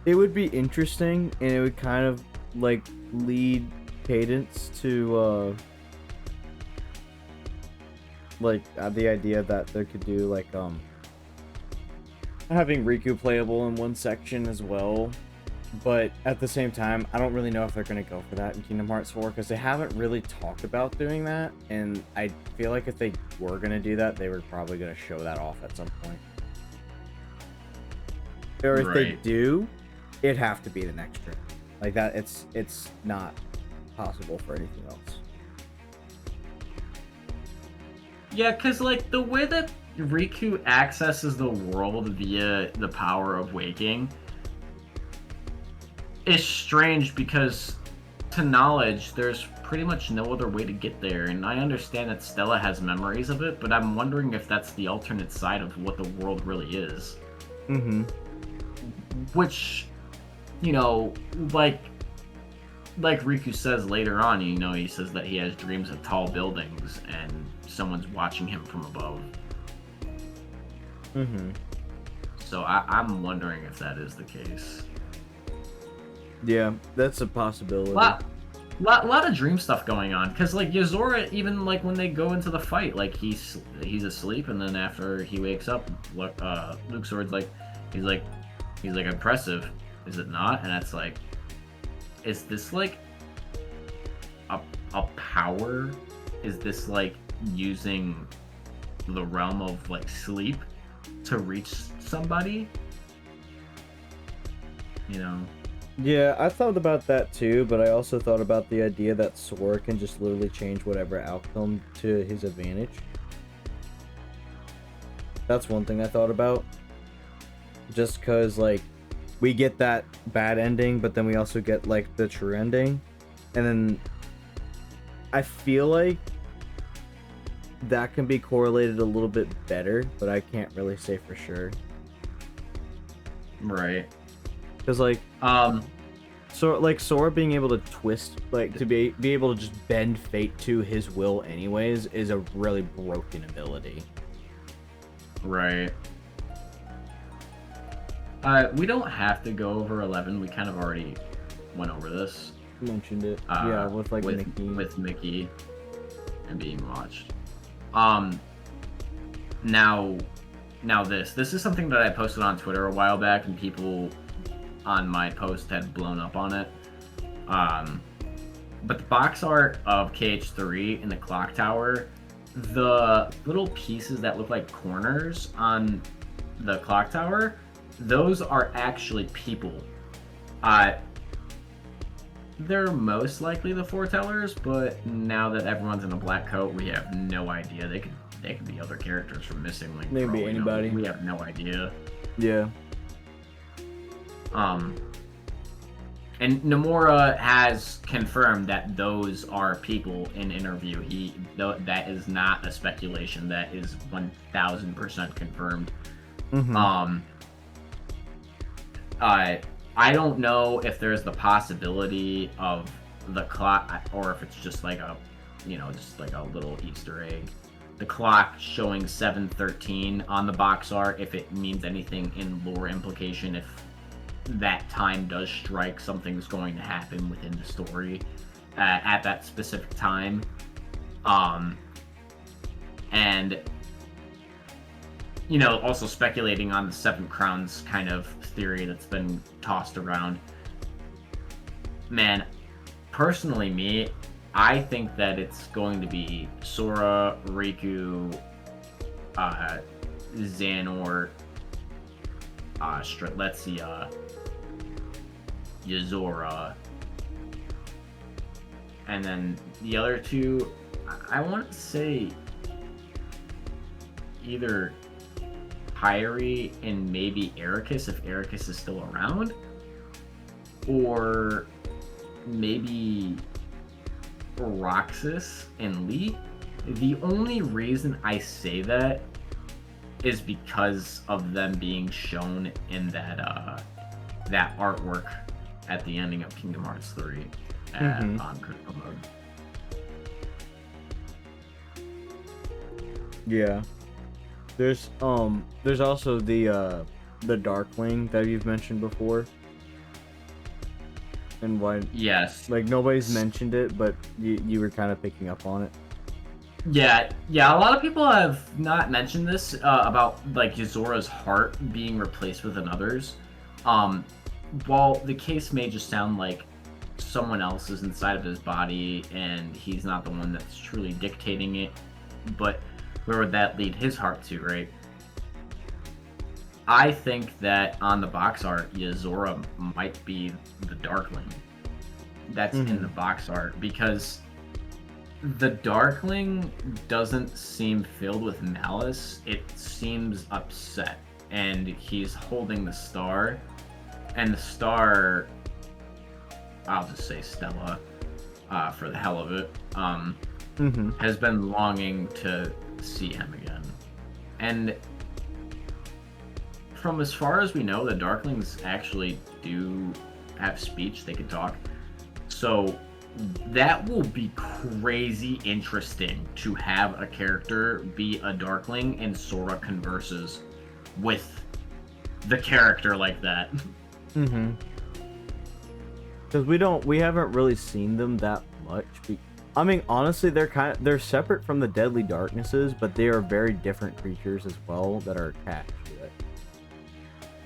it would be interesting, and it would kind of like lead Cadence to the idea that they could do like having Riku playable in one section as well. But at the same time, I don't really know if they're going to go for that in Kingdom Hearts 4, because they haven't really talked about doing that, and I feel like if they were going to do that, they were probably going to show that off at some point. Or if they do, it'd have to be the next trip. Like that, it's not possible for anything else. Yeah, because like the way that Riku accesses the world via the power of waking is strange, because to knowledge, there's pretty much no other way to get there. And I understand that Stella has memories of it, but I'm wondering if that's the alternate side of what the world really is. Which, you know, like Riku says later on, you know, he says that he has dreams of tall buildings and someone's watching him from above. So I'm wondering if that is the case. Yeah, that's a possibility. Lot of dream stuff going on, because like Yozora, even like when they go into the fight, like he's asleep, and then after he wakes up, Luke Sword's like, he's like, He's like, impressive, is it not? And it's like, is this like a power? Is this like using the realm of like sleep to reach somebody? You know? Yeah, I thought about that too, but I also thought about the idea that Sora can just literally change whatever outcome to his advantage. That's one thing I thought about. Just because, like, we get that bad ending, but then we also get, like, the true ending. And then I feel like that can be correlated a little bit better, but I can't really say for sure. Right. Because, like, Sora being able to twist, like, to be able to just bend fate to his will anyways is a really broken ability. Right. We don't have to go over 11. We kind of already went over this. Mentioned it. Yeah, with, like, Mickey. With Mickey and being watched. Now this is something that I posted on Twitter a while back, and people on my post had blown up on it. But the box art of KH3 in the clock tower, the little pieces that look like corners on the clock tower, those are actually people. They're most likely the foretellers, but now that everyone's in a black coat, we have no idea. They could be other characters from Missing Link. They could be anybody. We have no idea. Yeah. And Nomura has confirmed that those are people in interview. That is not a speculation. That is 1000% confirmed. Mm-hmm. I don't know if there's the possibility of the clock, or if it's just like a, just like a little Easter egg. The clock showing 7:13 on the box art, if it means anything in lore implication, if that time does strike, something's going to happen within the story at that specific time. And also speculating on the Seven Crowns kind of theory that's been tossed around. Man, personally, I think that it's going to be Sora, Riku, Xehanort, Strelitzia, Yozora, and then the other two, I want to say either Pyre and maybe Ericus, if Ericus is still around, or maybe Roxas and Lee. The only reason I say that is because of them being shown in that artwork at the ending of Kingdom Hearts 3 on Critical Mode. Yeah. There's also the Darkling that you've mentioned before. And why? Yes. Like, nobody's mentioned it, but you were kind of picking up on it. Yeah. A lot of people have not mentioned this about like Yozora's heart being replaced with another's. While the case may just sound like someone else is inside of his body and he's not the one that's truly dictating it, but where would that lead his heart to, right? I think that on the box art, Yozora might be the Darkling that's in the box art, because the Darkling doesn't seem filled with malice. It seems upset, and he's holding the star, and the star, I'll just say Stella, for the hell of it, has been longing to see him again. And from as far as we know, the Darklings actually do have speech. They can talk. So that will be crazy interesting to have a character be a Darkling and Sora converses with the character like that. Because we haven't really seen them that much. I mean, honestly, they're separate from the Deadly Darknesses, but they are very different creatures as well that are attached to it.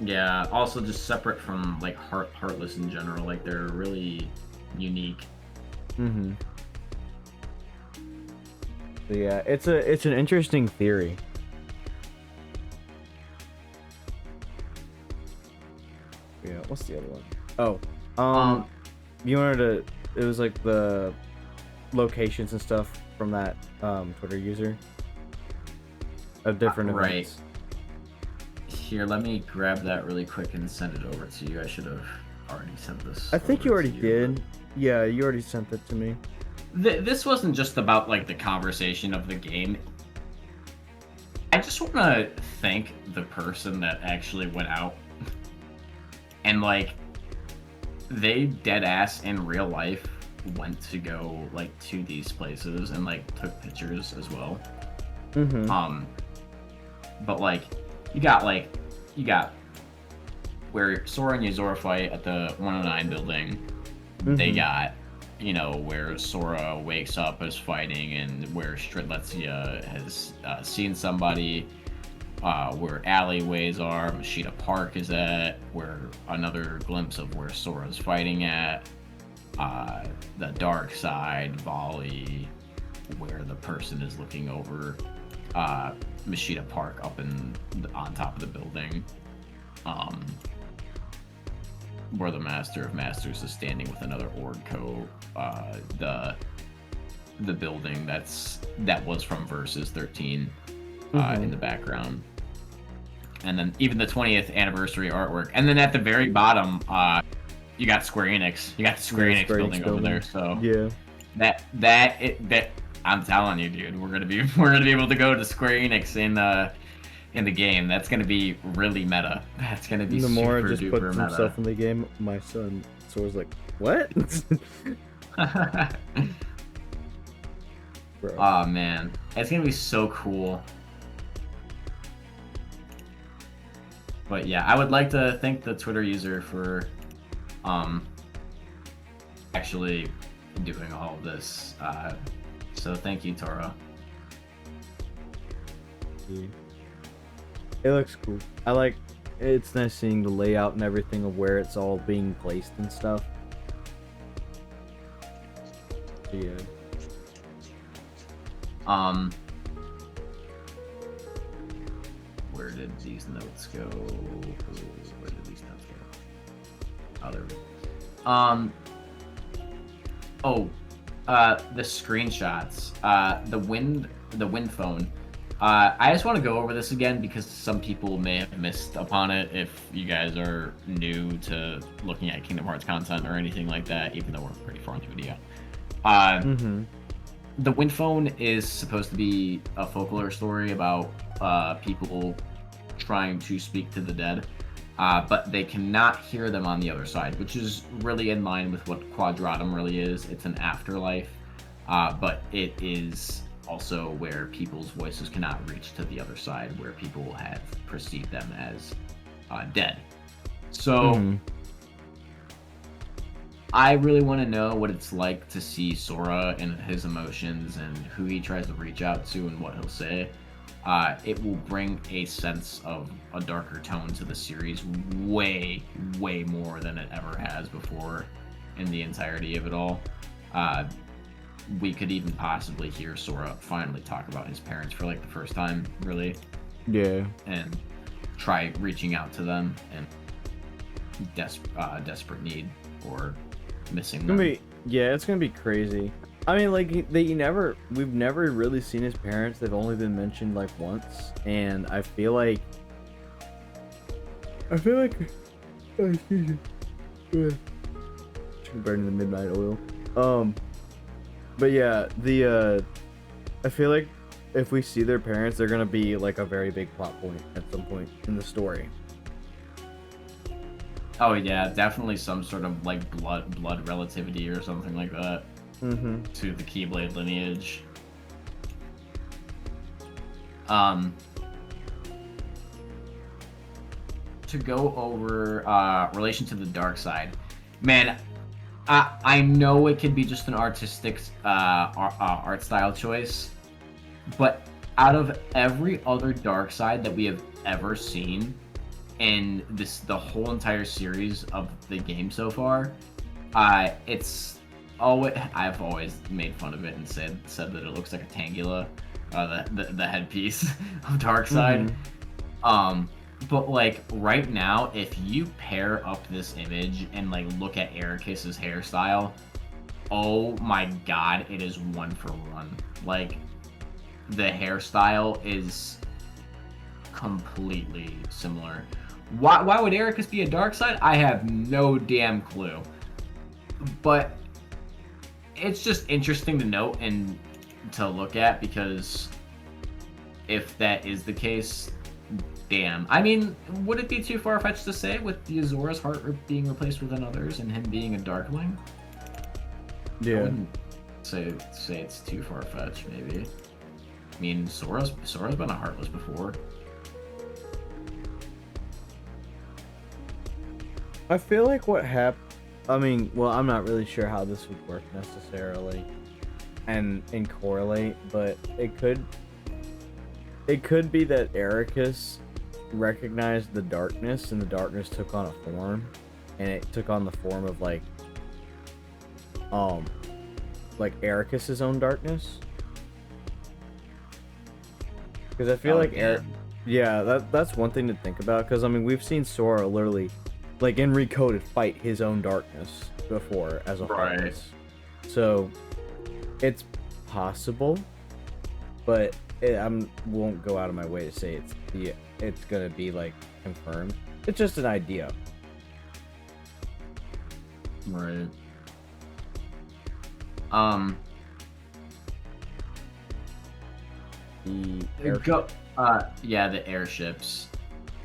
Yeah, also just separate from like Heartless in general, like they're really unique. Mm-hmm. So yeah, it's an interesting theory. Yeah, what's the other one? Oh, you wanted to. It was like the locations and stuff from that Twitter user of different right. events. Here, let me grab that really quick and send it over to you. I should have already sent this. I think over you already to did. Yeah, you already sent it to me. This wasn't just about like the conversation of the game. I just want to thank the person that actually went out and like they dead ass in real life went to go like to these places and like took pictures as well. Mm-hmm. But like you got where Sora and Yozora fight at the 109 building. Mm-hmm. They got, you know, where Sora wakes up as fighting, and where Strelitzia has seen somebody, where alleyways are, Mashita Park is at, where another glimpse of where Sora's fighting at, the dark side, Volley, where the person is looking over Mashita Park up on top of the building, where the Master of Masters is standing with another Ordco, the building that was from Versus 13 in the background, and then even the 20th anniversary artwork, and then at the very bottom you got Square Enix. You got the Square Enix building over there. So yeah, that I'm telling you, dude, we're gonna be able to go to Square Enix in the game. That's gonna be really meta. That's gonna be the more super just duper puts meta. himself in the game, my son Sora's like, what? Bro. Oh man, it's gonna be so cool. But yeah, I would like to thank the Twitter user for actually doing all of this. So thank you, Tora. Yeah. It looks cool. I like. It's nice seeing the layout and everything of where it's all being placed and stuff. Yeah. Where did these notes go? Where did these notes go? Oh, there we go. The screenshots. The wind phone. I just want to go over this again because some people may have missed upon it if you guys are new to looking at Kingdom Hearts content or anything like that, even though we're pretty far into the video. The wind phone is supposed to be a folklore story about people trying to speak to the dead, but they cannot hear them on the other side, which is really in line with what Quadratum really is. It's an afterlife, but it is also where people's voices cannot reach to the other side, where people have perceived them as dead. So I really want to know what it's like to see Sora and his emotions and who he tries to reach out to and what he'll say. It will bring a sense of a darker tone to the series way, way more than it ever has before in the entirety of it all. We could even possibly hear Sora finally talk about his parents for like the first time, really. Yeah. And try reaching out to them in desperate need or missing them. It's gonna be crazy. I mean, like we've never really seen his parents. They've only been mentioned like once, and I feel like oh, excuse me. Burning the midnight oil. But yeah, I feel like if we see their parents, they're gonna be like a very big plot point at some point in the story. Oh yeah, definitely some sort of like blood relativity or something like that to the Keyblade lineage. To go over relation to the dark side, man. I know it could be just an artistic art style choice, but out of every other dark side that we have ever seen, in the whole entire series of the game so far. It's always I've always made fun of it and said that it looks like a Tangela, the headpiece of Darkseid. But like right now, if you pair up this image and like look at Ericus's hairstyle, oh my god, it is 1 for 1. Like the hairstyle is completely similar. Why would Ericus be a Darkseid? I have no damn clue. But it's just interesting to note and to look at, because if that is the case, damn. I mean, would it be too far-fetched to say with Yazora's heart being replaced with another's and him being a Darkling? I wouldn't say it's too far-fetched, maybe. I mean, Sora's been a Heartless before. I feel like what happened. I mean, well, I'm not really sure how this would work necessarily, and correlate, but it could be that Ericus recognized the darkness, and the darkness took on a form, and it took on the form of like Ericus's own darkness. Because I feel that's one thing to think about. Because I mean, we've seen Sora literally, like in Recoded, fight his own darkness before as a Heartless. So it's possible, but I won't go out of my way to say it's gonna be like confirmed. It's just an idea. Right. The airships.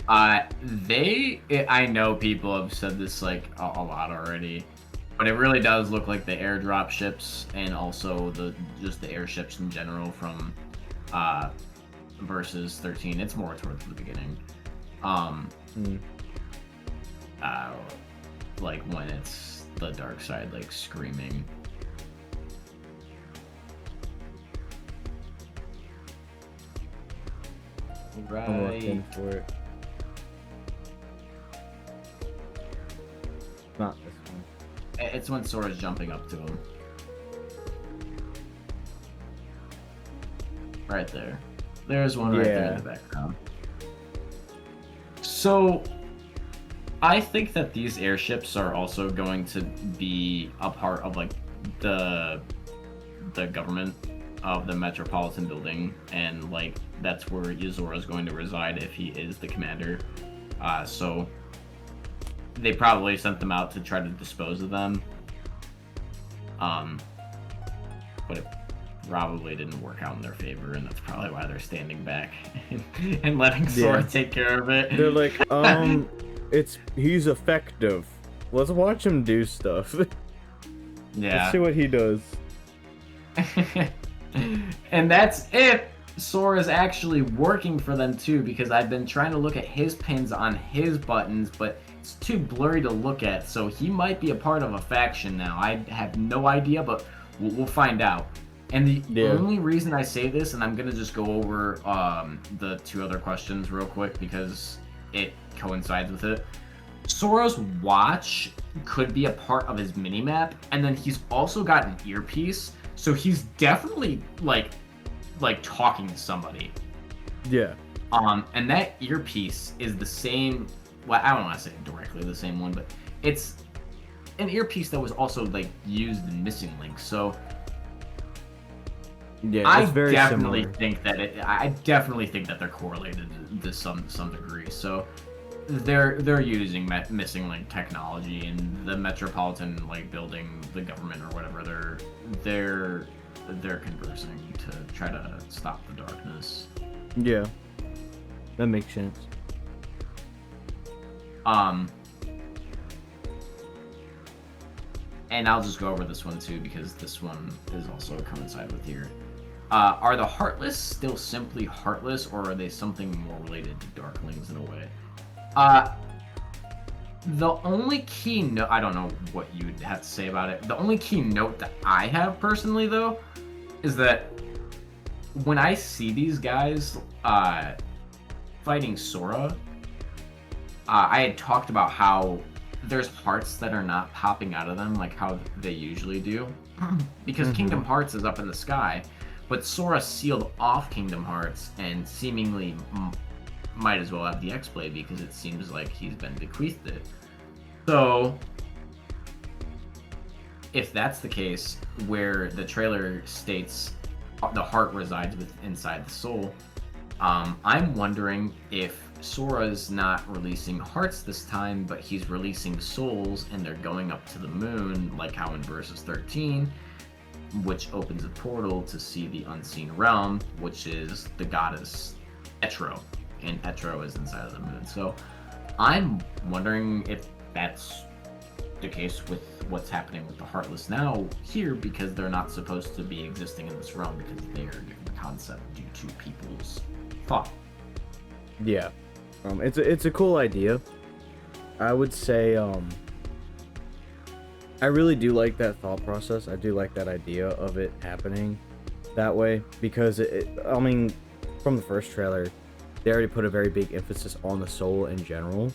I know people have said this like a lot already, but it really does look like the airdrop ships, and also the airships in general from versus 13. It's more towards the beginning. Like when it's the Darkseid like screaming. Right. I'm looking for it. Not this one. It's when Sora's jumping up to him. Right there. There's one right there in the background. So, I think that these airships are also going to be a part of like the government of the Metropolitan Building, and like that's where Yozora is going to reside if he is the commander. So they probably sent them out to try to dispose of them. But it probably didn't work out in their favor, and that's probably why they're standing back and letting Sora take care of it. They're like, he's effective. Let's watch him do stuff. Yeah. Let's see what he does. And that's if Sora's actually working for them too, because I've been trying to look at his pins on his buttons, but it's too blurry to look at, so he might be a part of a faction now. I have no idea, but we'll find out. And the only reason I say this, and I'm going to just go over the 2 other questions real quick because it coincides with it. Sora's watch could be a part of his minimap, and then he's also got an earpiece, so he's definitely like talking to somebody. Yeah. And that earpiece is the same. Well, I don't want to say directly the same one, but it's an earpiece that was also like used in Missing Link. So yeah, I it's very definitely similar. think that I definitely think that they're correlated to some degree. So they're using Missing Link technology, and the Metropolitan like building, the government or whatever, they're conversing to try to stop the darkness. Yeah, that makes sense. And I'll just go over this one too, because this one is also coincide with here. Are the Heartless still simply Heartless, or are they something more related to Darklings in a way? The only key note, I don't know what you would have to say about it. The only key note that I have personally, though, is that when I see these guys fighting Sora, I had talked about how there's hearts that are not popping out of them like how they usually do, because Kingdom Hearts is up in the sky, but Sora sealed off Kingdom Hearts and seemingly might as well have the X-Blade because it seems like he's been bequeathed it. So, if that's the case, where the trailer states the heart resides inside the soul, I'm wondering if Sora's not releasing hearts this time, but he's releasing souls, and they're going up to the moon, like how in Versus 13, which opens a portal to see the Unseen Realm, which is the goddess Etro, and Etro is inside of the moon. So I'm wondering if that's the case with what's happening with the Heartless now here, because they're not supposed to be existing in this realm because they are given the concept due to people's thought. Yeah. It's a cool idea. I would say I really do like that thought process. I do like that idea of it happening that way because I mean, from the first trailer, they already put a very big emphasis on the soul in general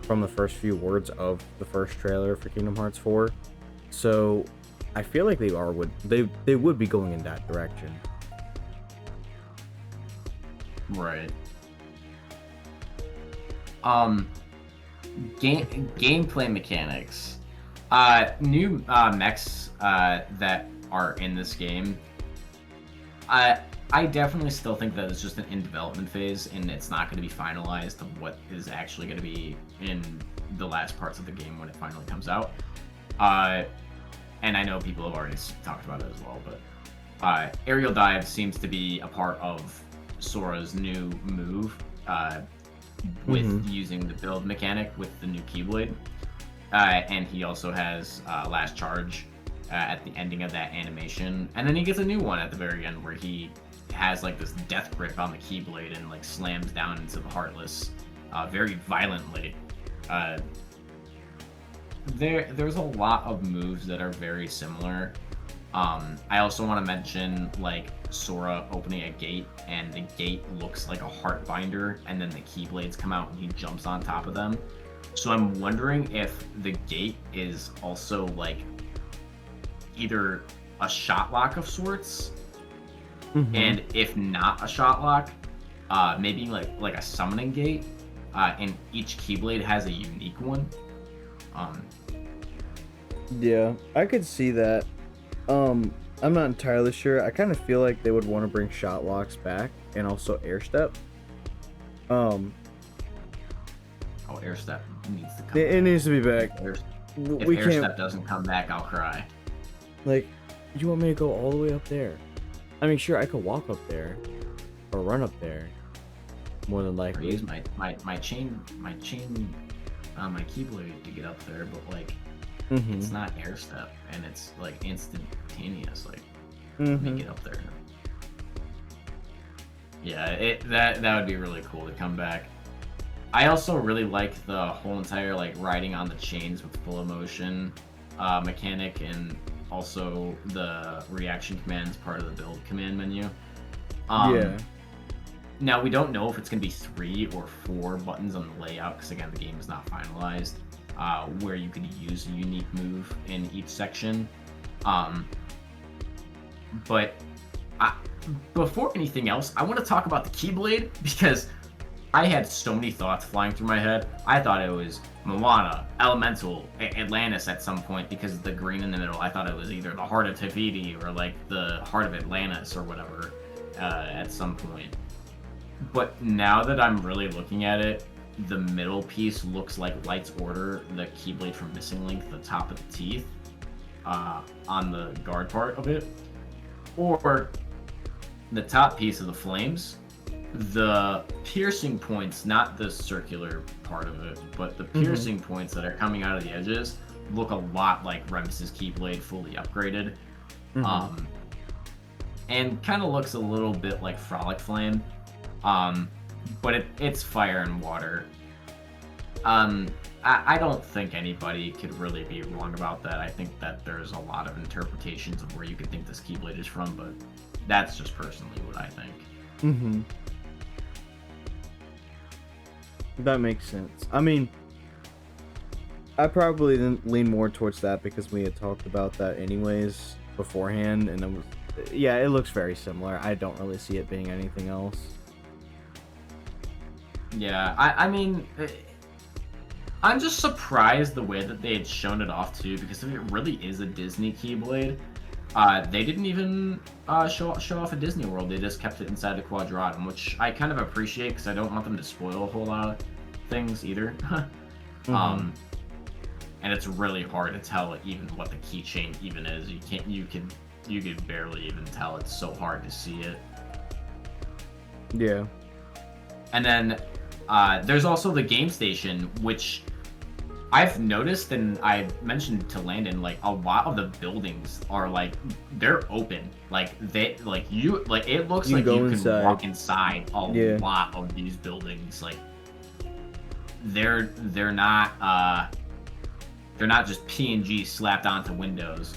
from the first few words of the first trailer for Kingdom Hearts 4. So I feel like they would be going in that direction. Right. Gameplay mechanics. New mechs that are in this game. I definitely still think that it's just an in development phase, and it's not going to be finalized of what is actually going to be in the last parts of the game when it finally comes out. And I know people have already talked about it as well, but aerial dive seems to be a part of Sora's new move with using the build mechanic with the new Keyblade. And he also has Last Charge at the ending of that animation. And then he gets a new one at the very end where he has like this death grip on the Keyblade and like slams down into the Heartless very violently. There's a lot of moves that are very similar. I also want to mention like Sora opening a gate, and the gate looks like a heart binder, and then the Keyblades come out and he jumps on top of them. So I'm wondering if the gate is also like either a shot lock of sorts, and if not a shot lock, maybe like a summoning gate, and each Keyblade has a unique one. Yeah, I could see that. I'm not entirely sure. I kind of feel like they would want to bring shot locks back and also air step. Air step needs to come It back. needs to be back. If We air can't. step doesn't come back, I'll cry. Like, you want me to go all the way up there? I mean, sure, I could walk up there or run up there. More than Or likely. use my chain my Keyblade to get up there, but like it's not air step, and it's like instantaneous. Like let me get up there. Yeah, that would be really cool to come back. I also really like the whole entire like riding on the chains with full emotion mechanic, and also the reaction commands part of the build command menu. Yeah. Now, we don't know if it's going to be 3 or 4 buttons on the layout, because again, the game is not finalized, where you could use a unique move in each section. But before anything else, I want to talk about the Keyblade, because I had so many thoughts flying through my head. I thought it was Moana, Elemental, Atlantis at some point, because of the green in the middle. I thought it was either the Heart of Te Fiti or like the Heart of Atlantis or whatever at some point. But now that I'm really looking at it, the middle piece looks like Light's Order, the Keyblade from Missing Link, the top of the teeth on the guard part of it. Or the top piece of the flames, the piercing points, not the circular part of it, but the piercing points that are coming out of the edges look a lot like Remus's Keyblade fully upgraded. And kind of looks a little bit like Frolic Flame. But it's fire and water. I don't think anybody could really be wrong about that. I think that there's a lot of interpretations of where you could think this Keyblade is from, but that's just personally what I think. That makes sense. I mean, I probably didn't lean more towards that because we had talked about that anyways beforehand, and it was, yeah, it looks very similar. I don't really see it being anything else. Yeah, I mean, I'm just surprised the way that they had shown it off too, because if it really is a Disney Keyblade, they didn't even show off a Disney World. They just kept it inside the Quadratum, which I kind of appreciate because I don't want them to spoil a whole lot of things either. And it's really hard to tell even what the keychain even is. You could barely even tell. It's so hard to see it. Yeah. And then there's also the game station, which I've noticed, and I mentioned to Landon, like a lot of the buildings are like they're open. Like it looks You like go you can inside. walk inside a Yeah. lot of these buildings. Like they're not just PNG slapped onto windows.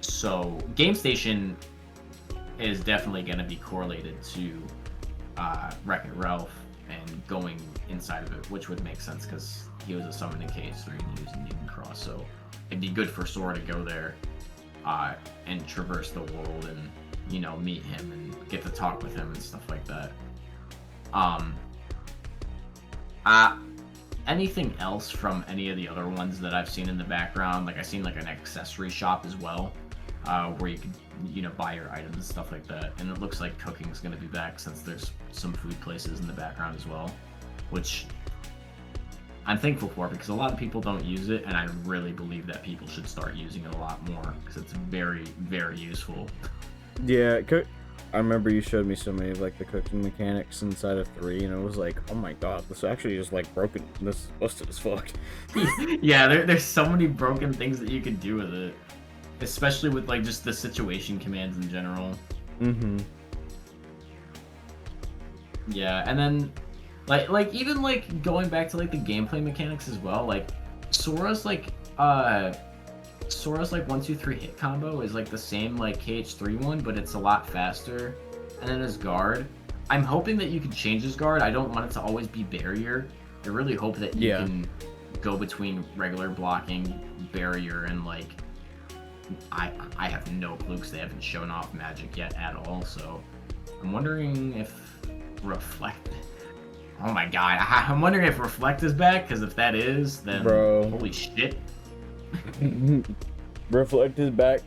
So Game Station is definitely going to be correlated to Wreck-It Ralph and going inside of it, which would make sense because he was a summon in KH3 and he was in Eden Cross, so it'd be good for Sora to go there and traverse the world and, you know, meet him and get to talk with him and stuff like that. Anything else from any of the other ones that I've seen in the background? Like, I've seen like an accessory shop as well, where you could, you know, buy your items and stuff like that. And it looks like cooking's going to be back since there's some food places in the background as well, which I'm thankful for because a lot of people don't use it, and I really believe that people should start using it a lot more because it's very, very useful. Yeah, I remember you showed me so many of like the cooking mechanics inside of 3, and it was like, oh my god, this actually is like broken. This is busted as fuck. Yeah, there's so many broken things that you could do with it, especially with like just the situation commands in general. Mm-hmm. Yeah, and then like even like going back to like the gameplay mechanics as well, like Sora's like 1-2-3 hit combo is like the same like KH3 one, but it's a lot faster. And then his guard, I'm hoping that you can change his guard. I don't want it to always be barrier. I really hope that you can go between regular blocking, barrier, and like I have no clue because they haven't shown off magic yet at all. So I'm wondering if Reflect. Oh my god, I'm wondering if Reflect is back, because if that is, then Bro. holy shit. Reflect is back.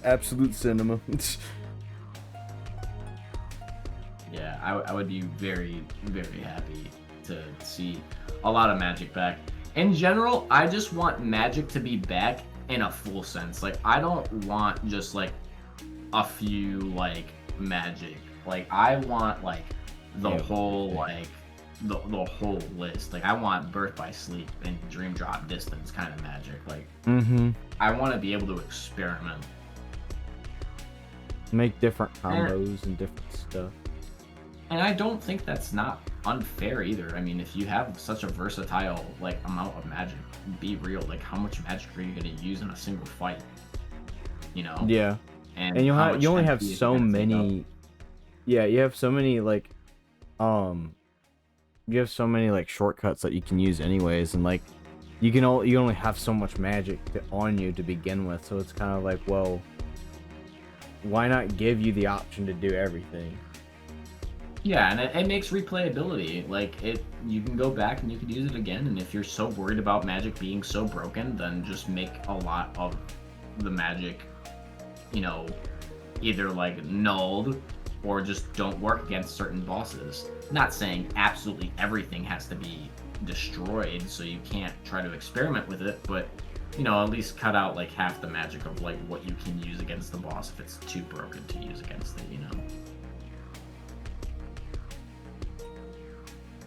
Absolute cinema. Yeah, I would be very, very happy to see a lot of magic back. In general, I just want magic to be back in a full sense. Like, I don't want just like a few like magic. Like, I want like the whole like the whole list. Like, I want Birth by Sleep and Dream Drop Distance kind of magic. Like, I want to be able to experiment, make different combos and different stuff. and I don't think that's not unfair either. I mean, if you have such a versatile like amount of magic, be real. Like, how much magic are you going to use in a single fight? You know? Yeah. And you only have so many. Yeah, you have so many like you have so many like shortcuts that you can use anyways, and like you only have so much magic on you to begin with, so it's kind of like, well, why not give you the option to do everything? Yeah, and it makes replayability. Like, you can go back and you can use it again, and if you're so worried about magic being so broken, then just make a lot of the magic, you know, either like nulled or just don't work against certain bosses. Not saying absolutely everything has to be destroyed, so you can't try to experiment with it, but, you know, at least cut out like half the magic of like what you can use against the boss if it's too broken to use against it, you know?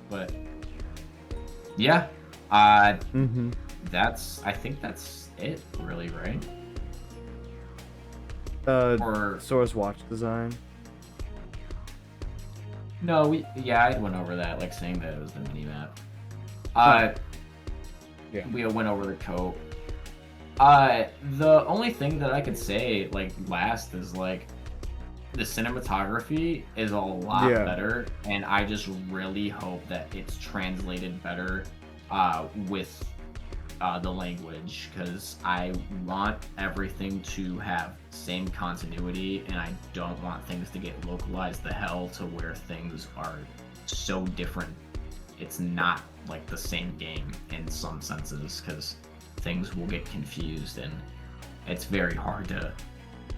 But yeah, I think that's it, really, right? Or Sora's watch design. no, I went over that, like saying that it was the mini map. Yeah. We went over the coat. The only thing that I could say like last is like the cinematography is a lot Yeah. better, and I just really hope that it's translated better with the language, because I want everything to have same continuity, and I don't want things to get localized the hell to where things are so different. It's not like the same game in some senses, because things will get confused, and it's very hard to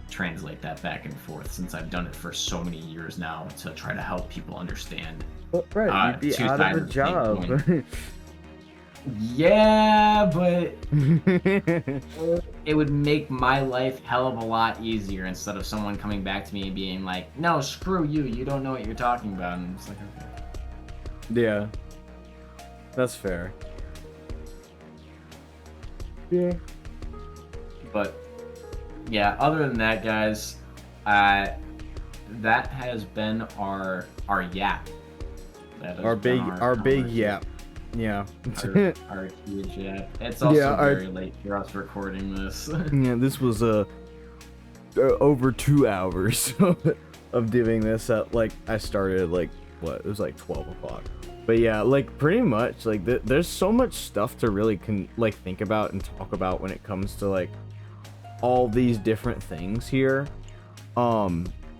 translate that back and forth, since I've done it for so many years now to try to help people understand. Well, right, you'd be two out sides of a of the same job. coin. Yeah, but it would make my life hell of a lot easier instead of someone coming back to me and being like, no, screw you, you don't know what you're talking about. And it's like, okay. Yeah, that's fair. Yeah. But yeah, other than that, guys, that has been our yap. That has Our been big conversation. yap. Yeah. our huge yap. It's also Yeah, very late for us recording this. Yeah, this was over 2 hours of doing this. At like I started like what? It was like 12 o'clock. But yeah, like pretty much like there's so much stuff to really think about and talk about when it comes to like all these different things here.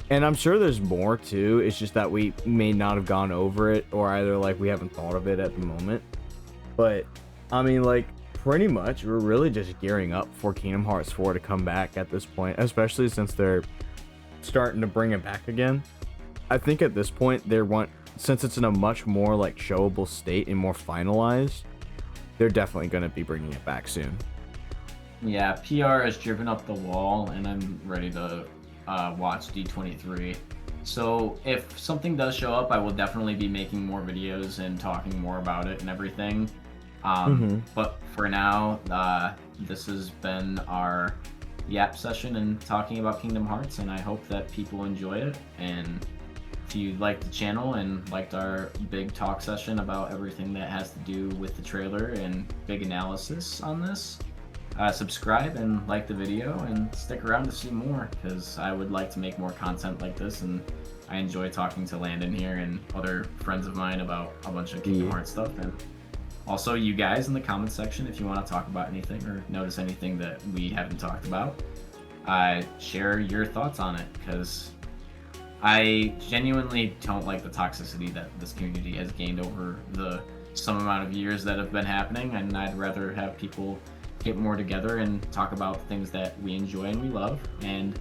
And I'm sure there's more too. It's just that we may not have gone over it, or either like we haven't thought of it at the moment. But I mean, like pretty much we're really just gearing up for Kingdom Hearts 4 to come back at this point, especially since they're starting to bring it back again. I think at this point since it's in a much more like showable state and more finalized, they're definitely going to be bringing it back soon. Yeah, PR has driven up the wall, and I'm ready to watch D23. So if something does show up, I will definitely be making more videos and talking more about it and everything. But for now, this has been our yap session and talking about Kingdom Hearts, and I hope that people enjoy it. And if you liked the channel and liked our big talk session about everything that has to do with the trailer and big analysis on this, subscribe and like the video and stick around to see more, because I would like to make more content like this, and I enjoy talking to Landon here and other friends of mine about a bunch of Kingdom Hearts stuff. And also you guys in the comment section, if you want to talk about anything or notice anything that we haven't talked about, share your thoughts on it, because I genuinely don't like the toxicity that this community has gained over some amount of years that have been happening, and I'd rather have people get more together and talk about things that we enjoy and we love. And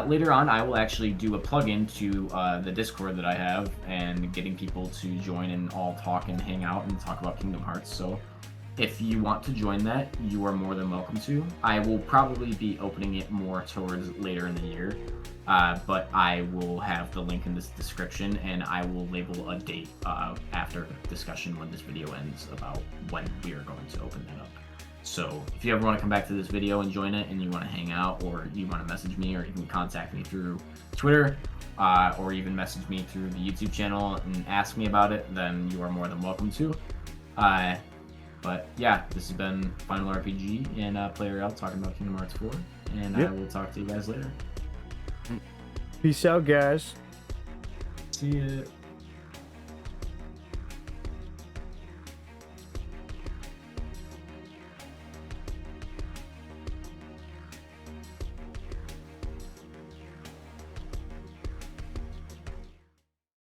later on, I will actually do a plug-in to the Discord that I have, and getting people to join and all talk and hang out and talk about Kingdom Hearts. So if you want to join that, you are more than welcome to. I will probably be opening it more towards later in the year, but I will have the link in this description, and I will label a date after discussion when this video ends about when we are going to open that up. So if you ever want to come back to this video and join it, and you want to hang out, or you want to message me, or you can contact me through Twitter, or even message me through the YouTube channel and ask me about it, then you are more than welcome to. But yeah, this has been Final RPG and Player L talking about Kingdom Hearts 4, and I will talk to you guys later. Peace out, guys. See ya.